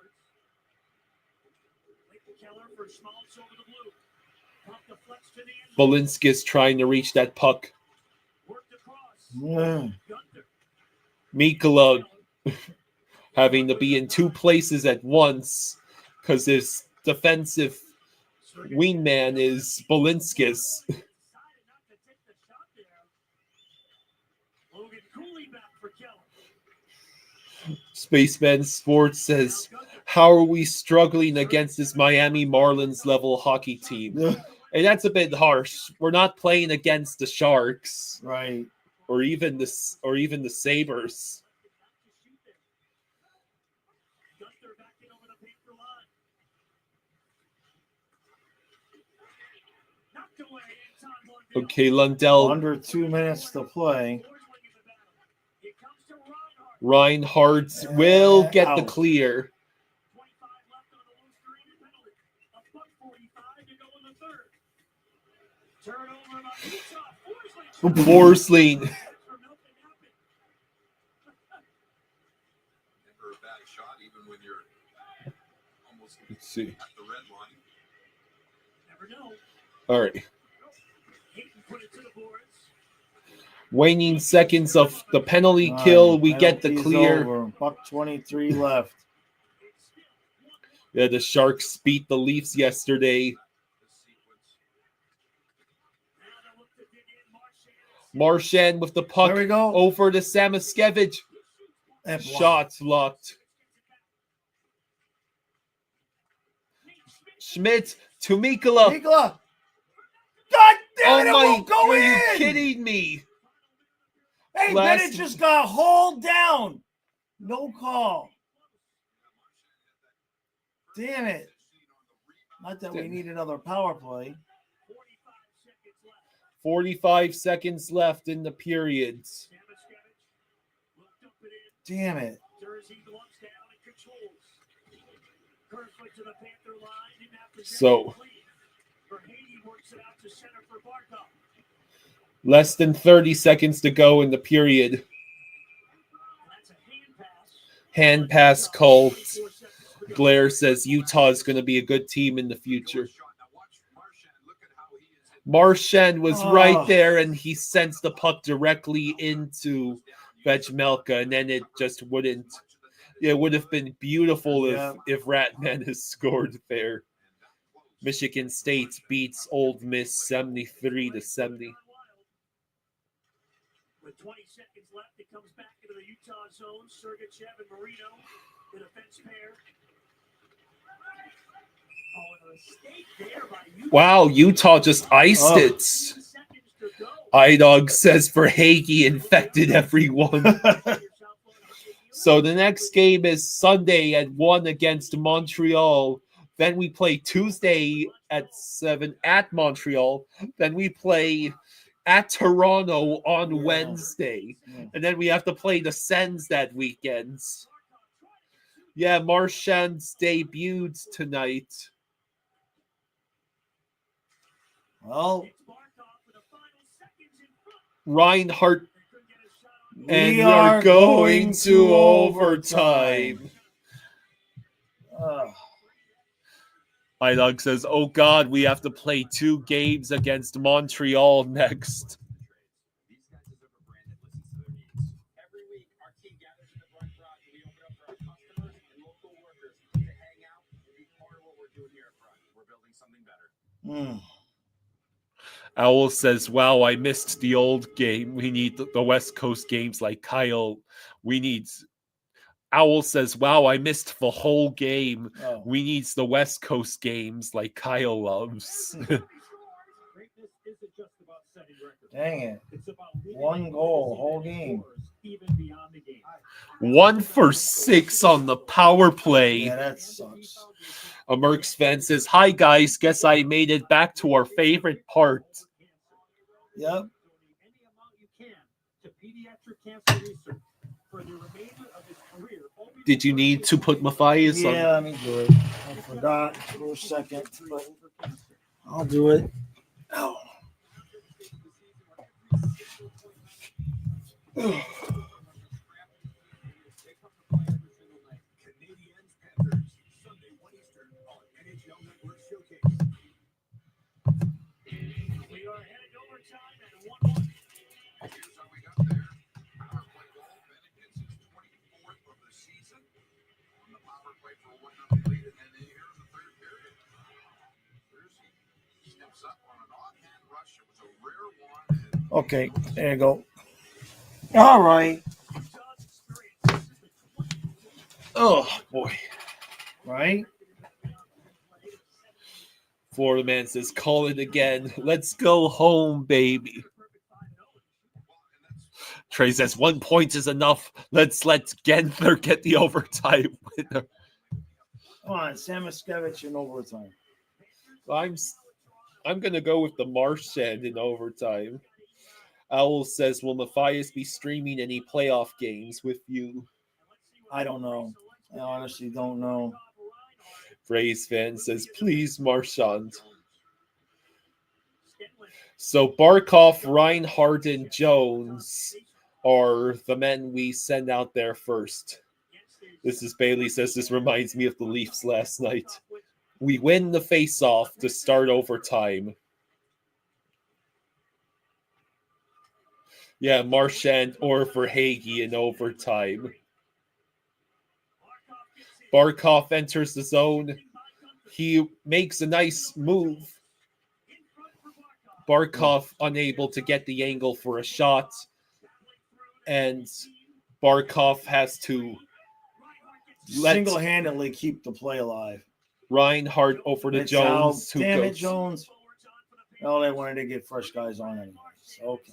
Balinskis trying to reach that puck. Yeah. Mikula having to be in 2 places at once because his defensive wingman is Balinskis. Spaceman Sports says, how are we struggling against this Miami Marlins level hockey team? And that's a bit harsh. We're not playing against the Sharks. Right. Or even the Sabres. Okay, Lundell. Under 2 minutes to play. Reinhardt will get the clear. Forsling. Never a bad shot, even when you're almost Let's see. at the red line. Never know. All right. Hayton put it to the boards. Waning seconds of the penalty kill. We get the Penalty's clear. over. $1:23 left. Yeah, the Sharks beat the Leafs yesterday. Marchand with the puck. There we go. Over to Samoskevich. And blocked. Shots blocked. Schmidt to Mikula. Mikula. God damn it, Oh it my, won't go are in. you kidding me? Hey, Last- Bennett just got hauled down. No call. Damn it. Not that we need another power play. 45 seconds left in the periods. Damn it. So, less than 30 seconds to go in the period. Hand pass called. Blair says Utah is going to be a good team in the future. Marchand was right there, and he sends the puck directly into Vejmelka, and then it just wouldn't. It would have been beautiful if Ratman has scored there. Michigan State beats Old Miss 73-70. With 20 seconds left, it comes back into the Utah zone. Sergachev and Marino, the defense pair. Oh, and a mistake there by Utah. Wow, Utah just iced it. iDog says Verhaeghe infected everyone. So the next game is Sunday at 1 against Montreal. Then we play Tuesday at 7 at Montreal. Then we play at Toronto on Wednesday. And then we have to play the Sens that weekend. Yeah, Marchand's debuted tonight. Well, Reinhardt, and we're going to overtime. iDog says, oh God, we have to play 2 games against Montreal next. Every week, our team gathers in the front garage and we open up for our customers and local workers to hang out and be part of what we're doing here at Front. We're building something better. Owl says, wow, I missed the old game. We need the West Coast games like Kyle. Owl says, wow, I missed the whole game. We need the West Coast games like Kyle loves. Dang it. 1 goal, whole game. 1 for 6 on the power play. Yeah, that sucks. A Mercs fan says, hi guys, guess I made it back to our favorite part. Yep. Did you need to put Matthias on? Yeah, let me do it. I forgot for a second, but I'll do it. Oh. Canadiens Panthers, Sunday 1 Eastern on NHL Network Showcase. We are headed to overtime at 1-1. Here's how we got there. Power play goal. Bennett gets his 24th of the season on the power play for a 1-0 lead, and then here in the third period, He steps up on an offhand rush. It was a rare one. Okay, there you go. All right. Oh, boy. Right? Florida man says, call it again. Let's go home, baby. Trey says, 1 point is enough. Let's let Genther get the overtime winner. Come on, Samoskevich in overtime. I'm going to go with the Marchand in overtime. Owl says, will Matthias be streaming any playoff games with you? I don't know. I honestly don't know. Braves fan says, please, Marchand. So Barkov, Reinhardt, and Jones are the men we send out there first. This is Bailey says, this reminds me of the Leafs last night. We win the face-off to start overtime. Yeah, Marchand or Verhaeghe in overtime. Barkov enters the zone. He makes a nice move. Barkov unable to get the angle for a shot. And Barkov has to single-handedly keep the play alive. Reinhardt over to It's Jones. out. Who Damn it, goes? Jones. Oh, they wanted to get fresh guys on anyways. Okay.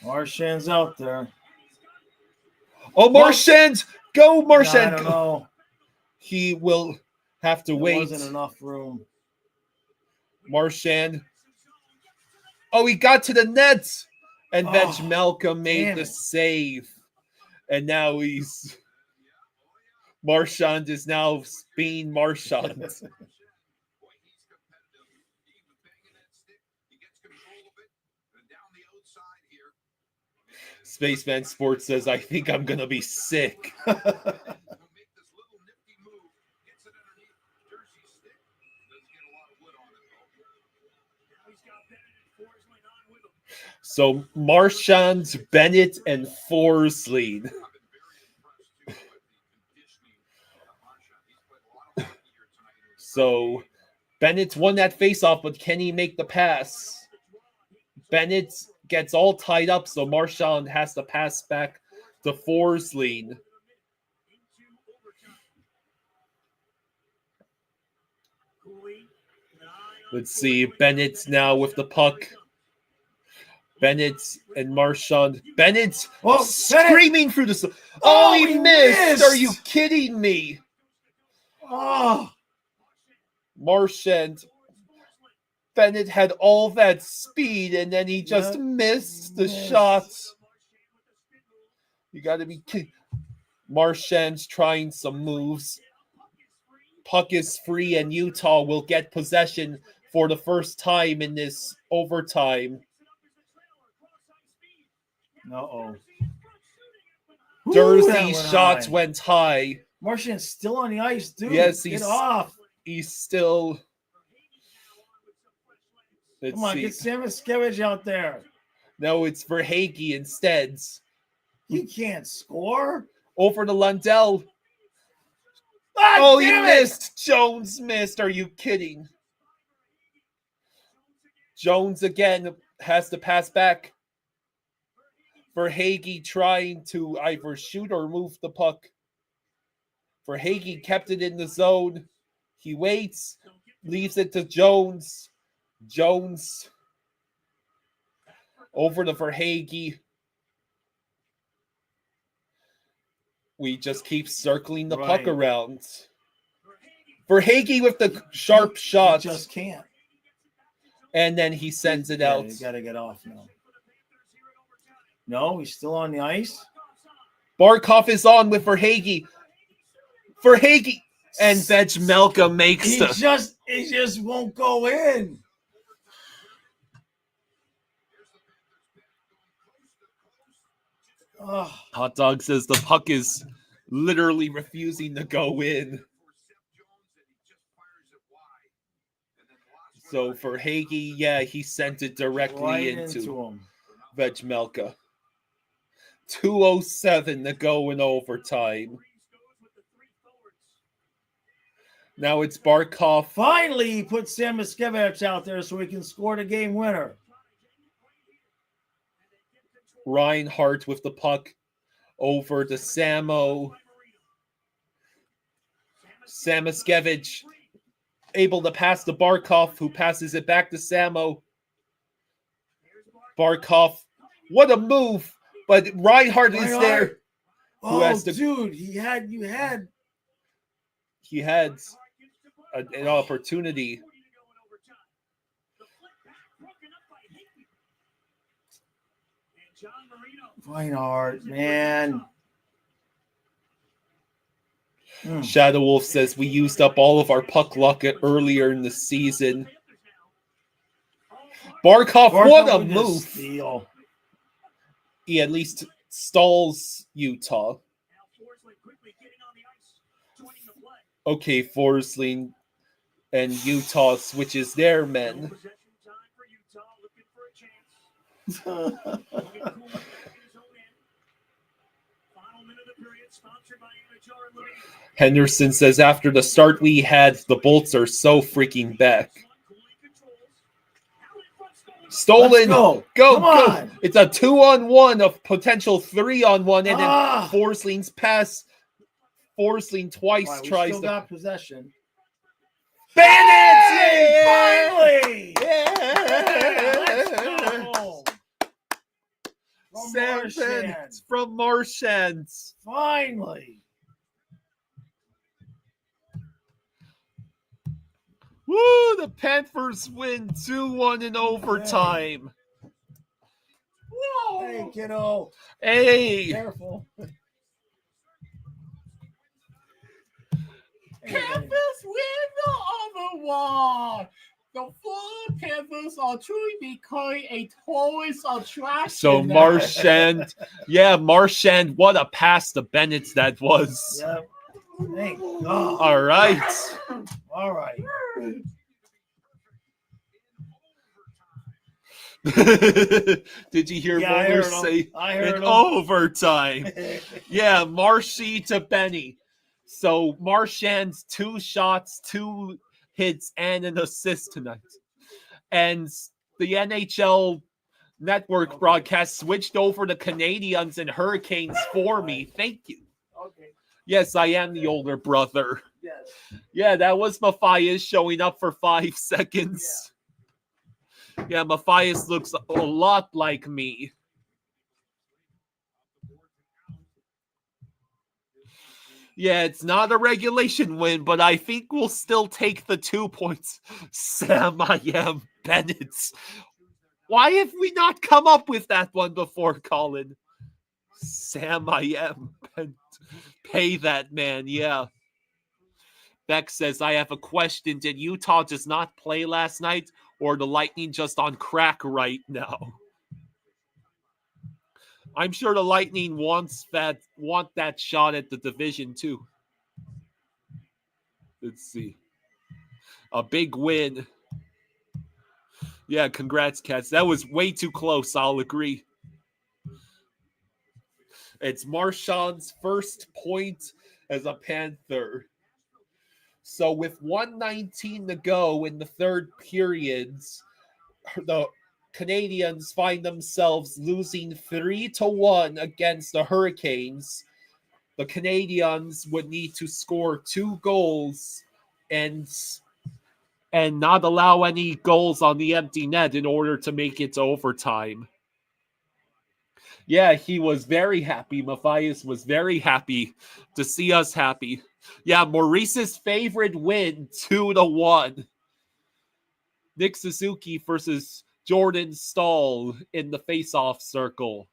Marchand's out there. Oh, Marchand! Go, Marchand! I don't know. He will have to There wait. wasn't enough room. Marchand. Oh, he got to the net. And Oh, Vejmelka made damn the it. save. And now he's... Marchand is now being Marchand. Spaceman Sports says, I think I'm going to be sick. So Marchand, Bennett, and Forsling. So Bennett won that faceoff, but can he make the pass? Bennett gets all tied up, so Marchand has to pass back to Forsling. Let's see. Bennett's now with the puck. Bennett and Marchand. Bennett screaming through the... Oh, he missed! Are you kidding me? Oh. Marchand. Bennett had all that speed, and then he just missed the shot. You got to be kidding. Marchand's trying some moves. Puck is free, and Utah will get possession for the first time in this overtime. Uh-oh. Dursley's shots went high. Marchand's still on the ice, dude. Yes, Get off. He's still... Come on, get Samoskevich out there. No, it's Verhaeghe instead. He can't score. Over to Lundell. Oh, he missed. Jones missed. Are you kidding? Jones again has to pass back. Verhaeghe trying to either shoot or move the puck. Verhaeghe kept it in the zone. He waits, leaves it to Jones. Jones over to Verhaeghe. We just keep circling the puck around. Verhaeghe with the sharp shot. He just can't. And then he sends it out. You got to get off now. No, he's still on the ice. Barkov is on with Verhaeghe. Verhaeghe and Vejmelka makes He just won't go in. Oh. Hot Dog says the puck is literally refusing to go in. So for Verhaeghe, he sent it directly into him. Vejmelka. 2:07 to go in overtime. Now it's Barkov. Finally, he put Samoskevich out there so he can score the game winner. Reinhardt with the puck over to Samo. Samoskevich able to pass to Barkov, who passes it back to Samo. Barkov, what a move! But Reinhardt is there. Oh, dude, he had an opportunity. Reinhardt, man. Shadow Wolf says we used up all of our puck luck earlier in the season. Barkov, what a move! Steal. He at least stalls Utah. Okay, Forsling and Utah switches their men. Henderson says after the start we had, the Bolts are so freaking back. Stolen. Go. It's a 2-on-1 of potential 3-on-1, and then Forsling's pass forcing twice. All right, we Tries still to. got possession. Bennett! Finally! Yeah! Let's go! From Sam Marchand. Bennett from Marchand. Finally. Woo! The Panthers win 2-1 in overtime. Whoa! Hey, kiddo. Hey! Careful. Panthers win the other one. The Florida Panthers are truly becoming a tourist attraction. So Marchand, Marchand, what a pass to Bennett that was. Yep. Thank God. All right. All right. Did you hear Yeah, Mueller say I heard in him. overtime? Yeah, Marshy to Benny. So Marchand's 2 shots, 2 hits, and an assist tonight. And the NHL network broadcast switched over to Canadians and Hurricanes for me. Thank you. Okay. Yes, I am the older brother. Yes. Yeah, that was Matthias showing up for 5 seconds. Yeah, Matthias looks a lot like me. Yeah, it's not a regulation win, but I think we'll still take the 2 points. Sam, I am Bennett. Why have we not come up with that one before, Colin? Sam, I am Bennett. Pay that man, yeah. Beck says, I have a question. Did Utah just not play last night, or the Lightning just on crack right now? I'm sure the Lightning want that shot at the division too. Let's see. A big win. Yeah, congrats, Cats. That was way too close, I'll agree. It's Marchand's first point as a Panther. So with 1:19 to go in the third periods, the Canadians find themselves losing 3-1 against the Hurricanes. The Canadians would need to score 2 goals and not allow any goals on the empty net in order to make it to overtime. Yeah, he was very happy. Matthias was very happy to see us happy. Yeah, Maurice's favorite win, 2-1. Nick Suzuki versus Jordan Stahl in the face-off circle.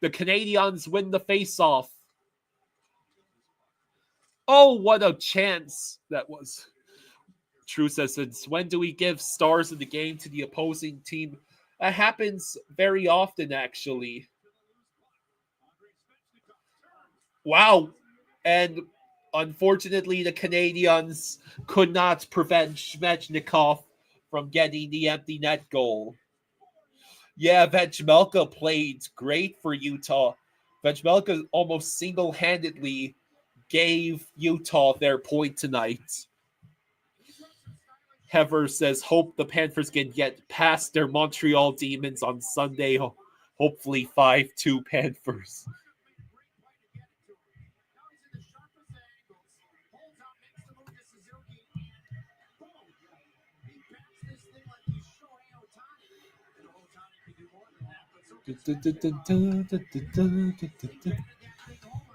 The Canadians win the face-off. Oh, what a chance that was. True says, since when do we give stars in the game to the opposing team? That happens very often, actually. Wow. And unfortunately, the Canadians could not prevent Svechnikov from getting the empty net goal. Yeah, Vejmelka played great for Utah. Vejmelka almost single-handedly gave Utah their point tonight. Hever says, hope the Panthers can get past their Montreal Demons on Sunday. Hopefully 5-2 Panthers.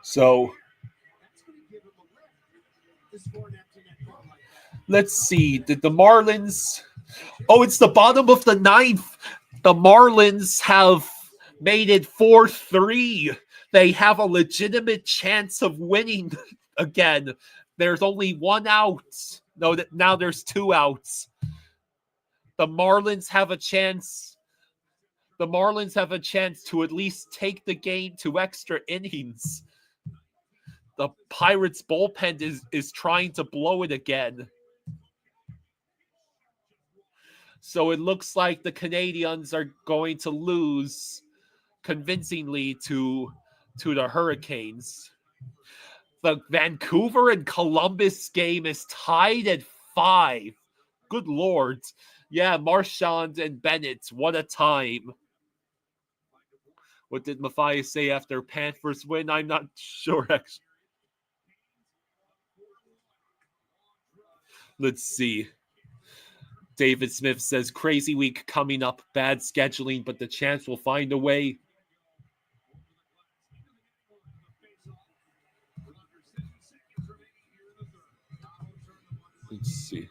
So, let's see. Did the Marlins... Oh, it's the bottom of the 9th. The Marlins have made it 4-3. They have a legitimate chance of winning again. There's only 1 out. No, now there's 2 outs. The Marlins have a chance. The Marlins have a chance to at least take the game to extra innings. The Pirates bullpen is trying to blow it again. So it looks like the Canadians are going to lose convincingly to the Hurricanes. The Vancouver and Columbus game is tied at 5. Good Lord. Yeah, Marchand and Bennett, what a time. What did Matthias say after Panthers win? I'm not sure, actually. Let's see. David Smith says, crazy week coming up, bad scheduling, but the chance will find a way. Let's see.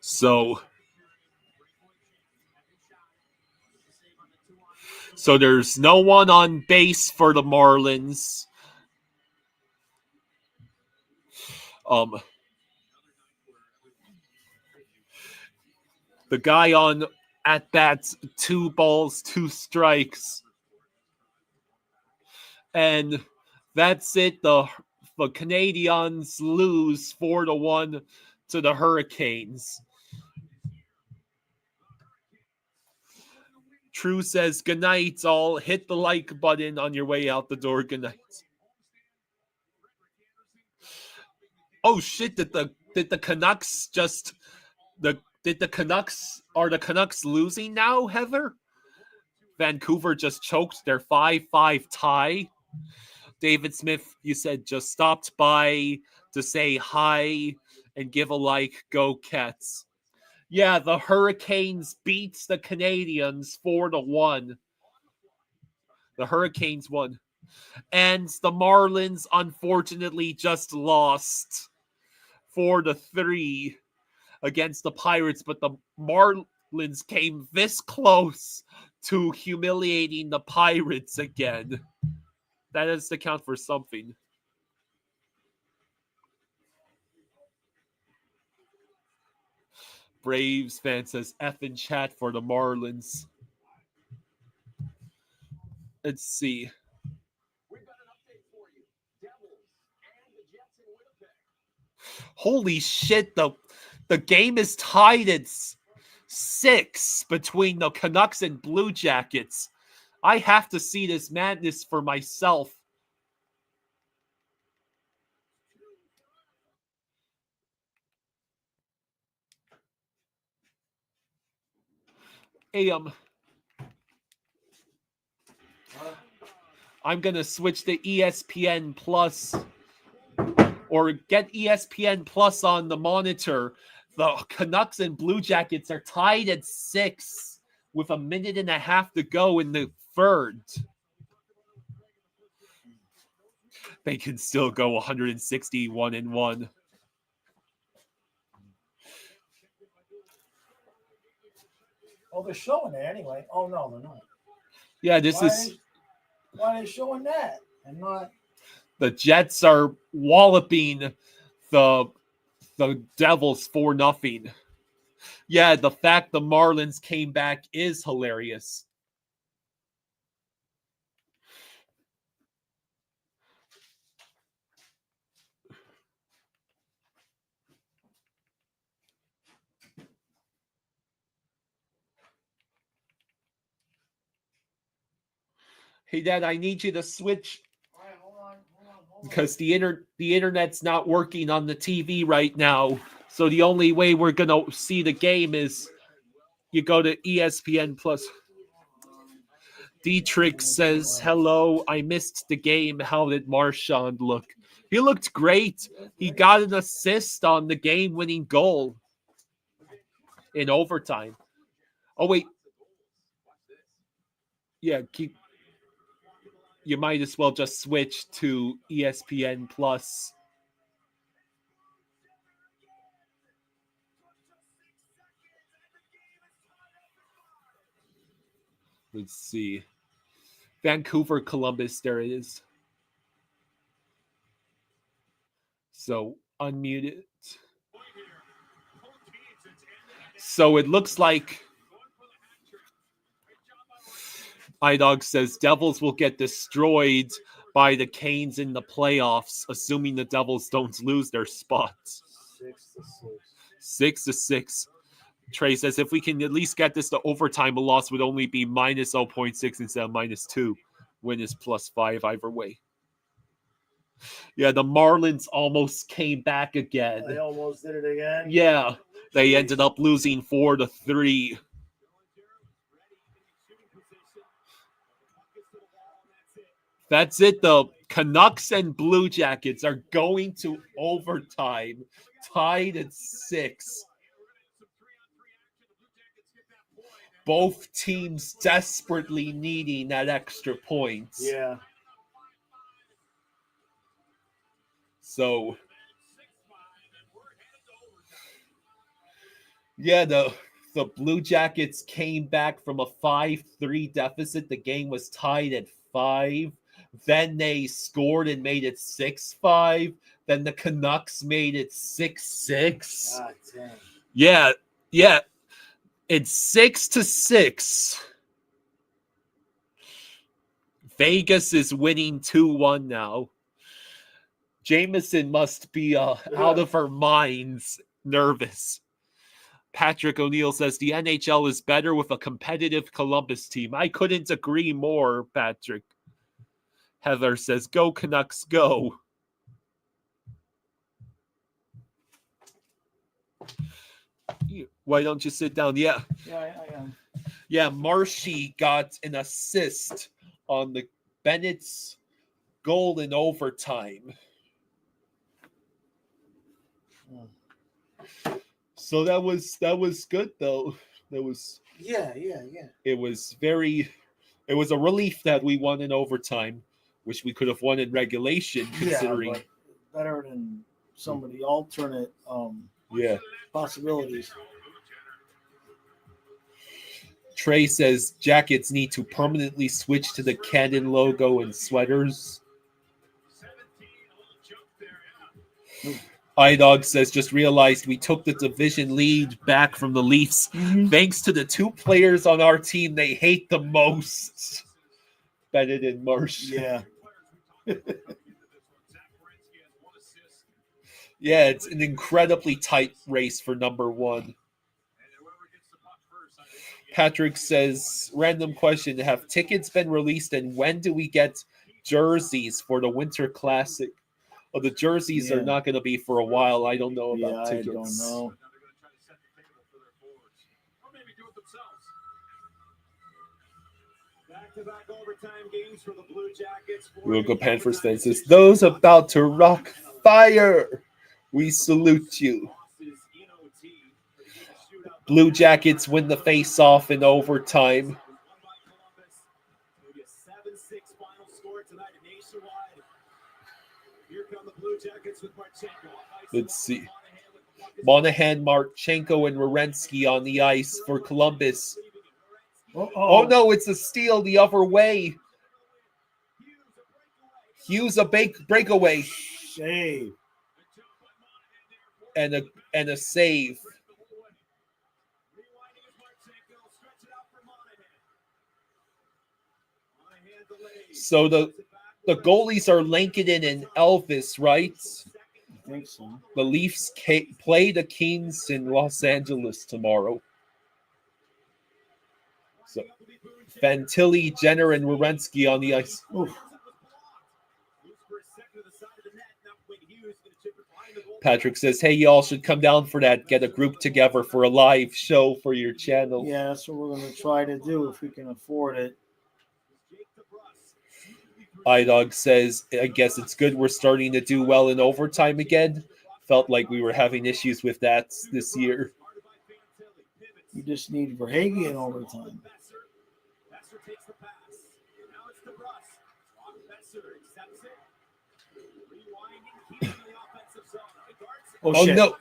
So there's no one on base for the Marlins. The guy on at bats, 2 balls, 2 strikes. And that's it. The Canadians lose 4-1 to the Hurricanes. True says, good night, all. Hit the like button on your way out the door. Good night. Oh shit, did the Canucks just are the Canucks losing now, Heather? Vancouver just choked their 5-5 tie. David Smith, you said, just stopped by to say hi and give a like. Go Cats. Yeah, the Hurricanes beats the Canadians 4-1. The Hurricanes won. And the Marlins, unfortunately, just lost 4-3 against the Pirates. But the Marlins came this close to humiliating the Pirates again. That has to count for something. Braves fan says F in chat for the Marlins. Let's see. We've got an update for you. Devils and the Jets in Winnipeg. Holy shit, the game is tied at 6 between the Canucks and Blue Jackets. I have to see this madness for myself. Hey, I'm going to switch to ESPN Plus or get ESPN Plus on the monitor. The Canucks and Blue Jackets are tied at 6 with 1.5 minutes to go in the third. They can still go 161-1. Oh, they're showing it anyway. Oh, no, they're not. Yeah, Why are they showing that and not? The Jets are walloping the Devils 4-0. Yeah, the fact the Marlins came back is hilarious. Hey, Dad, I need you to switch because the internet's not working on the TV right now. So the only way we're gonna see the game is you go to ESPN Plus. Dietrich says, hello, I missed the game. How did Marchand look? He looked great. He got an assist on the game-winning goal in overtime. Oh, wait. Yeah, you might as well just switch to ESPN Plus. Let's see. Vancouver, Columbus, there it is. So, unmute it. So, it looks like iDog says Devils will get destroyed by the Canes in the playoffs, assuming the Devils don't lose their spots. 6-6. Trey says, if we can at least get this to overtime, a loss would only be minus 0.6 instead of -2. Win is +5 either way. Yeah, the Marlins almost came back again. They almost did it again? Yeah, they ended up losing 4-3. That's it, though. Canucks and Blue Jackets are going to overtime, tied at 6. Both teams desperately needing that extra point. Yeah. So, yeah, the Blue Jackets came back from a 5-3 deficit. The game was tied at 5. Then they scored and made it 6-5. Then the Canucks made it 6-6. God damn. Yeah. It's 6-6. Vegas is winning 2-1 now. Jameson must be out of her minds, nervous. Patrick O'Neill says the NHL is better with a competitive Columbus team. I couldn't agree more, Patrick. Heather says, go Canucks, go. Why don't you sit down? Yeah. Yeah, I am. Yeah, Marshy got an assist on the Bennett's goal in overtime. So that was good, though. That was Yeah. it was a relief that we won in overtime. Wish we could have won in regulation, considering but better than some of the alternate possibilities. Trey says Jackets need to permanently switch to the Cannon logo and sweaters. iDog says, just realized we took the division lead back from the Leafs thanks to the 2 players on our team they hate the most. Bennett and Marsh. Yeah. Yeah, it's an incredibly tight race for number 1. Patrick says, random question, have tickets been released and when do we get jerseys for the Winter Classic? Well, the jerseys are not going to be for a while. I don't know about tickets. I don't know. Back-to-back overtime games for the Blue Jackets. We'll go Panthers fans says, those about to rock fire. We salute you. Blue Jackets win the face-off in overtime. Let's see. Monahan, Marchenko, and Werenski on the ice for Columbus. Oh, no, it's a steal the other way. Hughes a breakaway. Save. And a save. So the goalies are Lankinen and Elvis, right? I think so. The Leafs play the Kings in Los Angeles tomorrow. So Fantilli, Jenner, and Werenski on the ice. Oof. Patrick says, hey, y'all should come down for that. Get a group together for a live show for your channel. Yeah, that's what we're going to try to do if we can afford it. iDog says, I guess it's good we're starting to do well in overtime again. Felt like we were having issues with that this year. You just need Verhaeghe in overtime. Oh shit. No.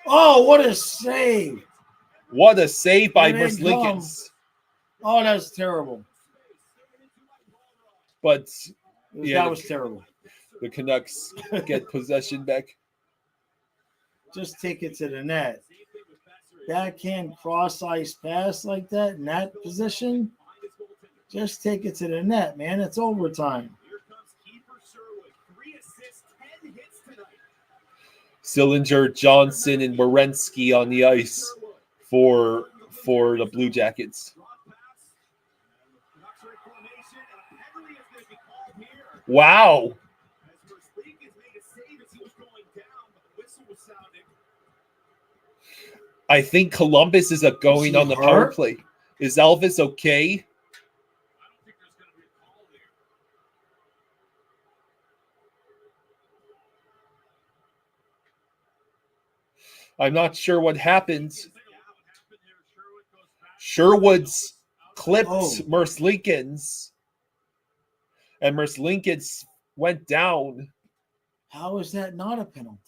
Oh, what a save. What a save by Merzlikins. Oh, that's terrible. But that was terrible. The Canucks get possession back. Just take it to the net. Backhand cross ice pass like that in that position. Just take it to the net, man. It's overtime. Sillinger, Johnson, and Werenski on the ice for the Blue Jackets. Wow. I think Columbus is going on the power play. Is Elvis okay? I'm not sure what happened. Sherwood's clipped Merzlikins, and Merzlikins went down. How is that not a penalty?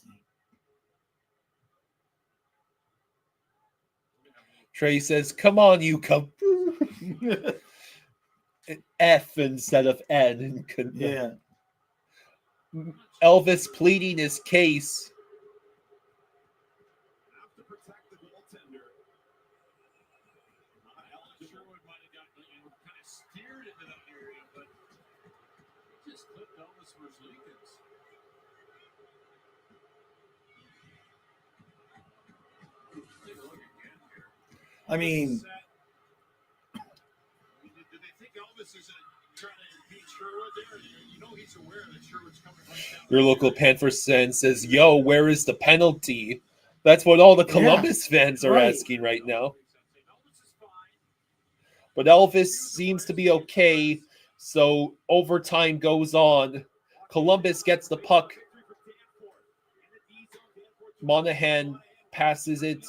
Trey says, "Come on, you come." F instead of N. Yeah. Elvis pleading his case. I mean, Did they think Elvis is trying to beat Sherwood there? You know he's aware that Sherwood's coming right down. Your local Panthers fan says, "Yo, where is the penalty?" That's what all the Columbus fans are asking right now. But Elvis seems to be okay, so overtime goes on. Columbus gets the puck. Monahan passes it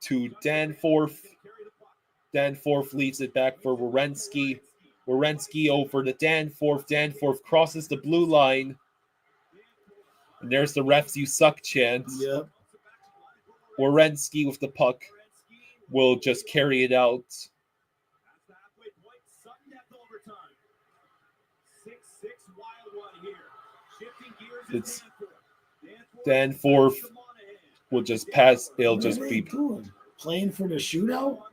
to Danforth. Danforth leaves it back for Werenski. Werenski over to Danforth. Danforth crosses the blue line. And there's the refs you suck chant. Yep. Werenski with the puck will just carry it out. It's Danforth will just pass. It'll just be playing for the shootout.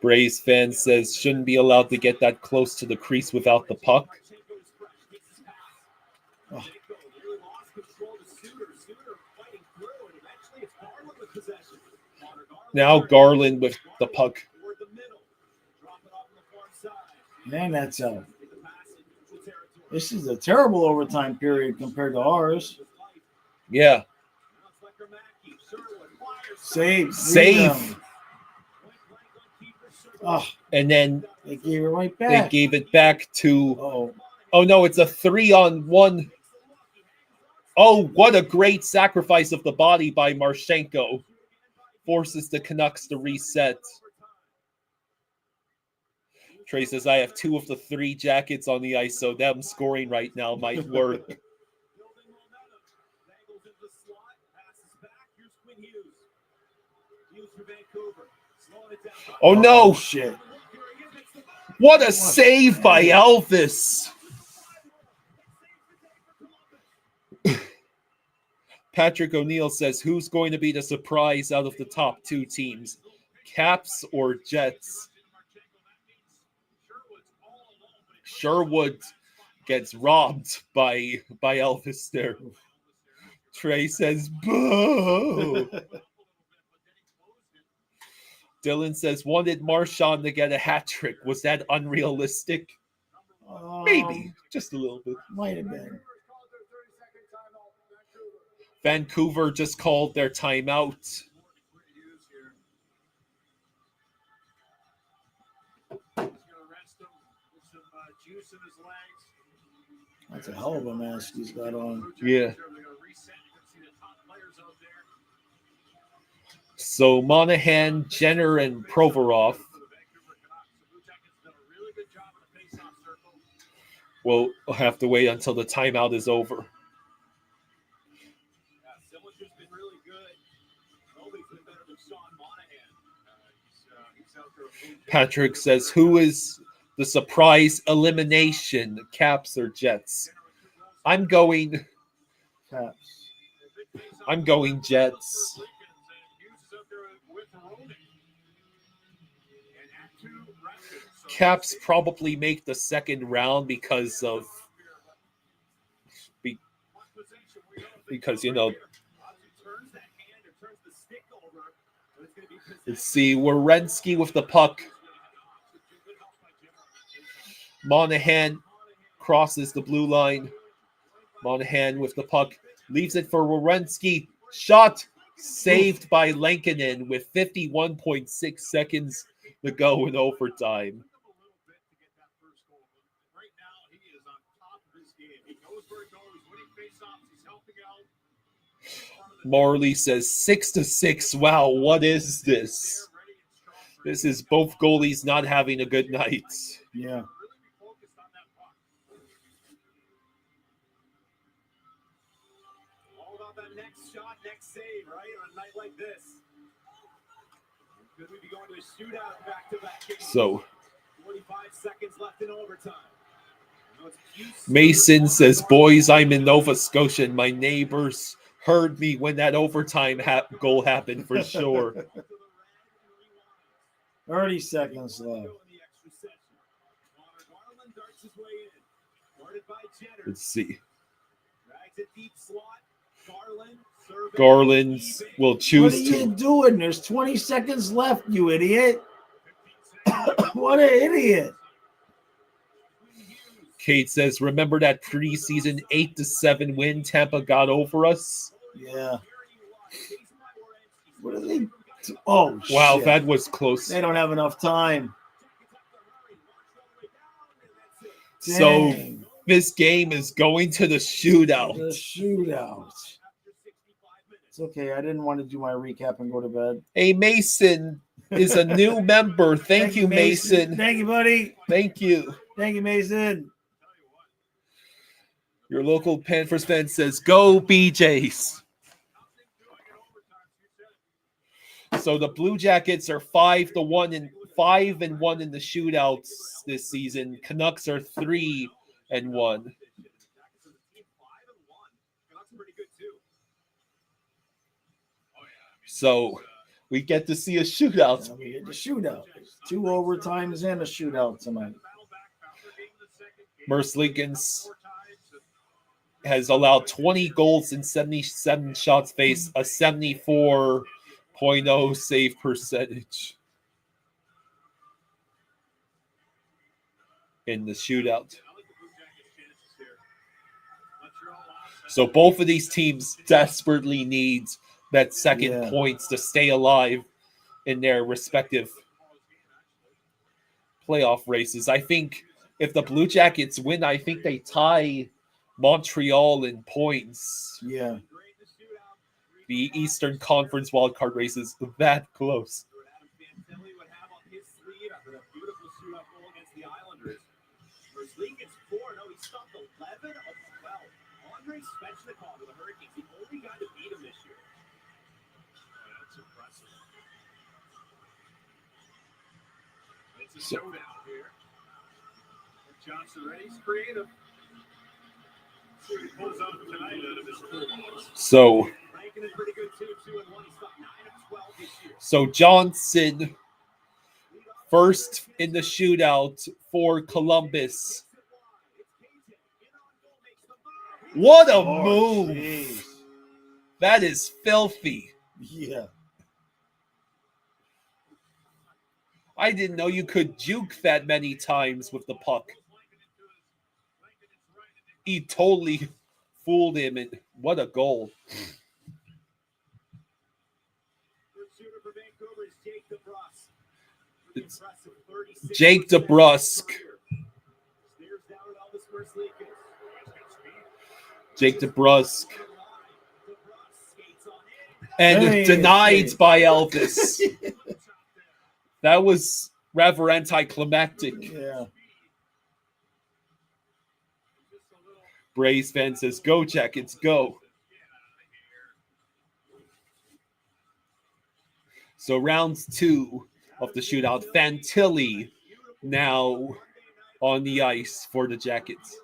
Braves fan says shouldn't be allowed to get that close to the crease without the puck. Oh. Now Garland with the puck. Man, that's this is a terrible overtime period compared to ours. Yeah. Save. Oh, and then they gave it right back. They gave it back to. Oh no, it's a 3-on-1. Oh, what a great sacrifice of the body by Marchenko. Forces the Canucks to reset. Trey says, I have 2 of the 3 jackets on the ice, so them scoring right now might work. Oh no! Shit. What a save by Elvis! Patrick O'Neill says, who's going to be the surprise out of the top 2 teams? Caps or Jets? Sherwood gets robbed by Elvis there. Trey says, boo! Dylan says, wanted Marchand to get a hat trick. Was that unrealistic? Maybe. Just a little bit. Might have been. Vancouver just called their timeout. That's a hell of a mask he's got on. Yeah. So Monahan, Jenner, and Provorov will have to wait until the timeout is over. Patrick says, who is the surprise elimination, Caps or Jets? I'm going Caps. I'm going Jets. Caps probably make the second round because you know. Let's see, Werenski with the puck. Monahan crosses the blue line. Monahan with the puck. Leaves it for Werenski. Shot saved by Lankinen with 51.6 seconds to go in overtime. Marley says 6-6. Wow, what is this? This is both goalies not having a good night. Yeah. All about that next shot, next save, right? On a night like this. Could we be going to a shootout back-to-back games? So 45 seconds left in overtime. Mason says, boys, I'm in Nova Scotia and my neighbors heard me when that overtime goal happened for sure. 30 seconds left. Let's see. Garland will choose What are you doing? There's 20 seconds left, you idiot. What an idiot. Kate says, remember that preseason 8-7 win Tampa got over us? Yeah. What are they? Oh, wow, shit. that was close. They don't have enough time. So Dang. this game is going to the shootout. The shootout. It's okay. I didn't want to do my recap and go to bed. Hey, Mason is a new member. Thank you, Mason. Thank you, buddy. Thank you. Thank you, Mason. Your local Panthers fan says, go BJs. So the Blue Jackets are 5-1 and 5-1 in the shootouts this season. Canucks are 3-1. So we get to see a shootout. We get the shootout. 2 overtimes and a shootout tonight. Merzlikins has allowed 20 goals and 77 shots faced, a 74.0 save percentage in the shootout. So both of these teams desperately need that second points to stay alive in their respective playoff races. I think if the Blue Jackets win, I think they tie Montreal in points. Yeah. The Eastern Conference wildcard race is that close. It's a showdown here. Johnson ready, he's creative. So Johnson first in the shootout for Columbus. What a move. Geez. That is filthy. Yeah. I didn't know you could juke that many times with the puck. He totally fooled him, and what a goal. It's Jake DeBrusk. Jake DeBrusk. And denied by Elvis. That was rather anticlimactic. Yeah. Braves fan says, go Jackets, go. So round 2 of the shootout. Fantilli now on the ice for the Jackets.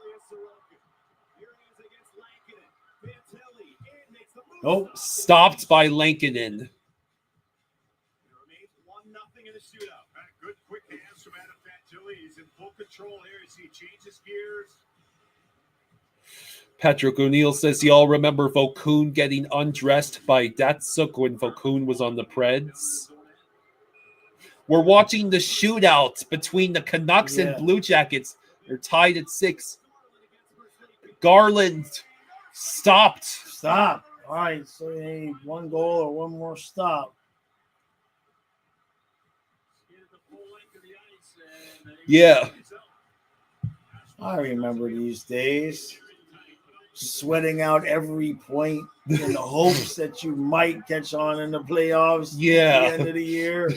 Nope. Stopped by Lankinen. Good quick hands from Adam Fantilli. He's in full control here as he changes gears. Patrick O'Neill says y'all remember Vokun getting undressed by Datsuk when Vokun was on the Preds. We're watching the shootout between the Canucks and Blue Jackets. They're tied at 6. Garland stopped. Stop. All right, so you need 1 goal or 1 more stop. Yeah. I remember these days. sweating out every point in the hopes that you might catch on in the playoffs Yeah. at the end of the year.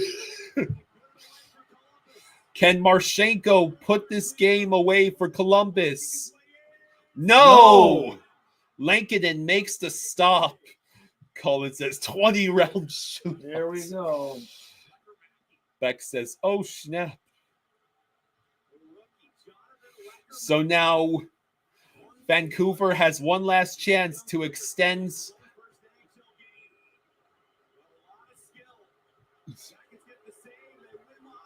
Can Marchenko put this game away for Columbus? No! Lankinen makes the stop. Colin says 20 round shoot. There we go. Beck says, oh, snap. So now Vancouver has one last chance to extend.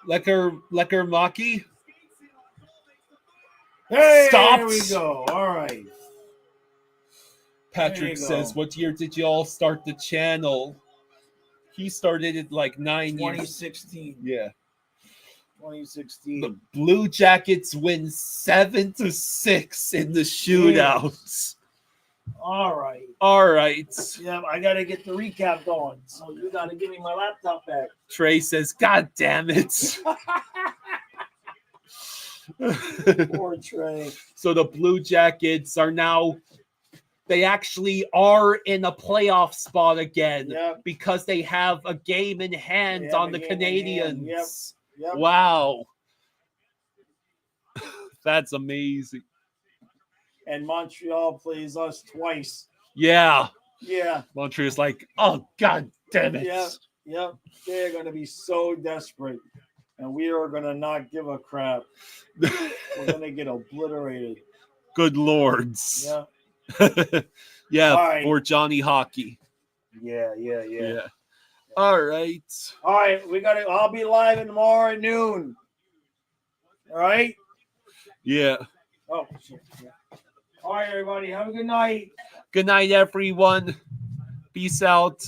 Lecker Maki. Hey, Stopped. there we go. All right. Patrick says, what year did you all start the channel? He started it like 9 years. 2016. Yeah. 2016. The Blue Jackets win 7-6 in the shootouts. All right. All right. Yeah, I got to get the recap going. So you got to give me my laptop back. Trey says, God damn it. Poor Trey. So the Blue Jackets are now, they actually are in a playoff spot again because they have a game in hand on the Canadiens. Yep. Wow. That's amazing. And Montreal plays us twice. Yeah. Yeah. Montreal's like, oh, God damn it. Yep. They're going to be so desperate. And we are going to not give a crap. We're going to get obliterated. Good lords. Yeah. Yeah, right. For Johnny Hockey. Yeah. All right. All right, I'll be live tomorrow at noon. All right? Yeah. Oh, shit. Yeah. All right, everybody. Have a good night. Good night, everyone. Peace out.